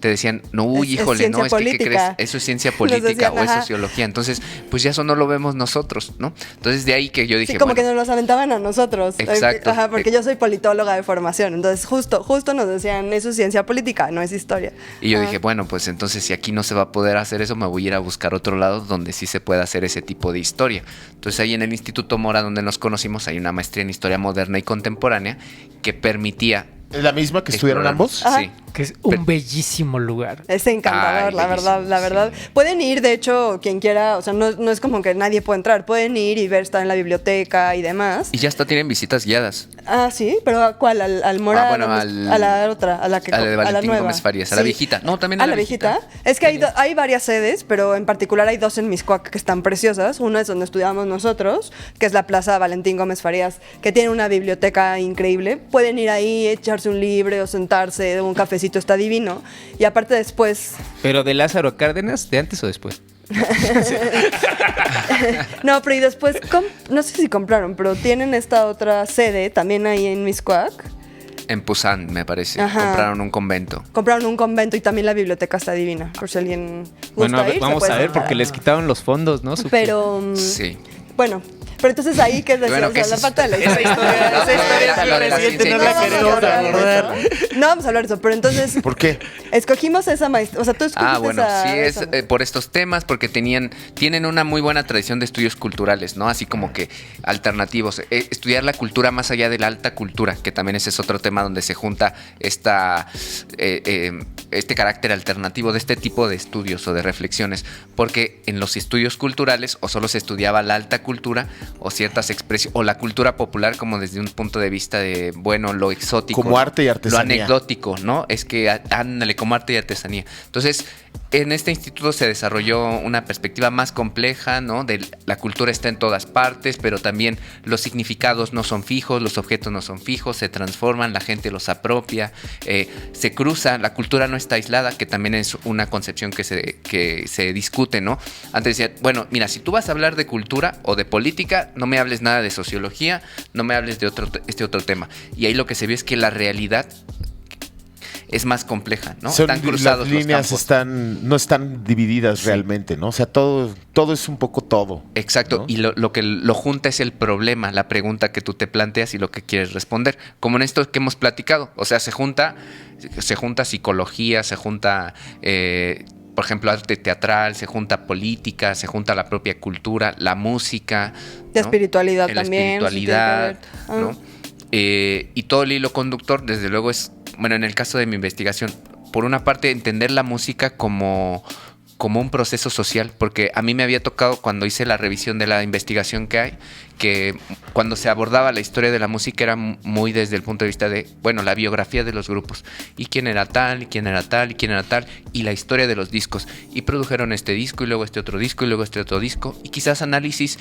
B: te decían, no, uy,
F: Es
B: híjole, no,
F: ciencia
B: es que, ¿qué crees?
F: política.
B: Eso es ciencia
F: Nos
B: política
F: decían,
B: o es
F: ajá.
B: sociología. Entonces, pues ya eso no lo vemos nosotros, ¿no? Entonces, de ahí que yo dije,
F: Sí, como
B: bueno,
F: que nos los aventaban a nosotros.
B: Exacto.
F: Ajá, porque yo soy politóloga de formación. Entonces, justo nos decían, eso es ciencia política, no es historia.
B: y yo
F: Ah.
B: dije, bueno, pues entonces si aquí no se va a poder hacer eso, me voy a ir a buscar otro lado donde sí se pueda hacer ese tipo de historia. Entonces ahí en el Instituto Mora, donde nos conocimos, hay una maestría en historia moderna y contemporánea que permitía...
G: ¿Es la misma que estudiaron
B: explorar-
G: ambos?
F: Ajá.
B: Sí.
D: Que es un bellísimo lugar.
F: Es encantador,
B: Ay,
F: la verdad,
B: bellísimo,
F: la verdad.
B: sí.
F: Pueden ir, de hecho, quien quiera, o sea, no es como que nadie puede entrar. Pueden ir y ver, estar en la biblioteca y demás.
B: Y ya hasta tienen visitas guiadas.
F: Ah, sí, pero ¿a cuál? ¿Al Mora?
B: Ah, bueno,
F: a la otra, a la que
B: a la de
F: a la
B: Valentín
F: nueva.
B: Gómez Farías, a la viejita. No, también
F: a la viejita. Es que hay varias sedes, pero en particular hay dos en Miscuac que están preciosas. Una es donde estudiamos nosotros, que es la Plaza Valentín Gómez Farías, que tiene una biblioteca increíble. Pueden ir ahí, echarse un libro o sentarse, un cafecito, está divino. Y aparte después...
H: Pero de Lázaro Cárdenas, ¿de antes o después?
F: No, pero y después, no sé si compraron, pero tienen esta otra sede también ahí en Miscuac.
B: En Pusan, me parece.
F: Ajá.
B: Compraron un convento.
F: Compraron un convento y también la biblioteca está divina, por si alguien gusta
H: Bueno,
F: ir, se
H: vamos
F: puede
H: a ver,
F: sentar.
H: porque les quitaron los fondos, ¿no?
F: Pero,
B: Sí.
F: bueno, pero entonces ahí, ¿qué es decir?
B: Bueno,
F: o sea,
B: ¿qué
F: la
B: es
F: parte de la
H: esa
F: historia.
H: historia-
F: Esa historia
B: esa
F: es
B: lo
F: muy
B: de la
F: reciente,
B: ciencia
F: no la
B: política.
F: queremos abordar. No vamos a hablar de eso, pero entonces...
G: ¿Por qué?
F: Escogimos esa maestría, o sea, tú escogiste
B: Bueno,
F: esa...
B: sí, es
F: esa.
B: por estos temas, porque tienen una muy buena tradición de estudios culturales, ¿no? Así como que alternativos. Estudiar la cultura más allá de la alta cultura, que también ese es otro tema donde se junta este carácter alternativo de este tipo de estudios o de reflexiones, porque en los estudios culturales o solo se estudiaba la alta cultura o ciertas expresiones, o la cultura popular como desde un punto de vista de, bueno, lo exótico.
G: Como arte y artesanía.
B: Lo anecdótico, ¿no? Es que ándale, como arte y artesanía. Entonces, en este instituto se desarrolló una perspectiva más compleja, ¿no? De la cultura está en todas partes, pero también los significados no son fijos, los objetos no son fijos, se transforman, la gente los apropia, se cruza, la cultura no está aislada, que también es una concepción que se discute, ¿no? Antes decía, bueno, mira, si tú vas a hablar de cultura o de política, no me hables nada de sociología, no me hables de otro tema. Y ahí lo que se vio es que la realidad es más compleja, ¿no?
G: Están cruzados las líneas, no están divididas realmente, ¿no? O sea, todo es un poco todo.
B: Exacto, ¿no? Y lo que lo junta es el problema, la pregunta que tú te planteas y lo que quieres responder. Como en esto que hemos platicado, o sea, se junta psicología, se junta... por ejemplo, arte teatral, se junta política, se junta la propia cultura, la música.
F: La espiritualidad también.
B: La espiritualidad, ¿no? Y todo el hilo conductor, desde luego, es, bueno, en el caso de mi investigación, por una parte, entender la música como un proceso social, porque a mí me había tocado cuando hice la revisión de la investigación que hay, que cuando se abordaba la historia de la música era muy desde el punto de vista de, bueno, la biografía de los grupos, y quién era tal, y quién era tal, y quién era tal, y la historia de los discos, y produjeron este disco, y luego este otro disco, y luego este otro disco, y quizás análisis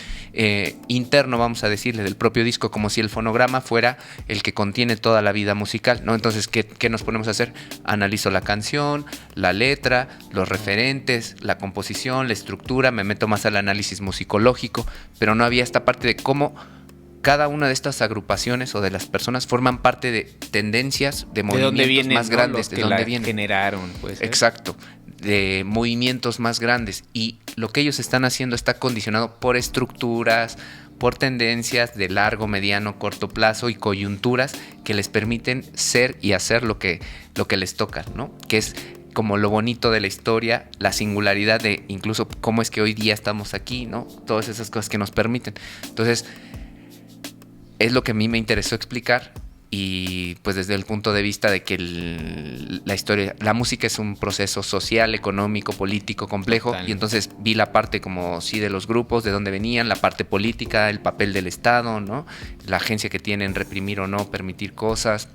B: interno, vamos a decirle, del propio disco, como si el fonograma fuera el que contiene toda la vida musical, ¿no? Entonces, ¿qué nos ponemos a hacer? Analizo la canción, la letra, los referentes, la composición, la estructura, me meto más al análisis musicológico, pero no había esta parte de cómo cada una de estas agrupaciones o de las personas forman parte de tendencias, de movimientos más grandes,
H: de dónde vienen, generaron, pues.
B: Exacto, de movimientos más grandes, y lo que ellos están haciendo está condicionado por estructuras, por tendencias de largo, mediano, corto plazo y coyunturas que les permiten ser y hacer lo que les toca, ¿no? Que es como lo bonito de la historia, la singularidad de incluso cómo es que hoy día estamos aquí, ¿no? Todas esas cosas que nos permiten. Entonces, es lo que a mí me interesó explicar, y pues desde el punto de vista de que la música es un proceso social, económico, político, complejo. Total. Y entonces vi la parte como sí de los grupos, de dónde venían, la parte política, el papel del Estado, ¿no? La agencia que tienen reprimir o no permitir cosas.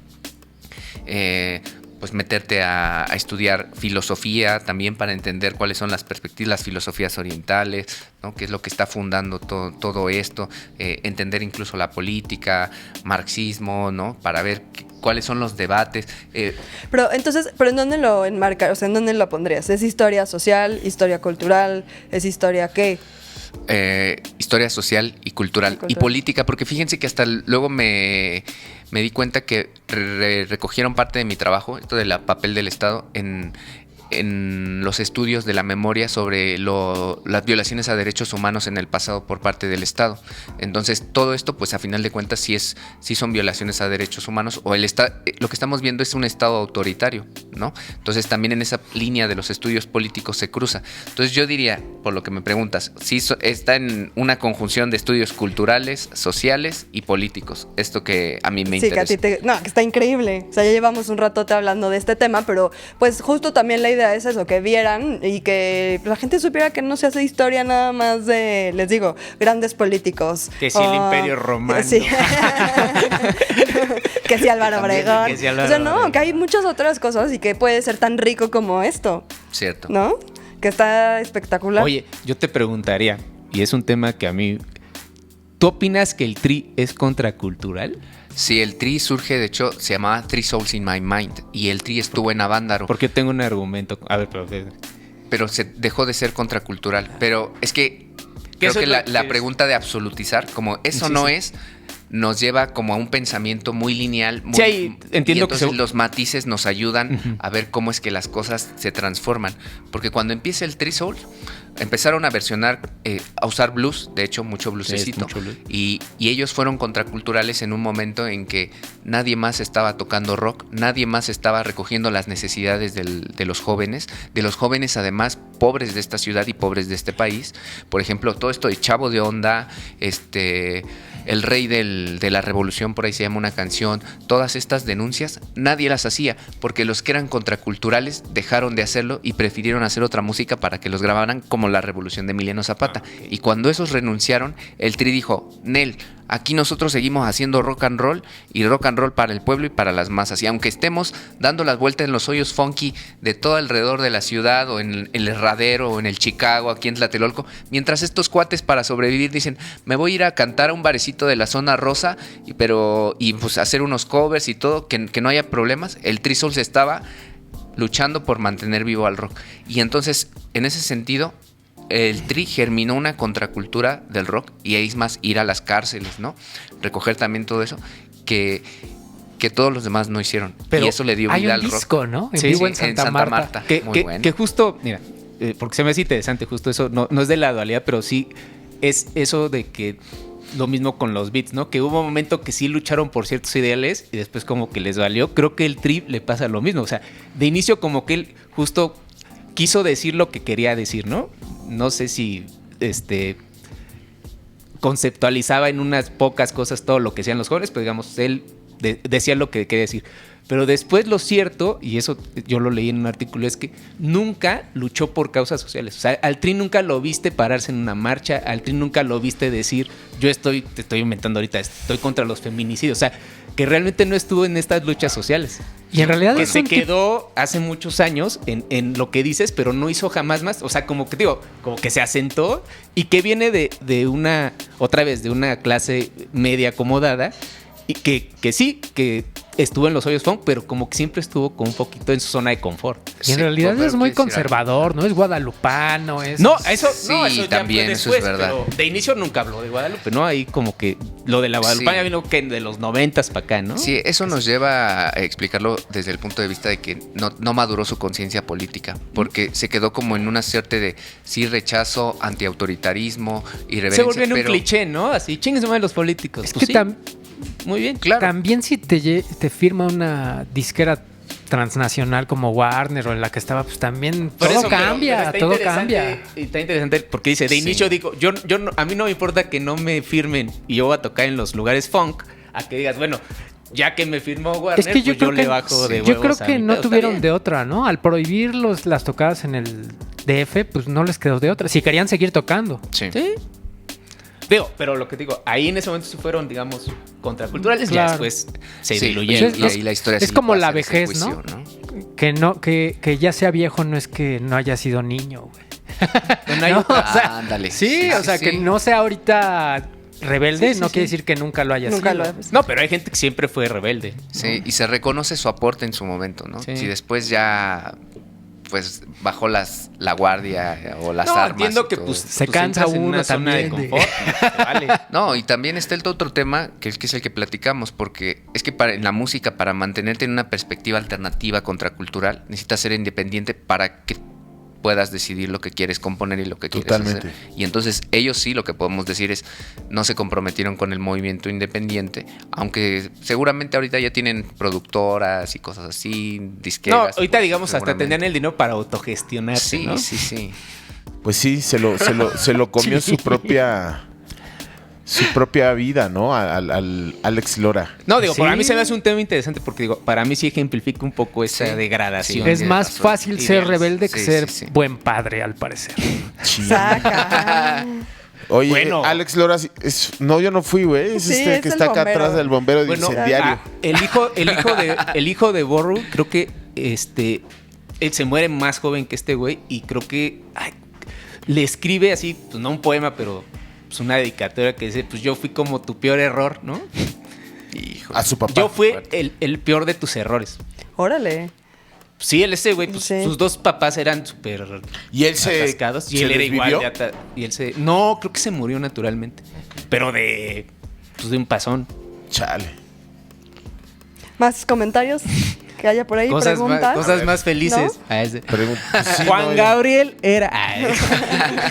B: Pues meterte a estudiar filosofía también para entender cuáles son las perspectivas, las filosofías orientales, ¿no? Qué es lo que está fundando todo esto, entender incluso la política, marxismo, ¿no? Para ver cuáles son los debates.
F: Pero ¿en dónde lo enmarcas? O sea, ¿en dónde lo pondrías? ¿Es historia social, historia cultural? ¿Es historia qué?
B: Historia social y cultural y política, porque fíjense que hasta luego me di cuenta que recogieron parte de mi trabajo, esto del papel del Estado, en los estudios de la memoria sobre las violaciones a derechos humanos en el pasado por parte del Estado. Entonces, todo esto, pues a final de cuentas, sí son violaciones a derechos humanos, o lo que estamos viendo es un Estado autoritario, ¿no? Entonces, también en esa línea de los estudios políticos se cruza. Entonces, yo diría, por lo que me preguntas, sí está en una conjunción de estudios culturales, sociales y políticos. Esto que a mí me interesa.
F: Sí, que está increíble. O sea, ya llevamos un ratote hablando de este tema, pero pues justo también la idea es eso, que vieran y que la gente supiera que no se hace historia nada más de, les digo, grandes políticos.
H: Que si el Imperio Romano.
F: Sí. Que si Álvaro Obregón. O sea, no, que hay muchas otras cosas y que puede ser tan rico como esto.
B: Cierto.
F: ¿No? Que está espectacular.
H: Oye, yo te preguntaría, y es un tema que a mí... ¿Tú opinas que el Tri es contracultural?
B: Sí, el Tri surge, de hecho, se llamaba Three Souls in My Mind, y el Tri estuvo en Avándaro.
H: Porque tengo un argumento. A ver,
B: pero se dejó de ser contracultural. Pero es que creo que la pregunta de absolutizar, como eso sí, no sí. es, nos lleva como a un pensamiento muy lineal.
H: Sí, entiendo, y
B: entonces que los matices nos ayudan a ver cómo es que las cosas se transforman. Porque cuando empieza el Three Souls, empezaron a versionar, a usar blues, de hecho, mucho bluesecito. Sí, blues. Y ellos fueron contraculturales en un momento en que nadie más estaba tocando rock, nadie más estaba recogiendo las necesidades de los jóvenes además pobres de esta ciudad y pobres de este país. Por ejemplo, todo esto de Chavo de Onda, El Rey de la Revolución, por ahí se llama una canción. Todas estas denuncias nadie las hacía, porque los que eran contraculturales dejaron de hacerlo y prefirieron hacer otra música para que los grabaran, como la Revolución de Emiliano Zapata. Y cuando esos renunciaron, el Tri dijo: Nel, aquí nosotros seguimos haciendo rock and roll, y rock and roll para el pueblo y para las masas. Y aunque estemos dando las vueltas en los hoyos funky de todo alrededor de la ciudad, o en el Herradero, o en el Chicago, aquí en Tlatelolco, mientras estos cuates para sobrevivir dicen: me voy a ir a cantar a un barecito de la zona rosa, y pues hacer unos covers y todo, que no haya problemas. El Three Souls estaba luchando por mantener vivo al rock. Y entonces, en ese sentido, el Tri germinó una contracultura del rock, y es más, ir a las cárceles, ¿no? Recoger también todo eso, que que todos los demás no hicieron. Pero y eso le dio vida al rock.
D: Hay un disco, ¿no? En vivo en Santa Marta.
H: Que justo, mira, porque se me hace interesante justo eso, no es de la dualidad, pero sí es eso de que lo mismo con los Beats, ¿no? Que hubo un momento que sí lucharon por ciertos ideales y después como que les valió. Creo que el Tri le pasa lo mismo. O sea, de inicio como que él justo quiso decir lo que quería decir, ¿no? No sé si conceptualizaba en unas pocas cosas todo lo que hacían los jóvenes, pero digamos, él decía lo que quería decir. Pero después lo cierto, y eso yo lo leí en un artículo, es que nunca luchó por causas sociales. O sea, al Tri nunca lo viste pararse en una marcha, al Tri nunca lo viste decir, te estoy inventando ahorita, estoy contra los feminicidios. O sea, que realmente no estuvo en estas luchas sociales.
D: Y en realidad
H: que se quedó hace muchos años en lo que dices, pero no hizo jamás más. O sea, como que se asentó y que viene de una clase media acomodada y que sí, que estuvo en los hoyos funk, pero como que siempre estuvo con un poquito en su zona de confort.
D: Y en realidad es muy conservador, no es guadalupano, es...
H: No, eso
B: también,
H: ya fue después,
B: eso es verdad.
H: Pero de inicio nunca habló de Guadalupe, ¿no? Ahí como que lo de la Guadalupana ya vino que de los 90s para acá, ¿no?
B: Sí, eso nos lleva a explicarlo desde el punto de vista de que no maduró su conciencia política, porque se quedó como en una suerte de rechazo, antiautoritarismo, irreverencia.
H: Se volvió en un cliché, ¿no? Así, chingues de los políticos.
D: Es
H: pues
D: que
H: muy bien, claro.
D: También si te firma una disquera transnacional como Warner o en la que estaba, pues también todo cambia.
H: Y está interesante porque dice, de inicio digo, yo a mí no me importa que no me firmen y yo voy a tocar en los lugares funk, a que digas, bueno, ya que me firmó Warner,
D: es que yo creo
H: le bajo de huevos.
D: Yo creo que no tuvieron de otra, ¿no? Al prohibir las tocadas en el DF, pues no les quedó de otra. Si querían seguir tocando.
B: Sí.
H: Pero lo que digo, ahí en ese momento sí fueron, digamos, contraculturales, ya después se diluyeron.
B: Y ahí la historia
D: es como la vejez, juicio, ¿no? Que ya sea viejo no es que no haya sido niño, güey.
B: ¿No? O sea, ándale.
D: Sí, o sea, que no sea ahorita rebelde, no quiere decir que nunca lo haya sido.
H: No, pero hay gente que siempre fue rebelde.
B: Sí, y se reconoce su aporte en su momento, ¿no? Sí. Si después ya pues bajó la guardia o las armas.
H: Entiendo que pues
D: se cansa uno también
H: de confort. Vale.
B: No, y también está el otro tema que es el que platicamos, porque es que en la música, para mantenerte en una perspectiva alternativa contracultural, necesitas ser independiente para que puedas decidir lo que quieres componer y lo que quieres hacer. Y entonces ellos sí, lo que podemos decir es, no se comprometieron con el movimiento independiente, aunque seguramente ahorita ya tienen productoras y cosas así, disqueras.
H: No, ahorita digamos hasta tendrían el dinero para autogestionarse,
B: sí,
H: ¿no?
B: Sí.
G: Pues sí, se lo comió su propia vida, ¿no? Al Alex Lora.
H: No, digo, para mí se me hace un tema interesante porque, digo, para mí sí ejemplifica un poco esa degradación.
D: Es más fácil ser rebelde que ser buen padre, al parecer.
F: Saca.
G: Oye, bueno, Alex Lora, yo no fui, güey. Es que está acá atrás del bombero incendiario.
H: El hijo de Borru, creo que él se muere más joven que este güey y creo que le escribe así, pues no un poema, pero pues una dedicatoria que dice, pues yo fui como tu peor error, ¿no?
G: Híjole. A su papá.
H: Yo fui el peor de tus errores.
F: Órale.
H: Sí, ese güey, pues sus dos papás eran súper atascados. Y él era igual de no, creo que se murió naturalmente. Pero de un pasón.
G: Chale.
F: ¿Más comentarios que haya por ahí?
H: Cosas más felices.
F: ¿No?
H: Juan Gabriel era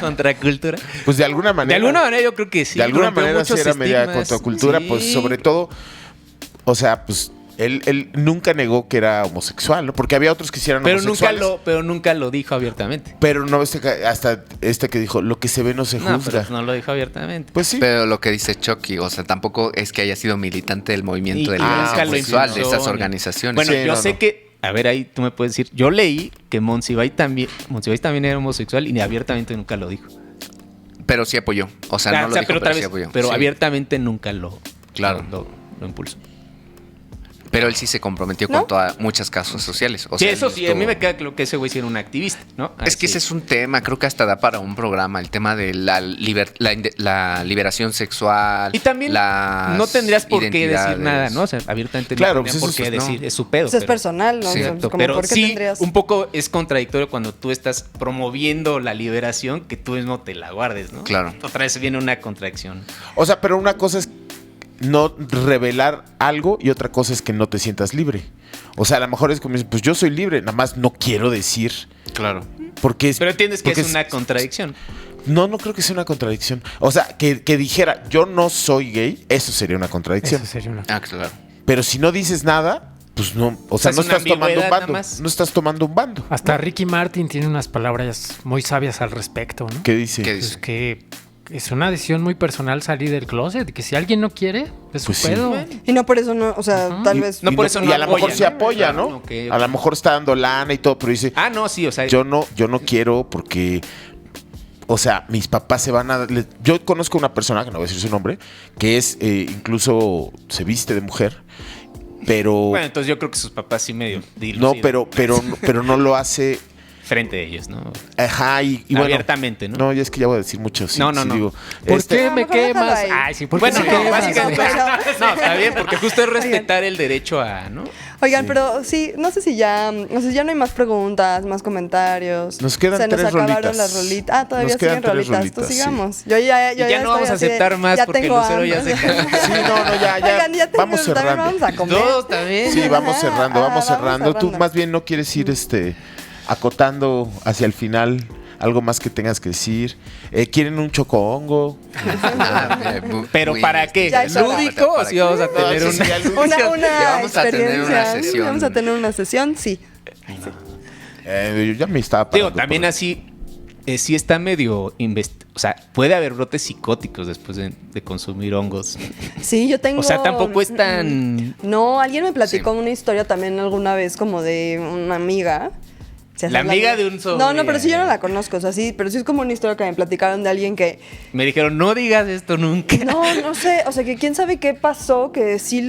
H: contracultura.
G: Pues de alguna manera.
H: De alguna manera yo creo que sí.
G: De alguna manera sí era media contracultura, pues sobre todo, o sea, pues él nunca negó que era homosexual, ¿no? Porque había otros que hicieran homosexuales.
H: Pero nunca lo dijo abiertamente.
G: Pero no, hasta que dijo, lo que se ve no se juzga.
H: Pero no lo dijo abiertamente.
B: Pues sí. Pero lo que dice Chucky, o sea, tampoco es que haya sido militante del movimiento de liberación sexual de esas organizaciones.
H: Bueno, yo sé que, a ver, ahí tú me puedes decir, yo leí que Monsiváis también era homosexual y abiertamente nunca lo dijo.
B: Pero sí apoyó, o sea, no lo dijo, pero sí apoyó.
H: Pero abiertamente nunca lo impulsó.
B: Pero él sí se comprometió con muchas causas sociales. O
H: sí,
B: sea,
H: eso sí, a mí me queda claro que ese güey sí era un activista, ¿no?
B: Es que ese es un tema, creo que hasta da para un programa, el tema de la liberación sexual.
H: Y también no tendrías por qué decir nada, ¿no? O sea, abiertamente no tendrías por qué decir, es su pedo.
F: Eso es personal, ¿no?
H: Sí, pero ¿por qué sí, tendrías? Un poco es contradictorio cuando tú estás promoviendo la liberación que tú mismo te la guardes, ¿no?
B: Claro.
H: Otra vez viene una contradicción.
G: O sea, pero una cosa es no revelar algo y otra cosa es que no te sientas libre. O sea, a lo mejor es como, pues yo soy libre, nada más no quiero decir.
H: Claro.
G: Porque
H: pero entiendes que es una contradicción.
G: No creo que sea una contradicción. O sea, que dijera, yo no soy gay, eso sería una contradicción.
D: Eso sería una...
B: claro.
G: Pero si no dices nada, pues no, o sea, no estás tomando un bando. No estás tomando un bando.
D: Hasta Ricky Martin tiene unas palabras muy sabias al respecto, ¿no?
G: ¿Qué dice?
D: Pues que es una decisión muy personal salir del closet, que si alguien no quiere, es su pedo.
F: Sí. Y no por eso no, o sea, tal vez...
G: No por eso y a lo mejor se apoya, ¿no? Okay. A lo mejor está dando lana y todo, pero dice...
H: no, sí, o sea...
G: Yo no quiero porque... O sea, mis papás se van a... Yo conozco una persona, que no voy a decir su nombre, que es incluso se viste de mujer, pero...
H: Bueno, entonces yo creo que sus papás sí medio...
G: No, pero no lo hace...
H: Frente a ellos, ¿no?
G: Ajá, y
H: abiertamente,
G: bueno, ¿no? No, ya es que ya voy a decir mucho. Sí,
H: no.
G: Digo,
D: ¿Por qué me quemas? Ay, sí, ¿por qué me quemas?
H: Básicamente. No, está bien, porque justo es respetar el derecho a, ¿no?
F: Oigan, pero sí, no sé si ya no hay más preguntas, más comentarios.
G: Nos quedan 3 rolitas. Se nos acabaron
F: las rolitas. Todavía siguen rolitas. Pues sigamos.
G: Sí.
F: Yo
H: ya no vamos a aceptar más porque Lucero ya se cansó.
G: Sí, ya.
F: Oigan, ya
G: vamos cerrando.
F: Vamos a comer.
H: Todos también.
G: Sí, vamos cerrando. Tú más bien no quieres ir acotando hacia el final algo más que tengas que decir. ¿Quieren un chocohongo?
H: ¿Pero para qué? ¿Lúdico o si vamos a tener
F: una
B: sesión?
F: Vamos a tener una sesión, sí.
G: Yo ya me estaba parando.
H: Digo, también así, sí está medio... O sea, puede haber brotes psicóticos después de consumir hongos.
F: Sí, yo tengo...
H: O sea, tampoco es tan...
F: No, alguien me platicó una historia también alguna vez como de una amiga...
H: La amiga de un sobrino.
F: No, pero sí yo no la conozco, o sea, sí, pero sí es como una historia que me platicaron de alguien que...
H: Me dijeron, no digas esto nunca.
F: No sé, o sea, que quién sabe qué pasó, que sí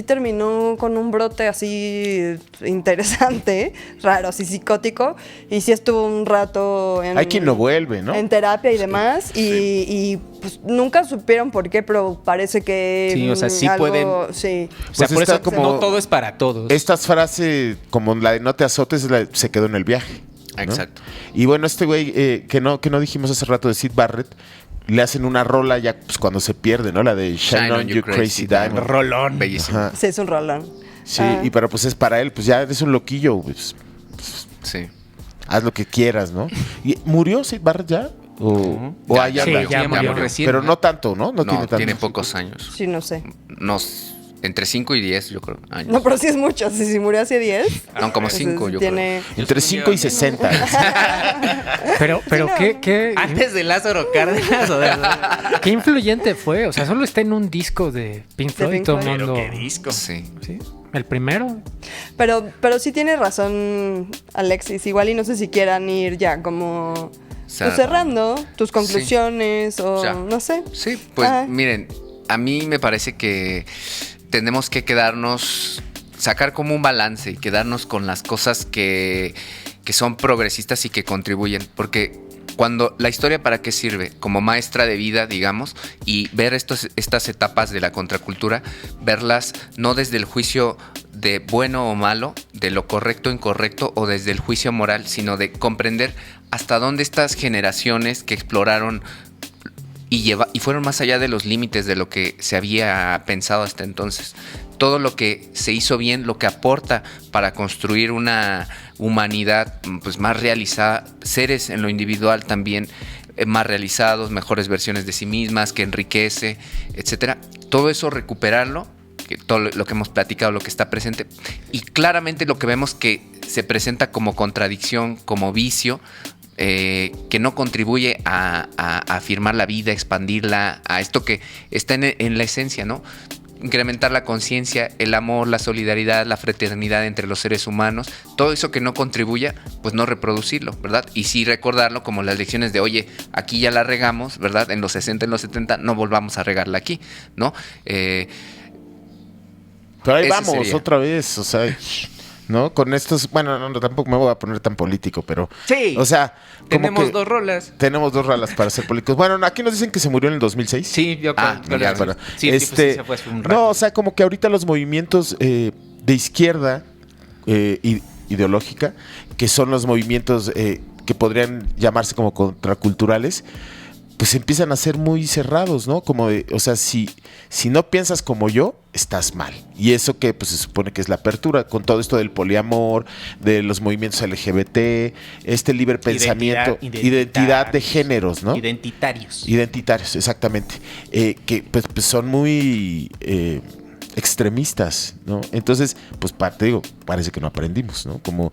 F: terminó con un brote así interesante, raro, así psicótico, y sí estuvo un rato en...
G: Hay quien no vuelve, ¿no?
F: En terapia y demás, y pues nunca supieron por qué, pero parece que...
H: Sí, o sea, sí pueden...
F: Sí.
H: O sea,
G: pues
H: por eso
G: como,
H: no todo es para todos.
G: Estas frases, como la de no te azotes, se quedó en el viaje, ¿no?
B: Exacto.
G: Y bueno, este güey que no dijimos hace rato de Syd Barrett, le hacen una rola ya pues, cuando se pierde, ¿no? La de Shine on You Crazy Diamond.
H: Rolón.
B: Bellísimo.
G: Ajá.
F: Sí, es un rolón.
G: Sí, pero pues es para él, pues ya eres un loquillo, pues
B: sí.
G: Haz lo que quieras, ¿no? ¿Y murió Syd Barrett ya? ¿O
B: ya,
D: sí, ya murió
B: recién.
G: Pero no tanto, ¿no? No tiene tanto.
B: Tiene pocos años.
F: Sí, no sé.
B: Entre 5 y 10, yo creo, años.
F: No, pero sí es mucho. Si murió hace 10.
B: No, como 5, yo creo.
G: Entre 5 y 60.
D: Pero ¿qué?
H: Antes de Lázaro Cárdenas.
D: ¿Qué influyente fue? O sea, solo está en un disco de Pink Floyd y todo el mundo...
H: ¿Pero qué disco?
B: Sí.
D: ¿El primero?
F: Pero sí tiene razón Alexis. Igual y no sé si quieran ir ya como... Pues cerrando tus conclusiones o ya. No sé.
B: Sí, pues miren, a mí me parece que tenemos que sacar como un balance y quedarnos con las cosas que son progresistas y que contribuyen, porque cuando la historia para qué sirve, como maestra de vida, digamos, y ver estas etapas de la contracultura, verlas no desde el juicio de bueno o malo, de lo correcto o incorrecto, o desde el juicio moral, sino de comprender hasta dónde estas generaciones que exploraron y fueron más allá de los límites de lo que se había pensado hasta entonces. Todo lo que se hizo bien, lo que aporta para construir una humanidad pues más realizada, seres en lo individual también más realizados, mejores versiones de sí mismas, que enriquece, etcétera. Todo eso recuperarlo, todo lo que hemos platicado, lo que está presente, y claramente lo que vemos que se presenta como contradicción, como vicio, que no contribuye a afirmar la vida, expandirla, a esto que está en la esencia, ¿no? Incrementar la conciencia, el amor, la solidaridad, la fraternidad entre los seres humanos, todo eso que no contribuya, pues no reproducirlo, ¿verdad? Y sí recordarlo como las lecciones de, oye, aquí ya la regamos, ¿verdad? En los 60, en los 70, no volvamos a regarla aquí, ¿no?
G: Pero ahí vamos, sería. Otra vez, o sea... ¿No? Con estos, bueno, no, tampoco me voy a poner tan político, pero...
H: Sí,
G: o sea,
H: tenemos 2 rolas.
G: Tenemos 2 rolas para ser políticos. Bueno, aquí nos dicen que se murió en el 2006.
H: Sí, yo creo.
G: Sí, pues se fue un rato. No, o sea, como que ahorita los movimientos de izquierda ideológica, que son los movimientos que podrían llamarse como contraculturales, pues empiezan a ser muy cerrados, ¿no? Como de, o sea, si no piensas como yo, estás mal. Y eso que pues se supone que es la apertura, con todo esto del poliamor, de los movimientos LGBT, este libre pensamiento, identidad de géneros, ¿no?
H: Identitarios,
G: exactamente. Que pues son muy extremistas, ¿no? Entonces, pues te digo, parece que no aprendimos, ¿no? Como,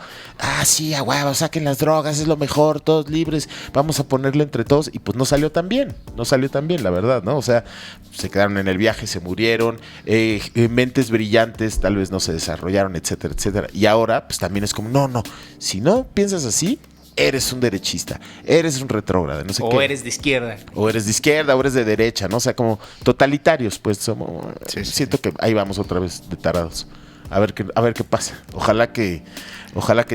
G: sí, a huevo, saquen las drogas, es lo mejor, todos libres, vamos a ponerle entre todos, y pues no salió tan bien, la verdad, ¿no? O sea, se quedaron en el viaje, se murieron, mentes brillantes tal vez no se desarrollaron, etcétera, etcétera. Y ahora, pues también es como, no, si no piensas así, eres un derechista, eres un retrógrado, no sé qué.
H: O eres de izquierda.
G: O eres de derecha, ¿no? O sea, como totalitarios, pues somos. Sí. Siento que ahí vamos otra vez de tarados. A ver qué pasa. Ojalá que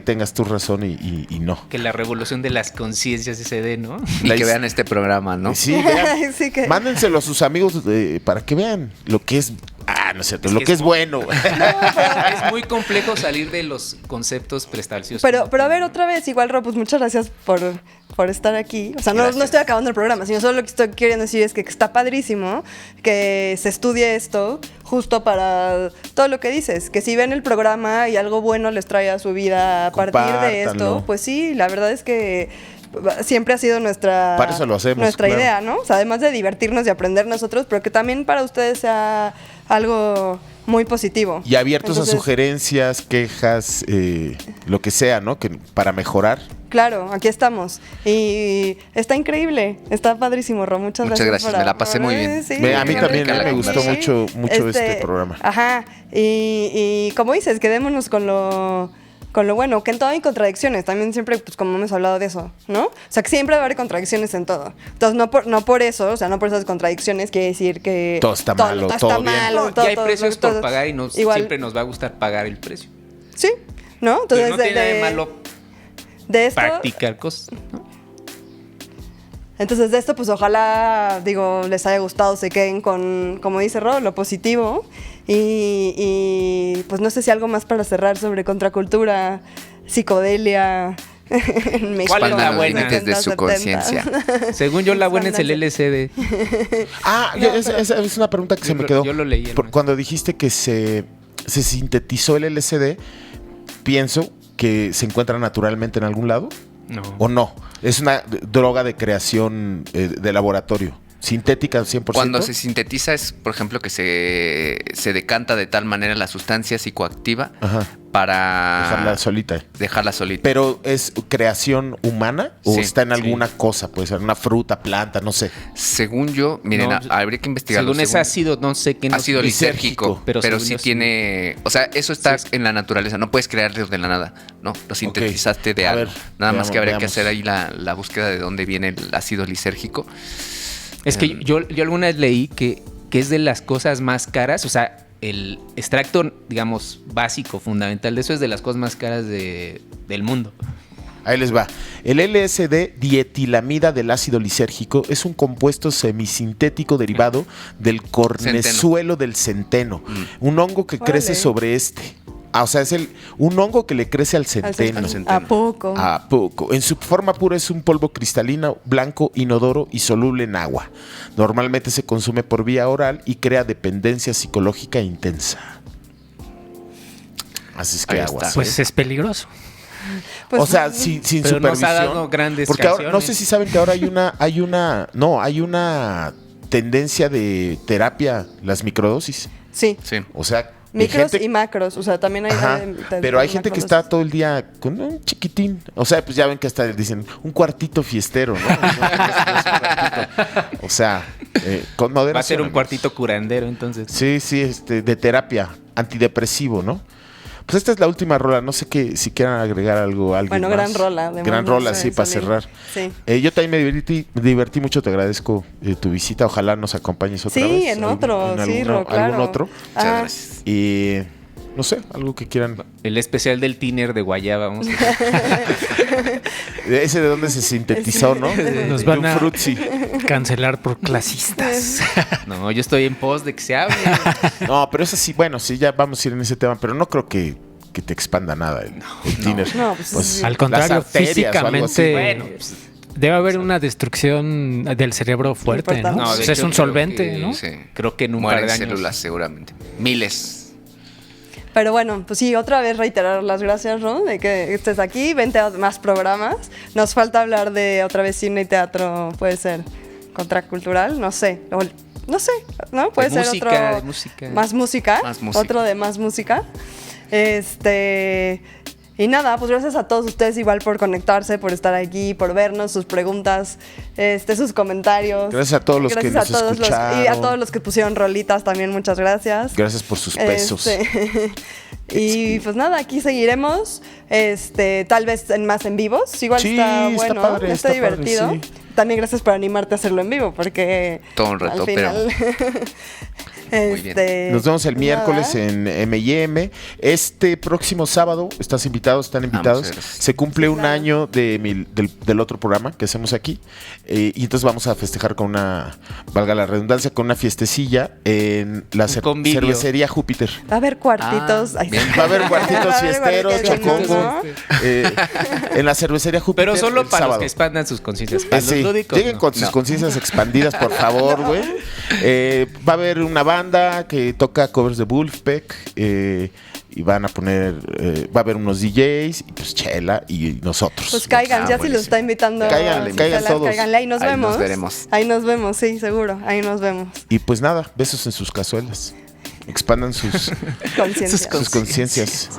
G: tengas tu razón y no.
H: Que la revolución de las conciencias se dé, ¿no?
B: Y que vean este programa, ¿no?
G: Sí, vean.
F: Sí, que...
G: Mándenselo a sus amigos para que vean lo que es. No es cierto, lo que es bueno.
H: Es muy complejo salir de los conceptos preestablecida.
F: Pero a ver, otra vez, igual, Ro, pues muchas gracias por estar aquí. O sea, no estoy acabando el programa, sino solo lo que estoy queriendo decir es que está padrísimo que se estudie esto justo para todo lo que dices. Que si ven el programa y algo bueno les trae a su vida a partir de esto, pues sí, la verdad es que siempre ha sido nuestra idea, ¿no? O sea, además de divertirnos y aprender nosotros, pero que también para ustedes sea algo muy positivo.
G: Y abiertos a sugerencias, quejas, lo que sea, ¿no? Que para mejorar.
F: Claro, aquí estamos. Y está increíble, está padrísimo, Ro. Muchas gracias.
B: Me la pasé muy bien.
F: Sí,
G: a mí también me gustó mucho este programa.
F: Ajá, y como dices, quedémonos con lo bueno, que en todo hay contradicciones, también siempre, pues como hemos hablado de eso, ¿no? O sea, que siempre va a haber contradicciones en todo. Entonces, no por eso, o sea, no por esas contradicciones quiere decir que
G: todo está malo, todo bien.
H: Y hay precios por pagar y siempre nos va a gustar pagar el precio.
F: Sí, ¿no? Entonces,
H: pero no tiene nada de malo
F: de esto,
H: practicar cosas, ¿no?
F: Entonces, de esto, pues ojalá, les haya gustado, se queden con, como dice Ro, lo positivo. Y pues no sé si algo más para cerrar sobre contracultura, psicodelia. En México.
H: ¿Cuál es la buena?
B: Desde su conciencia.
H: Según yo, la buena es el LSD.
G: Es una pregunta que se me quedó.
H: Yo lo leí.
G: Cuando dijiste que se sintetizó el LSD, pienso que se encuentra naturalmente en algún lado.
H: No.
G: ¿O no? Es una droga de creación de laboratorio. Sintética 100%.
B: Cuando se sintetiza es, por ejemplo, que se decanta de tal manera la sustancia psicoactiva para dejarla solita.
G: ¿Pero es creación humana o está en alguna cosa? Puede ser una fruta, planta, no sé.
B: Según yo, miren, habría que investigarlo.
H: Según es ácido, no sé qué.
B: Ácido lisérgico, pero sí tiene... O sea, eso está en la naturaleza, no puedes crearlo de la nada, ¿no? Lo sintetizaste de algo. Nada más que habría que hacer ahí la búsqueda de dónde viene el ácido lisérgico.
H: Es que yo alguna vez leí que es de las cosas más caras, o sea, el extracto, digamos, básico, fundamental de eso es de las cosas más caras del mundo.
G: Ahí les va. El LSD, dietilamida del ácido lisérgico, es un compuesto semisintético derivado del cornezuelo del centeno, un hongo que crece sobre o sea, es un hongo que le crece al centeno.
F: ¿A poco?
G: A poco. En su forma pura es un polvo cristalino, blanco, inodoro y soluble en agua. Normalmente se consume por vía oral y crea dependencia psicológica intensa. Así es que aguas.
D: Pues es peligroso.
G: Pues, o sea, sin supervisión.
H: Nos ha dado grandes
G: porque ahora, no sé si saben que ahora hay una tendencia de terapia, las microdosis.
F: Sí.
G: O sea,
F: micros y macros, o sea, también hay...
G: pero hay gente que está todo el día con un chiquitín. O sea, pues ya ven que hasta dicen un cuartito fiestero, ¿no? O sea, con moderación.
H: Va a ser un cuartito curandero, entonces.
G: Sí, de terapia, antidepresivo, ¿no? Pues esta es la última rola. No sé si quieran agregar algo.
F: Bueno,
G: más.
F: Gran rola.
G: Gran rola, sí, para cerrar.
F: Sí.
G: Yo también me divertí mucho. Te agradezco tu visita. Ojalá nos acompañes otra vez.
F: Sí, en otro. Claro.
G: ¿Algún otro?
B: Muchas gracias.
G: Y no sé, algo que quieran.
H: El especial del tiner de guayaba. Vamos
G: Ese de donde se sintetizó, ¿no?
D: Nos van a cancelar por clasistas.
H: No, yo estoy en pos de que se hable.
G: No, pero eso sí, bueno, sí, ya vamos a ir en ese tema, pero no creo que te expanda nada el tiner.
F: No, pues
D: al contrario, físicamente
H: bueno,
D: debe haber una destrucción del cerebro fuerte, ¿no?
H: No,
D: o sea, es un solvente, ¿no?
B: Sí.
H: Creo que en un
B: mueren
H: par de años.
B: células seguramente. Miles.
F: Pero bueno, pues sí, otra vez reiterar las gracias, ¿no? De que estés aquí, vente a más programas. Nos falta hablar de otra vez cine y teatro, puede ser contracultural, no sé. No sé, ¿no? Puede ser
H: música,
F: otro.
H: de música.
F: Más música. Otro de más música. Y nada, pues gracias a todos ustedes igual por conectarse, por estar aquí, por vernos, sus preguntas, sus comentarios.
G: Gracias a todos los que nos escucharon.
F: Y a todos los que pusieron rolitas también, muchas gracias.
G: Gracias por sus pesos.
F: Y pues nada, aquí seguiremos, tal vez más en vivos. Igual
G: sí,
F: está bueno,
G: está padre,
F: está divertido.
G: Padre, sí.
F: También gracias por animarte a hacerlo en vivo, porque
B: todo un reto,
F: al final,
G: Nos vemos el miércoles en M&M. Este próximo sábado, están invitados. Se cumple un año del otro programa que hacemos aquí. Y entonces vamos a festejar con valga la redundancia, con una fiestecilla en la cervecería Júpiter.
F: Va a haber cuartitos.
G: Va a haber cuartitos fiesteros, chocongo. En la cervecería Júpiter.
H: Pero solo para los que expandan sus conciencias.
G: Lleguen con sus conciencias expandidas, por favor, güey. Va a haber una banda que toca covers de Wolfpack. Y van a poner, va a haber unos DJs, y pues Chela y nosotros.
F: Pues caigan, ya si los está invitando.
G: Caigan todos.
F: Cáiganle, ahí nos vemos.
B: Nos veremos.
F: Ahí nos vemos, sí, seguro. Ahí nos vemos.
G: Y pues nada, besos en sus cazuelas. Expandan sus conciencias.